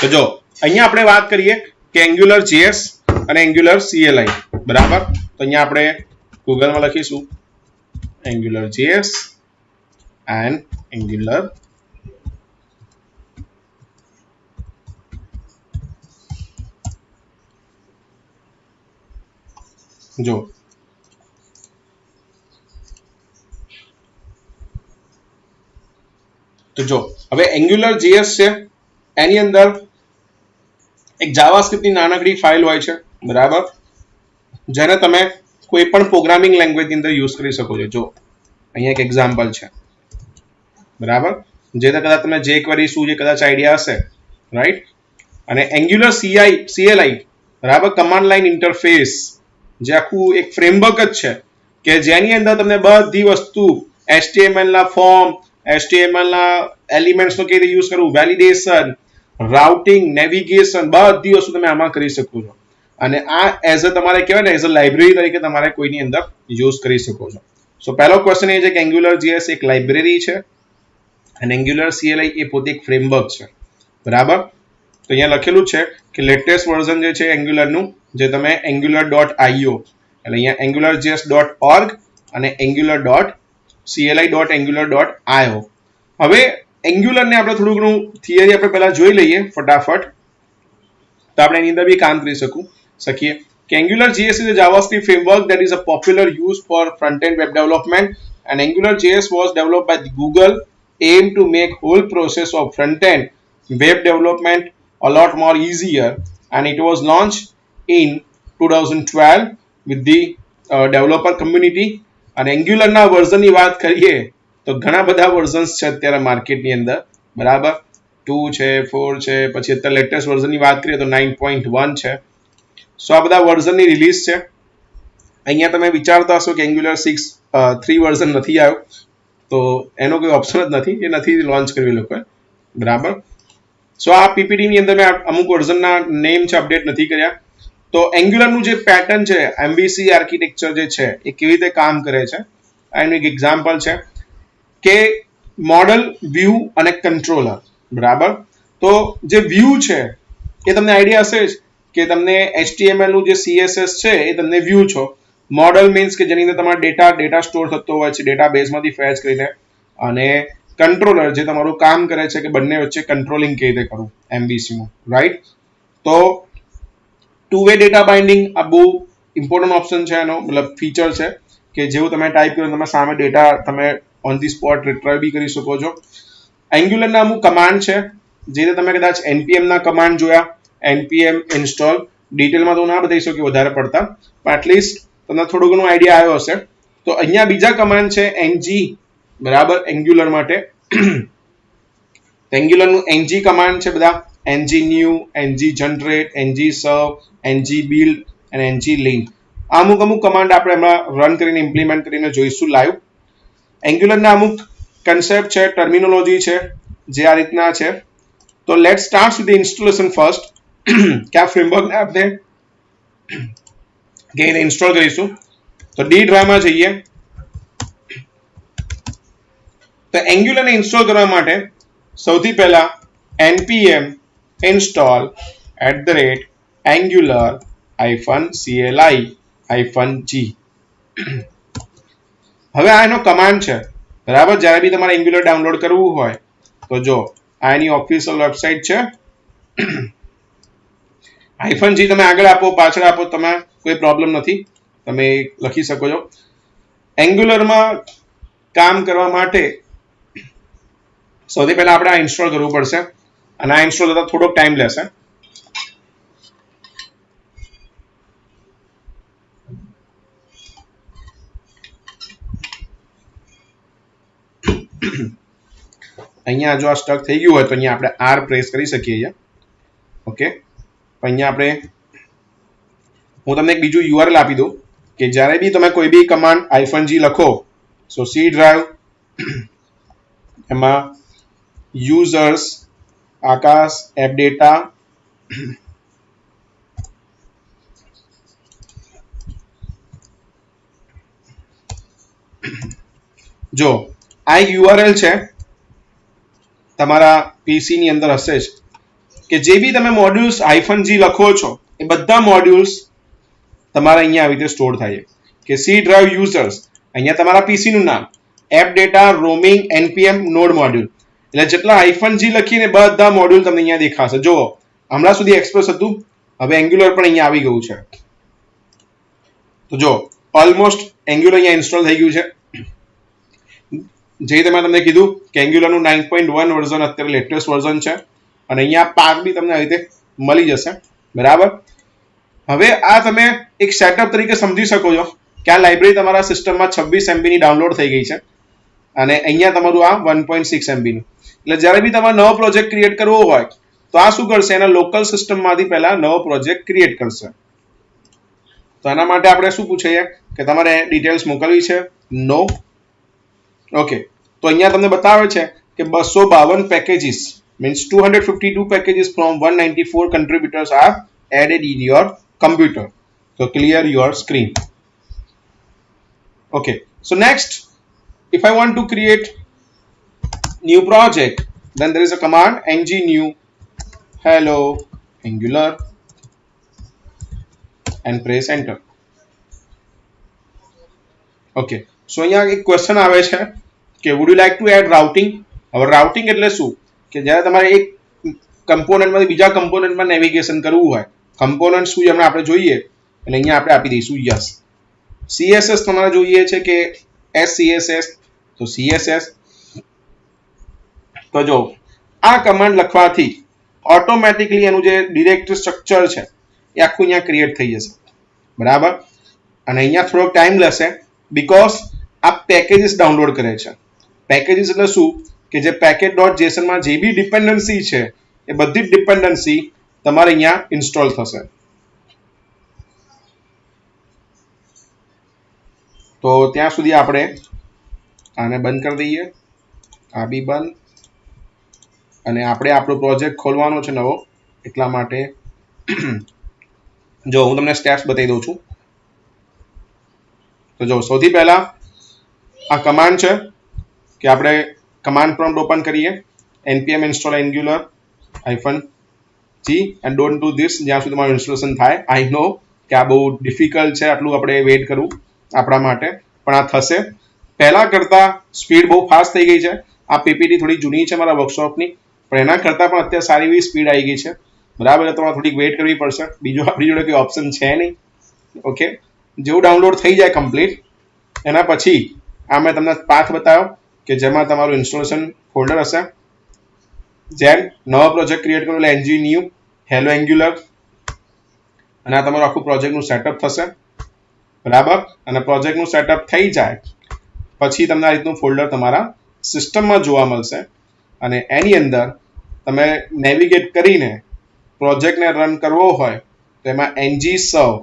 તો જો અહીંયા આપણે વાત કરીએ કે Angular JS અને Angular CLI, બરાબર. તો અહીંયા આપણે ગૂગલમાં લખીશું Angular JS and Angular જો તો જો હવે Angular JS છે એની અંદર એક જાવાસ્ક્રિપ્ટની નાનકડી ફાઇલ હોય છે, બરાબર, જેને તમે કોઈ પણ પ્રોગ્રામિંગ લેંગ્વેજની અંદર યુઝ કરી શકો છો. જો અહીંયા એક એક્ઝામ્પલ છે, બરાબર, જે કદાચ તમને jQuery શું છે કદાચ આઈડિયા હશે, રાઈટ. અને Angular CLI, બરાબર, કમાન્ડ લાઇન ઇન્ટરફેસ, જે આખું એક ફ્રેમવર્ક જ છે કે જેની અંદર તમને બધી વસ્તુ HTML ના ફોર્મ, HTML ના એલિમેન્ટ્સ નો કેવી રીતે યુઝ કરવું, વેલિડેશન, રાઉટિંગ, નેવિગેશન, બધી વસ્તુ તમે આમાં કરી શકો છો. અને આ એઝ અ તમારે કહેવાય ને એઝ અ લાઇબ્રેરી તરીકે તમારે કોઈની અંદર યુઝ કરી શકો છો. સો પહેલો ક્વેશ્ચન એ છે કે Angular JS એક લાઇબ્રેરી છે અને Angular CLI એ પોતે એક ફ્રેમવર્ક છે, બરાબર. તો અહીંયા લખેલું છે કે લેટેસ્ટ વર્ઝન જે છે Angular નું, જે તમે angular.io, એટલે અહીંયા angularjs.org અને angular.cli.angular.io. હવે Angular ને આપણે થોડું ઘણું થિયરી આપણે પહેલા જોઈ લઈએ ફટાફટ, તો આપણે એની અંદર બી કામ કરી શકીએ કે Angular JS is a JavaScript framework that is a popular use for front-end web development, and Angular JS was developed by Google, aimed to make whole process of front-end web development a lot more easier, and it was launched in 2012 with the developer community. અને Angular ના વર્ઝનની વાત કરીએ તો ઘણા બધા વર્ઝન્સ છે અત્યારે માર્કેટની અંદર, બરાબર. 2 છે, 4 છે, પછી અત્યારે લેટેસ્ટ વર્ઝનની વાત કરીએ તો 9.1 છે. સો આ બધા વર્ઝનની રિલીઝ છે. અહીંયા તમે વિચારતા હશો કે Angular 6.3 વર્ઝન નથી આવ્યો, તો એનો કોઈ ઓપ્શન જ નથી, એ નથી લોન્ચ કર્યું એ લોકોએ, બરાબર. સો આ પીપીટીની અંદર મેં અમુક વર્ઝનના નેમ છે અપડેટ નથી કર્યા. તો Angularનું જે પેટર્ન છે, MVC આર્કિટેક્ચર જે છે એ કેવી રીતે કામ કરે છે, એનું એક એક્ઝામ્પલ છે કે મોડલ, વ્યૂ અને કંટ્રોલર, બરાબર. તો જે વ્યૂ છે એ તમને આઈડિયા હશે જ કે તમને HTML નું જે CSS છે એ તમને વ્યૂ છો. મોડલ મીન્સ કે જેની અંદર તમારો ડેટા સ્ટોર થતો હોય છે ડેટાબેઝમાંથી ફેચ કરીને. અને કંટ્રોલર જે તમારું કામ કરે છે કે બંને વચ્ચે કંટ્રોલિંગ કેવી રીતે કરવું MVC માં, રાઈટ. તો ટુ વે ડેટા બાઇન્ડિંગ આ બહુ ઇમ્પોર્ટન્ટ ઓપ્શન છે, એનો મતલબ ફીચર છે કે જેવું તમે ટાઈપ કરો તમે સામે ડેટા તમે ઓન ધી સ્પોટ રિટ્રાઈવ બી કરી શકો છો. Angular ના અમુક કમાન્ડ છે જે તમે કદાચ npm ના કમાન્ડ જોયા, npm ઇન્સ્ટોલ, ડિટેલમાં તો ના બતાવી શકું વધારે પડતા, પણ એટલીસ્ટ તમને થોડું ઘણું આઈડિયા આવ્યો હશે. તો અહીંયા બીજા કમાન્ડ છે ng, બરાબર, Angular માટે. Angular નું ng કમાન્ડ છે બધા, ng new, ng generate, ng serve, ng build અને ng link. અમુક કમાન્ડ આપણે હમણાં રન કરીને ઇમ્પ્લિમેન્ટ કરીને જોઈશું લાઈવ. Angular ના અમુક કન્સેપ્ટ છે, ટર્મિનોલોજી છે, જે આ રીતના છે. તો late start with the installation first, કે આ ફ્રેમવર્કને આપણે કેવી રીતે ઇન્સ્ટોલ કરીશું. તો ડી ડ્રાઈવમાં જઈએ. તો Angular ને ઇન્સ્ટોલ કરવા માટે સૌથી પહેલા npm install @angular-cli-g. હવે આ એનો કમાન્ડ છે, બરાબર. જ્યારે બી તમારે Angular ડાઉનલોડ કરવું હોય તો જો આ એની ઓફિશિયલ વેબસાઇટ છે. -g તમે આગળ આપો પાછળ આપો, તમે કોઈ પ્રોબ્લેમ નથી, તમે લખી શકો છો. Angularમાં કામ કરવા માટે સૌથી પહેલા આપણે આ ઇન્સ્ટોલ કરવું પડશે, અને આ ઇન્સ્ટોલ થતા થોડોક ટાઈમ લેશે. અહીંયા જો આ સ્ટક થઈ ગયું હોય તો અહીંયા આપણે આર પ્રેસ કરી શકીએ છીએ. ઓકે, અહીંયા આપણે હું તમને એક બીજું યુઆરએલ આપી દઉં કે જ્યારે બી તમે કોઈ બી કમાન્ડ -g લખો, સો સી ડ્રાઈવ એમાં યુઝર્સ આકાશ એપ ડેટા જો આ એક યુઆરએલ છે તમારા પીસી ની અંદર હશે જ કે જે બી તમે મોડ્યુલ્સ -g લખો છો એ બધા મોડ્યુલ્સ તમારા અહીંયા આવી રીતે સ્ટોર થાય છે કે સી ડ્રાઈવ યુઝર્સ, અહીંયા તમારા પીસી નું નામ, app data, roaming, npm, node module, એટલે જેટલા -g લખીને બધા મોડ્યુલ તમને અહીંયા દેખાશે. જો હમણાં સુધી એક્સપ્રેસ હતું, હવે એંગ્યુલર પણ અહીંયા આવી ગયું છે. તો જો ઓલમોસ્ટ એંગ્યુલર અહીંયા ઇન્સ્ટોલ થઈ ગયું છે. જે તમને કીધું કે એંગ્યુલરનું 9.1 વર્ઝન અત્યારે લેટેસ્ટ વર્ઝન છે અને અહીંયા પાથ બી તમને આવી રીતે મળી જશે. બરાબર, હવે આ તમે એક સેટઅપ તરીકે સમજી શકો છો કે આ લાઇબ્રેરી તમારા સિસ્ટમમાં 26 MB ની ડાઉનલોડ થઈ ગઈ છે અને અહીંયા તમારું આ 1.6 MB નું. એટલે જ્યારે બી તમારે નવો પ્રોજેક્ટ ક્રિએટ કરવો હોય તો આ શું કરશે, એના લોકલ સિસ્ટમમાંથી પહેલા નવો પ્રોજેક્ટ ક્રિએટ કરશે. તો એના માટે આપણે શું પૂછીએ કે તમારે ડિટેલ્સ મોકલવી છે? નો. ઓકે, તો અહીંયા તમને બતાવે છે કે 252 packages means 252 packages from 194 contributors are added in your computer. So clear your screen. Okay, so next, if I want to create new project, then there is a command ng new hello angular and press enter. Okay, so અહીંયા એક ક્વેશ્ચન આવે છે કે would you like to add routing? હવે રાઉટિંગ એટલે શું કે જ્યારે તમારે એક કમ્પોનન્ટમાંથી બીજા કમ્પોનન્ટમાં નેવિગેશન કરવું હોય, કમ્પોનન્ટ શું એમાં આપણે જોઈએ એટલે અહીંયા આપણે આપી દઈશું યસ. સીએસએસ તમારે જોઈએ છે કે એસસીએસએસ, તો સીએસએસ. તો જો આ કમાન્ડ લખવાથી ઓટોમેટિકલી એનું જે ડિરેક્ટરી સ્ટ્રક્ચર છે એ આખું અહીંયા ક્રિએટ થઈ જશે. બરાબર, અને અહીંયા થોડોક ટાઈમ લેશે બીકોઝ આ પેકેજીસ ડાઉનલોડ કરે છે. પેકેજીસ એટલે શું કે જે package.json માં જે બી ડિપેન્ડન્સી છે એ બધી જ ડિપેન્ડન્સી તમારે અહીંયા ઇન્સ્ટોલ થશે. તો ત્યાં સુધી આપણે આને બંધ કરી દઈએ, આ બી બંધ, અને આપણે આપણો પ્રોજેક્ટ ખોલવાનો છે નવો, એટલા માટે જો હું તમને સ્ટેપ્સ બતાવી દઉં છું. તો જો સૌથી પહેલા આ કમાન્ડ છે કે આપણે કમાન્ડ પ્રોમ્પ્ટ ઓપન કરીએ, npm install angular -g and don't do this જ્યાં સુધી તમારું ઇન્સ્ટોલેશન થાય. આઈ નો કે આ બહુ ડિફિકલ્ટ છે, આટલું આપણે વેઇટ કરવું આપણા માટે, પણ આ થશે. પહેલા કરતા સ્પીડ બહુ ફાસ્ટ થઈ ગઈ છે. આ પીપીટી થોડી જૂની છે મારા વર્કશોપની, પણ એના કરતાં પણ અત્યારે સારી એવી સ્પીડ આવી ગઈ છે. બરાબર, તમારે થોડીક વેઇટ કરવી પડશે, બીજું આપણી જોડે કોઈ ઓપ્શન છે નહીં. ઓકે, જેવું ડાઉનલોડ થઈ જાય કમ્પ્લીટ એના પછી આ મેં તમને પાથ બતાવ્યો કે જેમાં તમારું ઇન્સ્ટોલેશન ફોલ્ડર હશે. જેમ નવો પ્રોજેક્ટ ક્રિએટ કરો એટલે ng new hello angular, અને આ તમારું આખું પ્રોજેક્ટનું સેટઅપ થશે. બરાબર, અને પ્રોજેક્ટનું સેટઅપ થઈ જાય પછી તમને આ રીતનું ફોલ્ડર તમારા સિસ્ટમમાં જોવા મળશે અને એની અંદર તમે નેવિગેટ કરીને પ્રોજેક્ટને રન કરવો હોય તો એમાં ng-serve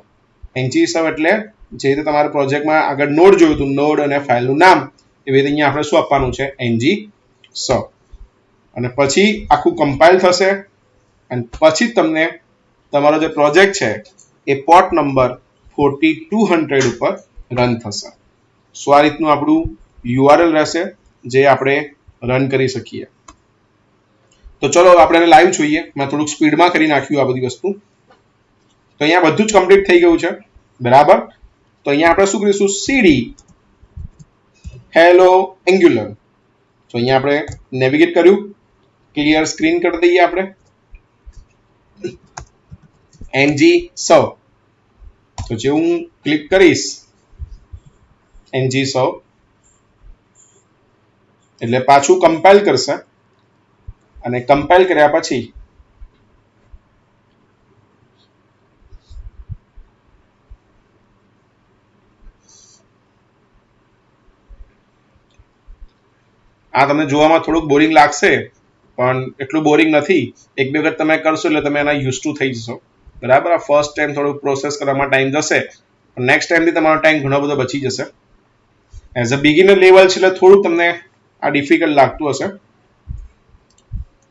એટલે જે રીતે તમારા પ્રોજેક્ટમાં આગળ નોડ જોયું હતું, નોડ અને ફાઇલનું નામ, એવી રીતે અહીંયા આપણે શું આપવાનું છે, ng-serve, અને પછી આખું કમ્પાઇલ થશે અને પછી તમને તમારો જે પ્રોજેક્ટ છે એ પોર્ટ નંબર 4200 ઉપર રન થશે. સો આ રીતનું આપણું યુઆરએલ રહેશે જે આપણે રન કરી શકીએ. તો ચલો આપણે એને લાઈવ જોઈએ. મેં થોડુંક સ્પીડમાં કરી નાખ્યું આ બધી વસ્તુ. તો અહીંયા બધું જ કમ્પ્લીટ થઈ ગયું છે. બરાબર, તો અહીંયા આપણે શું કરીશું, સીડી હેલો એંગ્યુલર. તો અહીંયા આપણે નેવિગેટ કર્યું, ક્લિયર સ્ક્રીન કરી દઈએ આપણે, ng-serve. તો જે હું ક્લિક કરીશ ng-serve એટલે પાછું કમ્પાઇલ કરશે અને કમ્પાઇલ કર્યા પછી આ તમને જોવામાં થોડુંક બોરિંગ લાગશે, પણ એટલું બોરિંગ નથી. એક બે વખત તમે કરશો એટલે તમે એના યુઝ ટુ થઈ જશો, બરાબર. ફર્સ્ટ ટાઈમ થોડું પ્રોસેસ કરવામાં ટાઈમ જશે, પણ નેક્સ્ટ ટાઈમથી તમારો ટાઈમ ઘણો બધો બચી જશે. એઝ અ બિગિનર લેવલ છે એટલે થોડુંક તમને આ ડિફિકલ્ટ લાગતું હશે.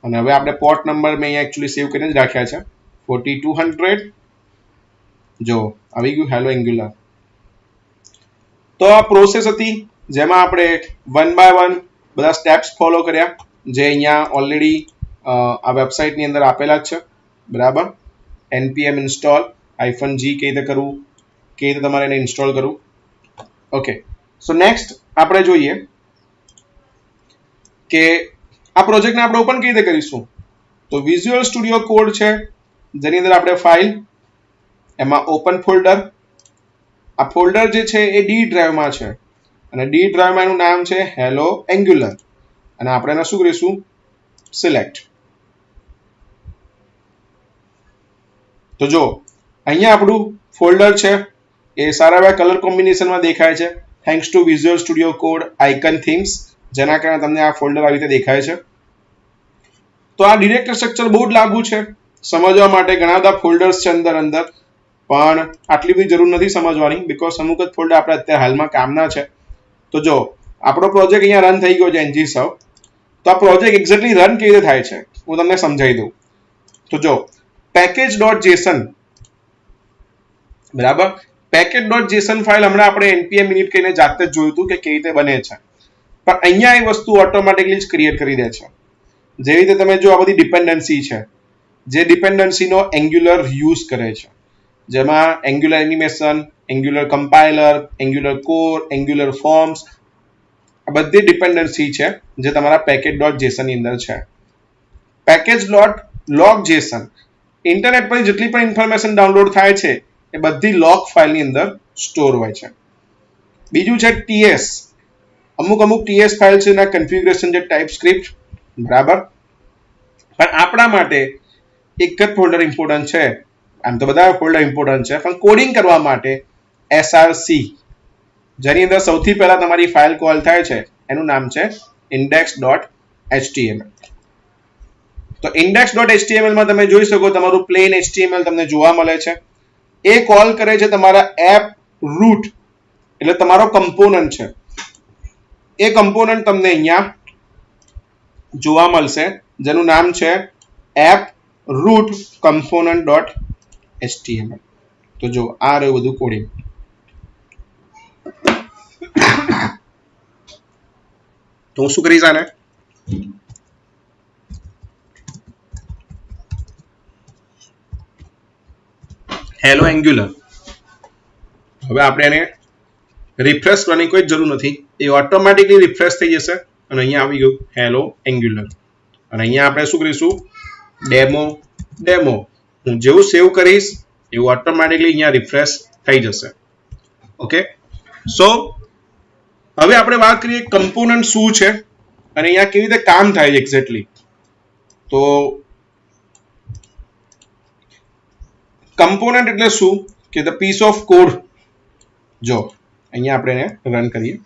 અને હવે આપણે પોર્ટ નંબર મેં અહીંયા એકચ્યુઅલી સેવ કરીને જ રાખ્યા છે 4200. જો આવી ગયું હેલો એન્ગ્યુલર. તો આ પ્રોસેસ હતી જેમાં આપણે વન બાય વન બધા સ્ટેપ્સ ફોલો કર્યા, જે અહીંયા ઓલરેડી આ વેબસાઇટની અંદર આપેલા જ છે, બરાબર. npm install -g કઈ રીતે કરવું, કઈ રીતે તમારે એને ઇન્સ્ટોલ કરવું. ઓકે, સો નેક્સ્ટ આપણે જોઈએ કે આ પ્રોજેક્ટને આપણે ઓપન કઈ રીતે કરીશું. તો વિઝ્યુઅલ સ્ટુડિયો કોડ છે, જેની અંદર આપણે ફાઇલ, એમાં ઓપન ફોલ્ડર. આ ફોલ્ડર જે છે એ ડી ડ્રાઈવમાં છે, અને ડી ડ્રાઈવમાં એનું નામ છે હેલો એન્ગ્યુલર, અને આપણે એને શું કરીશું, સિલેક્ટ. તો જો અહીંયા આપણું ફોલ્ડર છે, એ સારા એવા કલર કોમ્બિનેશનમાં દેખાય છે, thanks to visual Studio code icon themes, જેના કારણે તમને આ ફોલ્ડર આવી રીતે દેખાય છે. તો આ ડિરેક્ટર સ્ટ્રક્ચર બહુ જ લાંબુ છે સમજવા માટે, ઘણા બધા ફોલ્ડર્સ છે અંદર, પણ આટલી બધી જરૂર નથી સમજવાની, બીકોઝ અમુક જ ફોલ્ડર આપણે અત્યારે હાલમાં કામના છે. તો જો આપણો પ્રોજેક્ટ અહીંયા રન થઈ ગયો છે ngServ. તો આ પ્રોજેક્ટ એક્ઝેક્ટલી રન કેવી રીતે થાય છે હું તમને સમજાવી દઉં. તો જો package.json, બરાબર. package.json ફાઇલ હમણાં આપણે npm init કહીને જાતે જ જોયું હતું કે કેવી રીતે બને છે, પણ અહીંયા એ વસ્તુ ઓટોમેટિકલી જ ક્રિએટ કરી દે છે. જેવી રીતે તમે જો આ બધી ડિપેન્ડન્સી છે, જે ડિપેન્ડન્સીનો એન્ગ્યુલર યુઝ કરે છે, જેમાં angular animation, angular compiler, angular core, angular forms, આ બધી ડિપેન્ડન્સી છે જે તમારા package.json ની અંદર છે. package.log.json ઇન્ટરનેટ પર જેટલી પણ ઇન્ફોર્મેશન ડાઉનલોડ થાય છે એ બધી લોગ ફાઇલની અંદર સ્ટોર હોય છે. બીજું છે ts. અમુક ts ફાઇલ છે એના કન્ફિગ્યુરેશન છે ટાઇપસ્ક્રિપ્ટ, બરાબર. પણ આપણા માટે એક જ ફોલ્ડર ઇમ્પોર્ટન્ટ છે, આમ તો બધા ફોલ્ડર ઇમ્પોર્ટન્ટ છે, પણ કોડિંગ કરવા માટે src, જેની અંદર સૌથી પહેલા તમારી ફાઇલ કોલ થાય છે એનું નામ છે index.html. તો index.html માં તમે જોઈ શકો તમારું પ્લેન html તમને જોવા મળે છે. એ કોલ કરે છે તમારા એપ રૂટ, એટલે તમારો કમ્પોનન્ટ છે. એ કમ્પોનન્ટ તમને અહીંયા જોવા મળશે, જેનું નામ છે એપ રૂટ component.html. તો જો આ રહ્યું બધું કોડિંગ. તો હું શું કરીશ આને, હેલો એન્ગ્યુલર. હવે આપણે એને રિફ્રેશ કરવાની કોઈ જરૂર નથી, એ ઓટોમેટિકલી રિફ્રેશ થઈ જશે, અને અહીંયા આવી ગયું હેલો એન્ગ્યુલર. અને અહીંયા આપણે શું કરીશું, ડેમો. હું જેવું સેવ કરીશ એવું ઓટોમેટિકલી અહીંયા રિફ્રેશ થઈ જશે. ઓકે, સો હવે આપણે વાત કરીએ કમ્પોનન્ટ શું છે અને અહીંયા કેવી રીતે કામ થાય છે એક્ઝેક્ટલી. તો કમ્પોનન્ટ એટલે શું કે ધ પીસ ઓફ કોડ. જો અહીંયા આપણે એને રન કરીએ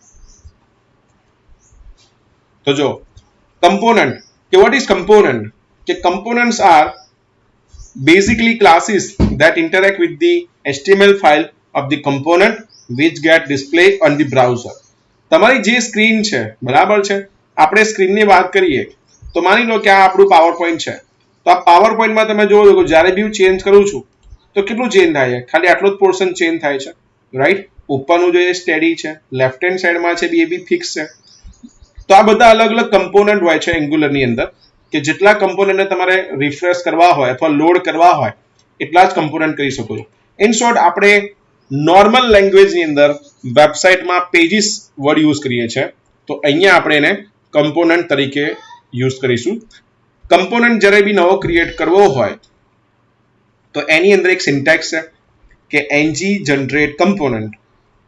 તો જો કમ્પોનન્ટ કે વોટ ઇઝ કમ્પોનન્ટ, કે components are basically classes that interact with the HTML file of the component which get displayed on the browser. તમારી જે સ્ક્રીન છે, બરાબર છે, આપણે સ્ક્રીનની વાત કરીએ તો માની લો કે આ આપણું પાવર પોઈન્ટ છે. તો આ પાવર પોઈન્ટમાં તમે જોવો કે જ્યારે બી હું ચેન્જ કરું છું તો કેટલું ચેન્જ થાય છે, ખાલી આટલો જ પોર્શન ચેન્જ થાય છે, રાઈટ. ઉપરનું જે સ્ટેડી છે, લેફ્ટ હેન્ડ સાઈડમાં છે એ બી ફિક્સ છે. તો આ બધા અલગ અલગ કમ્પોનન્ટ હોય છે એન્ગ્યુલરની અંદર, કે જેટલા કમ્પોનન્ટને તમારે રિફ્રેશ કરવા હોય અથવા લોડ કરવા હોય એટલા જ કમ્પોનન્ટ કરી શકો છો. ઇન શોર્ટ આપણે નોર્મલ લેંગ્વેજની અંદર વેબસાઇટમાં પેજીસ વર્ડ યુઝ કરીએ છીએ, તો અહીંયા આપણે એને કમ્પોનન્ટ તરીકે યુઝ કરીશું. કમ્પોનન્ટ જ્યારે બી નવો ક્રિએટ કરવો હોય તો એની અંદર એક સિન્ટેક્સ છે કે ng જનરેટ કમ્પોનન્ટ,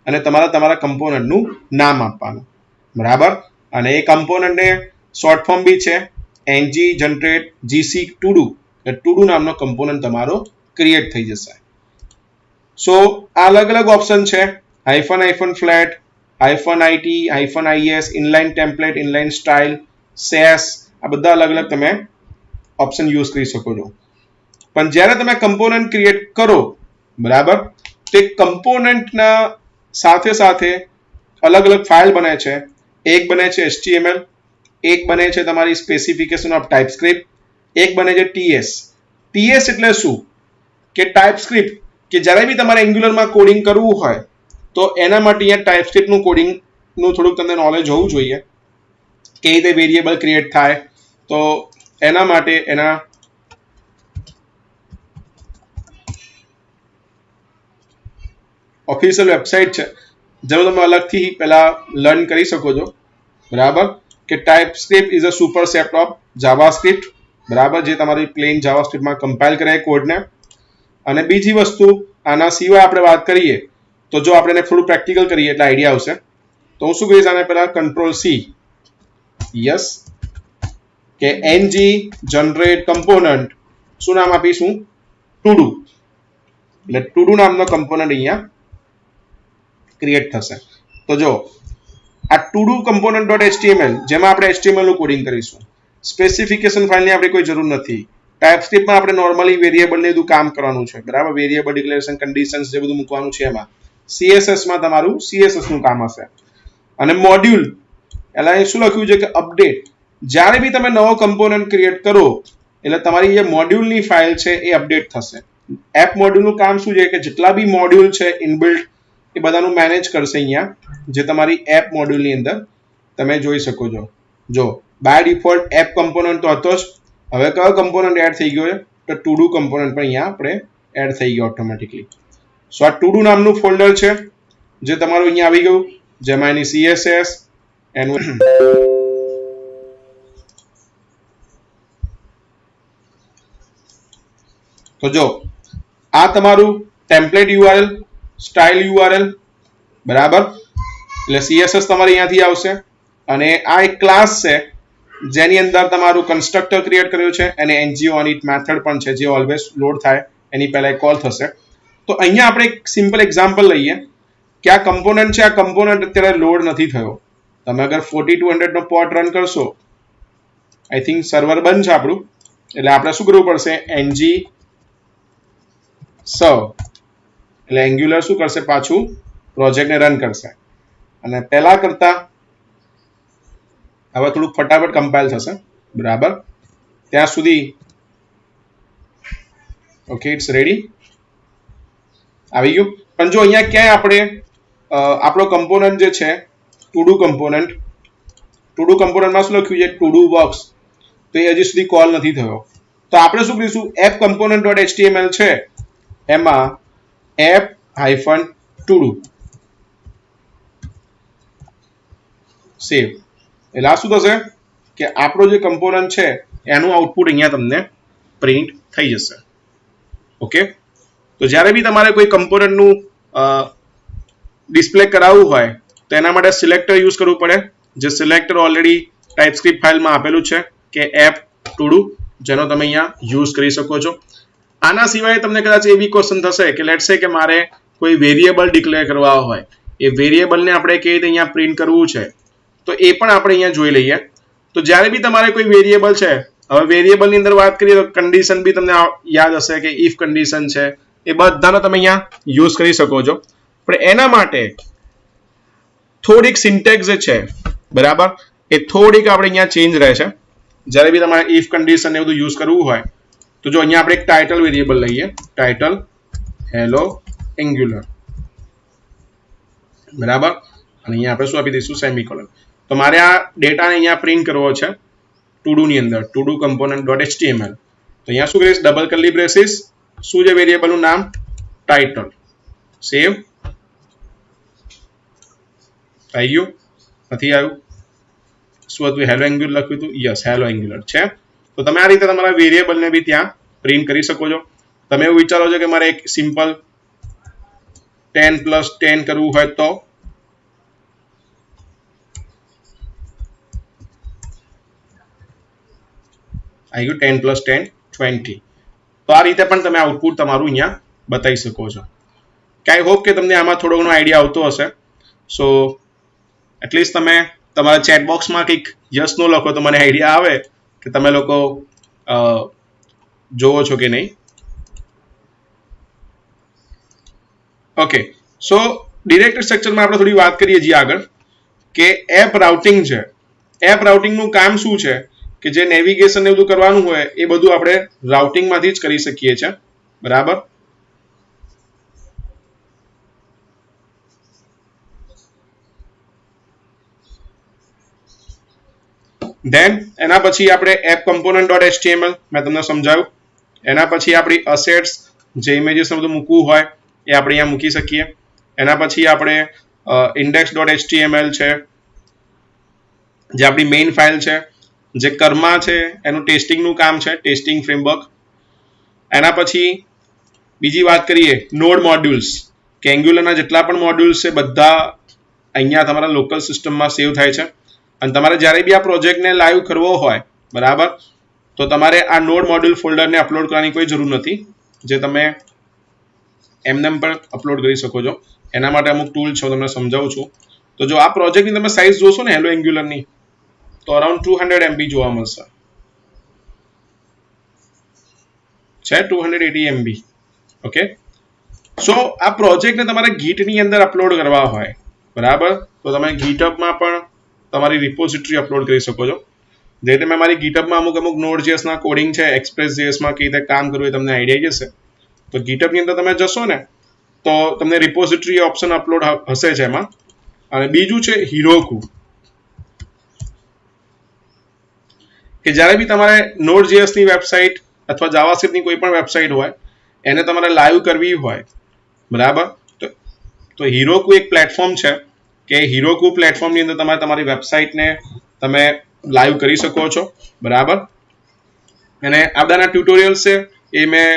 અને તમારા કમ્પોનન્ટનું નામ આપવાનું, બરાબર. અને એ કમ્પોનન્ટને શોર્ટ ફોર્મ બી છે ng generate gc to do, એટલે to do નામનો કમ્પોનન્ટ તમારો ક્રિએટ થઈ જશે. સો આ અલગ અલગ ઓપ્શન છે, hyphen flat, -it, -is, inline template, inline style, sass, આ બધા અલગ અલગ તમે ઓપ્શન યુઝ કરી શકો છો. પણ જ્યારે તમે કમ્પોનન્ટ ક્રિએટ કરો, બરાબર, તે કમ્પોનન્ટના સાથે સાથે અલગ અલગ ફાઇલ બને છે. એક બને છે HTML, એક બને છે તમારી સ્પેસિફિકેશન ઓફ ટાઇપસ્ક્રિપ્ટ, એક બને છે TS. TS એટલે શું કે ટાઇપસ્ક્રિપ્ટ, કે જ્યારે બી તમારે એન્ગ્યુલરમાં કોડિંગ કરવું હોય તો એના માટે અહીંયા ટાઇપસ્ક્રિપ્ટનું કોડિંગનું થોડુંક તમને નોલેજ હોવું જોઈએ, કે રીતે વેરિયેબલ ક્રિએટ થાય. તો એના માટે એના ઓફિશિયલ વેબસાઇટ છે, જેમાં તમે અલગથી પહેલા લર્ન કરી શકો છો, બરાબર, કે TypeScript is a super set of JavaScript, બરાબર, જે તમારી પ્લેન જાવાસ્ક્રિપ્ટમાં કમ્પાઇલ કરે કોડને. અને બીજી વસ્તુ, આના સિવાય આપણે વાત કરીએ તો જો આપણે થોડું પ્રેક્ટિકલ કરીએ એટલે આઈડિયા આવશે. તો હું શું કહીશ, આને પહેલા Ctrl+C, યસ, કે ng જનરેટ કમ્પોનન્ટ, શું નામ આપીશું, ટુ ડુ. એટલે ટુ ડુ નામનો કમ્પોનન્ટ અહીંયા ક્રિએટ થશે. તો જો આ ટુ ડુ component.html, જેમાં આપણે HTML નું કોડિંગ કરીશું. સ્પેસિફિકેશન ફાઇલની આપણે કોઈ જરૂર નથી. ટાઇપસ્ક્રિપ્ટમાં આપણે નોર્મલી વેરિયેબલ ને બધું કામ કરવાનું છે, બરાબર, વેરિયેબલ ડિક્લેરેશન, કન્ડિશન્સ જે બધું મૂકવાનું છે એમાં. CSS માં તમારું CSS નું કામ હશે. અને મોડ્યુલ, એટલે અહીં શું લખ્યું છે કે અપડેટ. જ્યારે બી તમે નવો કમ્પોનન્ટ ક્રિએટ કરો એટલે તમારી જે મોડ્યુલની ફાઇલ છે એ અપડેટ થશે. એપ મોડ્યુલનું કામ શું છે કે જેટલા બી મોડ્યુલ છે ઇનબિલ્ટ, એ બધાનું મેનેજ કરશે અહીંયા, જે તમારી એપ મોડ્યુલની અંદર તમે જોઈ શકો છો. જો બાય ડિફોલ્ટ એપ કમ્પોનન્ટ તો હતો જ, હવે કયો કમ્પોનન્ટ એડ થઈ ગયો છે, તો ટુ ડુ કમ્પોનન્ટ પણ અહીંયા આપણે એડ થઈ ગયો ઓટોમેટિકલી. સો આ ટુ ડુ નામનું ફોલ્ડર છે જે તમારું અહીંયા આવી ગયું, જેમાં એની CSS, એનું તો જો આ તમારું ટેમ્પલેટ URL, સ્ટાઇલ URL, બરાબર, એટલે CSS તમારે અહીંયાથી આવશે. અને આ એક ક્લાસ છે જેની અંદર તમારું કન્સ્ટ્રક્ટર ક્રિએટ કર્યું છે, અને ng-on-it મેથડ પણ છે, જે ઓલવેઝ લોડ થાય એની પહેલા કોલ થશે. તો અહીંયા આપણે એક સિમ્પલ એક્ઝામ્પલ લઈએ કે આ કમ્પોનન્ટ છે, આ કમ્પોનન્ટ અત્યારે લોડ નથી થયો. તમે અગર 4200 નો પોર્ટ રન કરશો, આઈ થિંક સર્વર બંધ છે આપણું, એટલે આપણે શું કરવું પડશે, ng serve, એટલે એન્ગ્યુલર શું કરશે, પાછું પ્રોજેક્ટને રન કરશે. અને પહેલા કરતા હવે થોડુંક ફટાફટ કમ્પાઇલ થશે, બરાબર, ત્યાં સુધી ઓકે, ઇટ્સ રેડી, આવી ગયું. પણ જો અહીંયા ક્યાંય આપણે આપણો કમ્પોનન્ટ જે છે ટુ ડુ કમ્પોનન્ટમાં શું લખ્યું છે, ટુ ડુ વર્ક્સ, તો એ હજી સુધી કોલ નથી થયો. તો આપણે શું કરીશું, એપ component.html છે એમાં app-to-do સેવ, એટલે આ શું થશે કે આપણો જે કમ્પોનન્ટ છે એનું આઉટપુટ અહીંયા તમને પ્રિન્ટ થઈ જશે. ઓકે, તો જ્યારે બી તમારે કોઈ કમ્પોનન્ટનું ડિસ્પ્લે કરાવવું હોય તો એના માટે સિલેક્ટર યુઝ કરવું પડે, જે સિલેક્ટર ઓલરેડી ટાઇપસ્ક્રિપ્ટ ફાઇલમાં આપેલું છે કે app-to-do, જેનો તમે અહીંયા યુઝ કરી શકો છો. આના સિવાય તમને કદાચ એવી ક્વેશ્ચન થશે કે લેટ્સ સે કે મારે કોઈ વેરિયેબલ ડિક્લેર કરવા હોય, એ વેરિયેબલને આપણે કેવી રીતે અહીંયા પ્રિન્ટ કરવું છે, તો એ પણ આપણે અહીંયા જોઈ લઈએ. તો જ્યારે બી તમારે કોઈ વેરિયેબલ છે, હવે વેરિયેબલની અંદર વાત કરીએ તો કન્ડિશન બી તમને યાદ હશે કે ઇફ કન્ડિશન છે, એ બધાનો તમે અહીંયા યુઝ કરી શકો છો. પણ એના માટે થોડીક સિન્ટેક્સ જે છે, બરાબર, એ થોડીક આપણે અહીંયા ચેન્જ રહે છે. જ્યારે બી તમારે ઇફ કન્ડિશન ને બધું યુઝ કરવું હોય તો જો અહીંયા આપણે એક ટાઇટલ વેરિયેબલ લઈએ, ટાઇટલ હેલો એન્ગ્યુલર, બરાબર, અને અહીંયા આપણે શું આપી દઈશું, સેમિકોલન. તો મારે આ ડેટાને અહીંયા પ્રિન્ટ કરવો છે ટુ ડુ ની અંદર, ટુ ડુ component.html. તો અહીંયા શું કરીશ, ડબલ કર્લી બ્રેસીસ, શું છે વેરિયેબલનું નામ, ટાઇટલ, સેવ, આવી ગયું, નથી આવ્યું, શું હતું, હેલો એન્ગ્યુલર લખ્યું હતું, યસ, હેલો એન્ગ્યુલર છે. તો તમે આ રીતે તમારા વેરિયેબલને બી ત્યાં પ્રિન્ટ કરી શકો છો. તમે એવું વિચારો છો કે મારે એક સિમ્પલ 10+10 કરવું હોય તો આવી ગયું 10+10 20. તો આ રીતે પણ તમે આઉટપુટ તમારું અહીંયા બતાવી શકો છો. આઈ હોપ કે તમને આમાં થોડો ઘણો આઈડિયા આવતો હશે. સો એટલીસ્ટ તમે તમારા ચેટ બોક્સમાં કંઈક યસ નો લખો તો મને આઈડિયા આવે કે તમે લોકો જોવો છો કે નહીં. ઓકે, સો ડિરેક્ટરી સ્ટ્રક્ચરમાં આપણે થોડી વાત કરીએ છીએ આગળ કે એપ રાઉટિંગ છે. એપ રાઉટિંગનું કામ શું છે કે જે નેવિગેશન ને બધું કરવાનું હોય એ બધું આપણે રાઉટિંગમાંથી જ કરી શકીએ છીએ. બરાબર. ધેન એના પછી આપણે એપ કમ્પોનન્ટ ડોટ એચટીએમએલ મેં તમને સમજાવ્યું. એના પછી આપણી અસેટ્સ જે ઇમેજીસ બધું મૂકવું હોય એ આપણે અહીંયા મૂકી શકીએ. એના પછી આપણે ઇન્ડેક્સ ડોટ એચટીએમએલ છે જે આપણી મેઇન ફાઇલ છે. જે કર્મા છે એનું ટેસ્ટિંગનું કામ છે, ટેસ્ટિંગ ફ્રેમવર્ક. એના પછી બીજી વાત કરીએ નોડ મોડ્યુલ્સ કે એંગ્યુલરના જેટલા પણ મોડ્યુલ્સ છે બધા અહીંયા તમારા લોકલ સિસ્ટમમાં સેવ થાય છે. અને તમારે જ્યારે બી આ પ્રોજેક્ટને લાઈવ કરવો હોય બરાબર તો તમારે આ નોડ મોડ્યુલ ફોલ્ડરને અપલોડ કરવાની કોઈ જરૂર નથી, જે તમે એમને પણ અપલોડ કરી શકો છો. એના માટે અમુક ટૂલ છે, હું તમને સમજાવું છું. તો જો આ પ્રોજેક્ટની તમે સાઇઝ જોશો ને હેલો એંગ્યુલરની તો અરાઉન્ડ 200 MB જોવા મળશે છે, 280 MB. ઓકે, સો આ પ્રોજેક્ટને તમારે ગીટની અંદર અપલોડ કરવા હોય બરાબર તો તમે ગીટઅપમાં પણ તમારી રિપોઝિટરી અપલોડ કરી શકો છો. જે રીતે મેં મારી ગીટઅપમાં અમુક નોડ.js કોડિંગ છે, એક્સપ્રેસ.js કેવી રીતે કામ કરવું એ તમને આઈડિયા જશે. તો ગીટઅપની અંદર તમે જશો ને તો તમને રિપોઝિટરી ઓપ્શન અપલોડ હશે છે એમાં. અને બીજું છે હીરોકુ, કે જ્યારે બી તમારે નોડ.js ની વેબસાઇટ અથવા જાવાસ્ક્રિપ્ટની કોઈ પણ વેબસાઇટ હોય એને તમારે લાઈવ કરવી હોય બરાબર તો હીરોકુ એક પ્લેટફોર્મ છે કે હીરોકુ પ્લેટફોર્મની અંદર તમારે તમારી વેબસાઇટને તમે લાઈવ કરી શકો છો બરાબર. અને આ બધાના ટ્યુટોરિયલ્સ છે એ મેં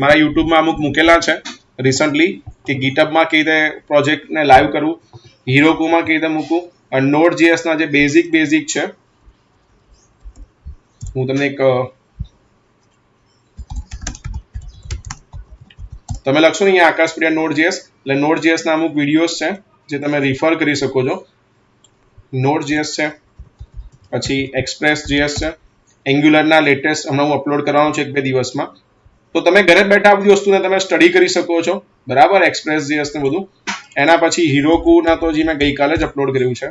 મારા યુટ્યુબમાં અમુક મૂકેલા છે રિસન્ટલી કે ગીટઅપમાં કેવી રીતે પ્રોજેક્ટને લાઈવ કરવું, હીરોકુમાં કેવી રીતે મૂકવું, અને નોડ.jsના જે બેઝિક છે હું તમને એક તમે લખશો ને અહીંયા આકાશપ્રિયા નોડ.js એટલે નોડ.jsના અમુક વિડીયોઝ છે જે તમે રિફર કરી શકો છો. નોડ.js છે, પછી એક્સપ્રેસ.js છે, એંગ્યુલરના લેટેસ્ટ હમણાં હું અપલોડ કરવાનો છું 1-2 દિવસમાં. તો તમે ઘરે બેઠા આ બધી વસ્તુને તમે સ્ટડી કરી શકો છો બરાબર, એક્સપ્રેસ.js ને બધું. એના પછી હીરોકુના તો જે મેં ગઈકાલે જ અપલોડ કર્યું છે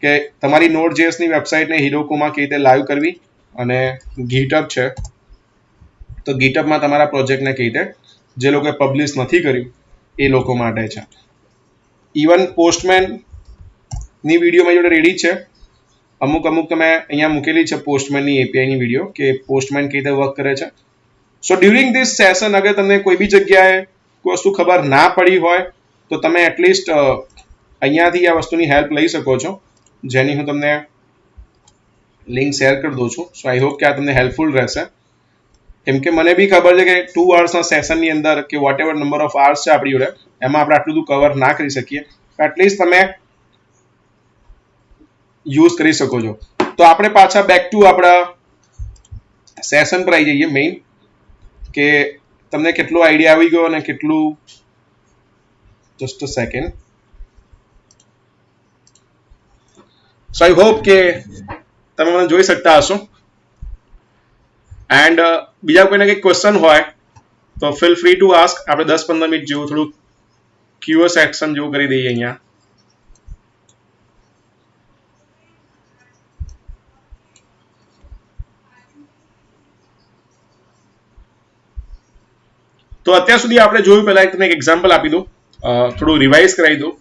કે તમારી નોડ.jsની વેબસાઇટને હીરોકુમાં કેવી રીતે લાઈવ કરવી. અને ગીટઅપ છે તો ગીટઅપમાં તમારા પ્રોજેક્ટને કેવી રીતે જે લોકોએ પબ્લિશ નથી કર્યું એ લોકો માટે છે. ઇવન પોસ્ટમેનની વિડીયો મારી જોડે રેડી છે, અમુક તમે અહીંયા મૂકેલી છે પોસ્ટમેનની એપીઆઈની વિડીયો કે પોસ્ટમેન કેવી રીતે વર્ક કરે છે. સો ડ્યુરિંગ ધીસ સેશન અગર તમને કોઈ બી જગ્યાએ કોઈ વસ્તુ ખબર ના પડી હોય તો તમે એટલીસ્ટ અહીંયાથી આ વસ્તુની હેલ્પ લઈ શકો છો, જેની હું તમને લિંક શેર કરી દઉં છું. સો આઈ હોપ કે આ તમને હેલ્પફુલ રહેશે. કેમ કે મને બી ખબર છે કે 2 અવર્સના સેશનની અંદર કે whatever number of hours છે આપણી જોડે એમાં આપણે આટલું બધું કવર ના કરી શકીએ. એટલીસ્ટ તમે યુઝ કરી શકો છો. તો આપણે પાછા બેક ટુ આપણા સેશન પર આવી જઈએ મેઇન, કે તમને કેટલો આઈડિયા આવી ગયો અને કેટલું. Just a second. So I hope કે તમે મને જોઈ શકતા હશો. એન્ડ બીજા કોઈને કંઈક ક્વેશ્ચન હોય તો ફીલ ફ્રી ટુ આસ્ક. આપણે 10-15 મિનિટ જેવું થોડું ક્યુઓ સેક્શન જેવું કરી દઈએ અહીંયા. તો અત્યાર સુધી આપણે જોયું, પહેલા તમને એક એક્ઝામ્પલ આપી દઉં, થોડું રિવાઇઝ કરાવી દઉં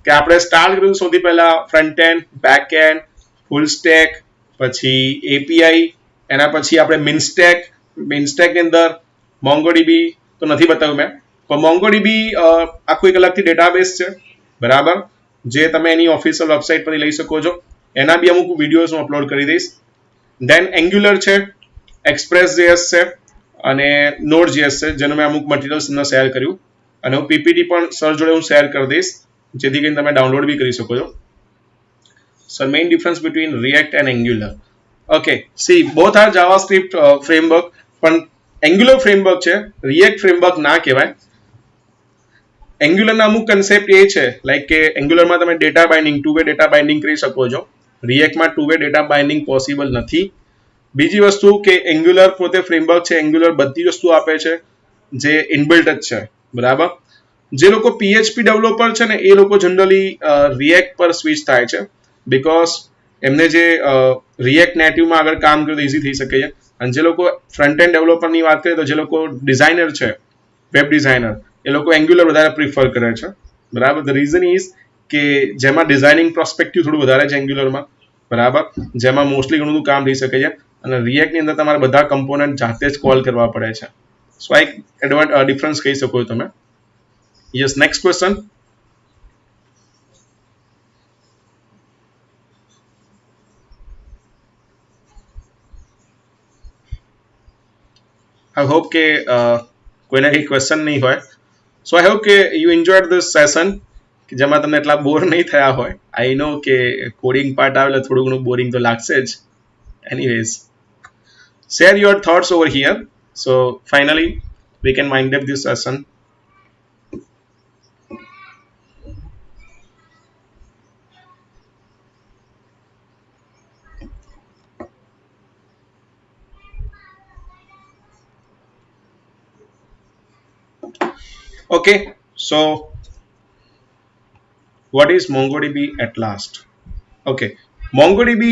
કે આપણે સ્ટાર્ટ કર્યું સૌથી પહેલા front end, back and, full stack, પછી એપીઆઈ, એના પછી આપણે મિનસ્ટેકની અંદર મોંગોડીબી તો નથી બતાવ્યું મેં, પણ મોંગોડીબી આખું એક અલગથી ડેટાબેઝ છે બરાબર, જે તમે એની ઓફિશિયલ વેબસાઇટ પરથી લઈ શકો છો. એના બી અમુક વિડીયોઝ હું અપલોડ કરી દઈશ. ધેન એંગ્યુલર છે, એક્સપ્રેસ.js છે અને નોડ.js છે, જેનું મેં અમુક મટીરિયલ્સ તમને શેર કર્યું. અને હું પીપીટી પણ સર જોડે હું શેર કરી દઈશ, જેથી કરીને તમે ડાઉનલોડ બી કરી શકો છો. Sir main difference between react and angular. Okay, C both are JavaScript framework, પણ એંગ્યુલર ફ્રેમવર્ક છે, રિએક્ટ ફ્રેમવર્ક ના કહેવાય. એંગ્યુલરના અમુક કન્સેપ્ટ એ છે લાઈક કે એંગ્યુલરમાં તમે data binding two way data binding કરી શકો છો. રિએક્ટમાં two way data binding possible નથી. બીજી વસ્તુ કે એંગ્યુલર પોતે ફ્રેમવર્ક છે, એંગ્યુલર બધી વસ્તુ આપે છે જે ઇનબિલ્ટ જ છે, બરાબર. જે લોકો પીએચપી ડેવલપર છે ને એ લોકો જનરલી રિએક્ટ પર સ્વિચ થાય છે, બીકોઝ એમને જે રિએક્ટ નેટિવમાં આગળ કામ કર્યું ઇઝી થઈ શકે છે. અને જે લોકો ફ્રન્ટ એન્ડ ડેવલપરની વાત કરીએ તો જે લોકો ડિઝાઇનર છે, વેબ ડિઝાઇનર, એ લોકો એંગ્યુલર વધારે પ્રિફર કરે છે, બરાબર. ધ રીઝન ઇઝ કે જેમાં ડિઝાઇનિંગ પ્રોસ્પેક્ટિવ થોડું વધારે છે એંગ્યુલરમાં, બરાબર, જેમાં મોસ્ટલી ઘણું બધું કામ થઈ શકે છે. અને રિએક્ટની અંદર તમારે બધા કમ્પોનન્ટ જાતે જ કોલ કરવા પડે છે. સો આ એક ડિફરન્સ કહી શકો છો તમે. Yes, next question. I hope કે કોઈને કંઈ ક્વેશ્ચન નહીં હોય. સો આઈ હોપ કે યુ એન્જોયડ ધીસ સેશન, જેમાં તમે એટલા બોર નહીં થયા હોય. આઈ નો કે કોડિંગ પાર્ટ આવે એટલે થોડું ઘણું બોરિંગ તો લાગશે જ. Anyways, share your thoughts over here. So finally we can wind up this session. Okay, so what is MongoDB at last? Okay, MongoDB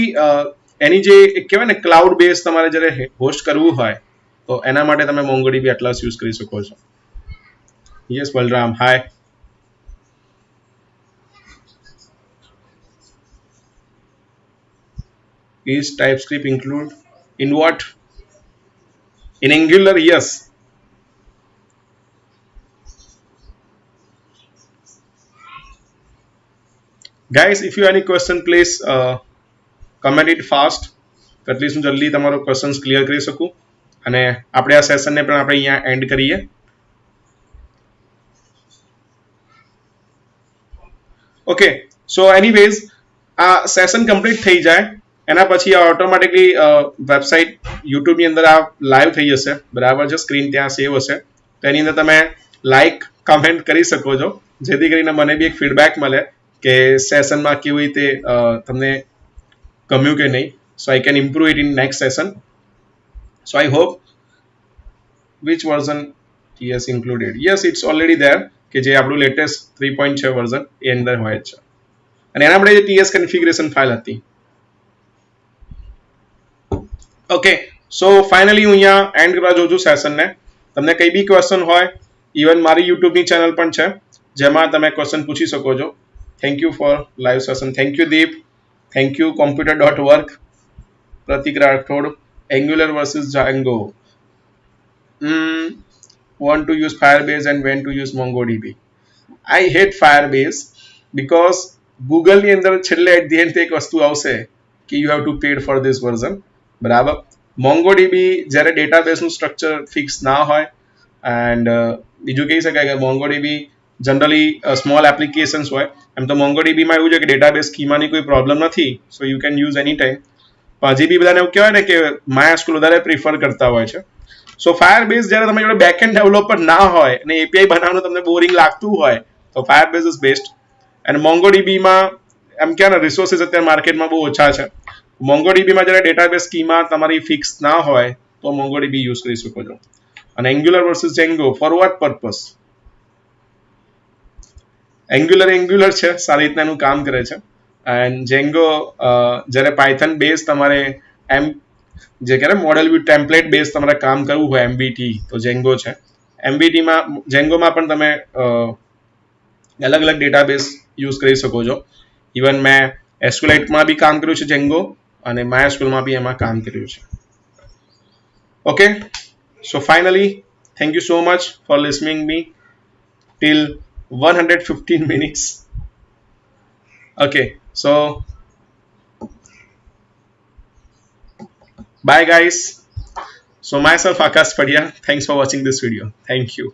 એની જે કહેવાય ને ક્લાઉડ બેઝ તમારે જ્યારે હોસ્ટ કરવું હોય તો એના માટે તમે MongoDB Atlas યુઝ કરી શકો છો. Yes Balram, hi. Is TypeScript include in what? In Angular, yes. Guys, if you have any question, please comment it fast. At least હું જલ્દી તમારો ક્વેશ્ચન્સ ક્લિયર કરી શકું અને આપણે આ સેશનને પણ આપણે અહીંયા એન્ડ કરીએ. ઓકે, સો એનીવેઝ આ સેશન કમ્પ્લીટ થઈ જાય એના પછી આ ઓટોમેટિકલી વેબસાઇટ યુટ્યુબની અંદર આ લાઈવ થઈ જશે, બરાબર છે. સ્ક્રીન ત્યાં સેવ હશે તો એની અંદર તમે લાઈક કમેન્ટ કરી શકો છો, જેથી કરીને મને બી એક ફીડબેક મળે કે સેશનમાં કેવી રીતે તમને ગમ્યું કે નહીં. So I can improve it in next session. So I hope which version TS included. Yes, it's already there કે જે આપણું લેટેસ્ટ 3.6 વર્ઝન એ અંદર હોય છે અને એના આપણે જે TS કન્ફિગરેશન ફાઇલ હતી. ઓકે, સો ફાઇનલી હું અહીંયા એન્ડ કરવા જોઉં છું સેશનને. તમને કંઈ બી ક્વેશ્ચન હોય, ઇવન મારી યુટ્યુબની ચેનલ પણ છે જેમાં તમે ક્વેશ્ચન પૂછી શકો છો. Thank you for live session. Thank you Deep. Thank you computer.work. Pratik Rathod, Angular versus Django. Want to use Firebase and when to use MongoDB? I hate Firebase because Google ની અંદર છેલ્લે at the end એક વસ્તુ આવશે કે you have to pay for this version, બરાબર. MongoDB જ્યારે ડેટાબેઝનું સ્ટ્રક્ચર ફિક્સ ના હોય એન્ડ બીજું કહી શકાય કે MongoDB જનરલી સ્મોલ એપ્લિકેશન્સ હોય. એમ તો MongoDBમાં એવું છે કે ડેટાબેઝ સ્કીમાની કોઈ પ્રોબ્લેમ નથી, so you can use any time. હજી બી બધાને એવું કહેવાય ને કે MySQL વધારે પ્રિફર કરતા હોય છે. સો ફાયરબેઝ જ્યારે તમારી જોડે બેકએન્ડ ડેવલપર ના હોય અને એપીઆઈ બનાવવાનું તમને બોરિંગ લાગતું હોય તો ફાયરબેઝ ઇઝ બેસ્ટ. અને MongoDBમાં એમ કે ને રિસોર્સિસ અત્યારે માર્કેટમાં બહુ ઓછા છે. MongoDBમાં જ્યારે ડેટાબેઝ સ્કીમા તમારી ફિક્સ ના હોય તો MongoDB યુઝ કરી શકો છો. અને Angular versus Django for what purpose? Angular છે, સારી રીતના એનું કામ કરે છે. એન્ડ જેંગો જ્યારે પાયથન બેઝ તમારે એમ જે કહેવાય મોડેલ વ્યૂ ટેમ્પલેટ બેઝ તમારે કામ કરવું હોય એમબીટી તો જેંગો છે. એમબીટીમાં જેંગોમાં પણ તમે અલગ અલગ ડેટાબેઝ યુઝ કરી શકો છો. ઇવન મેં એસ્ક્યુલાઇટમાં બી કામ કર્યું છે જેંગો અને MySQLમાં બી એમાં કામ કર્યું છે. Okay, so finally thank you so much for listening me till 115 minutes. Okay, so bye guys. So myself Akash Padia, thanks for watching this video. Thank you.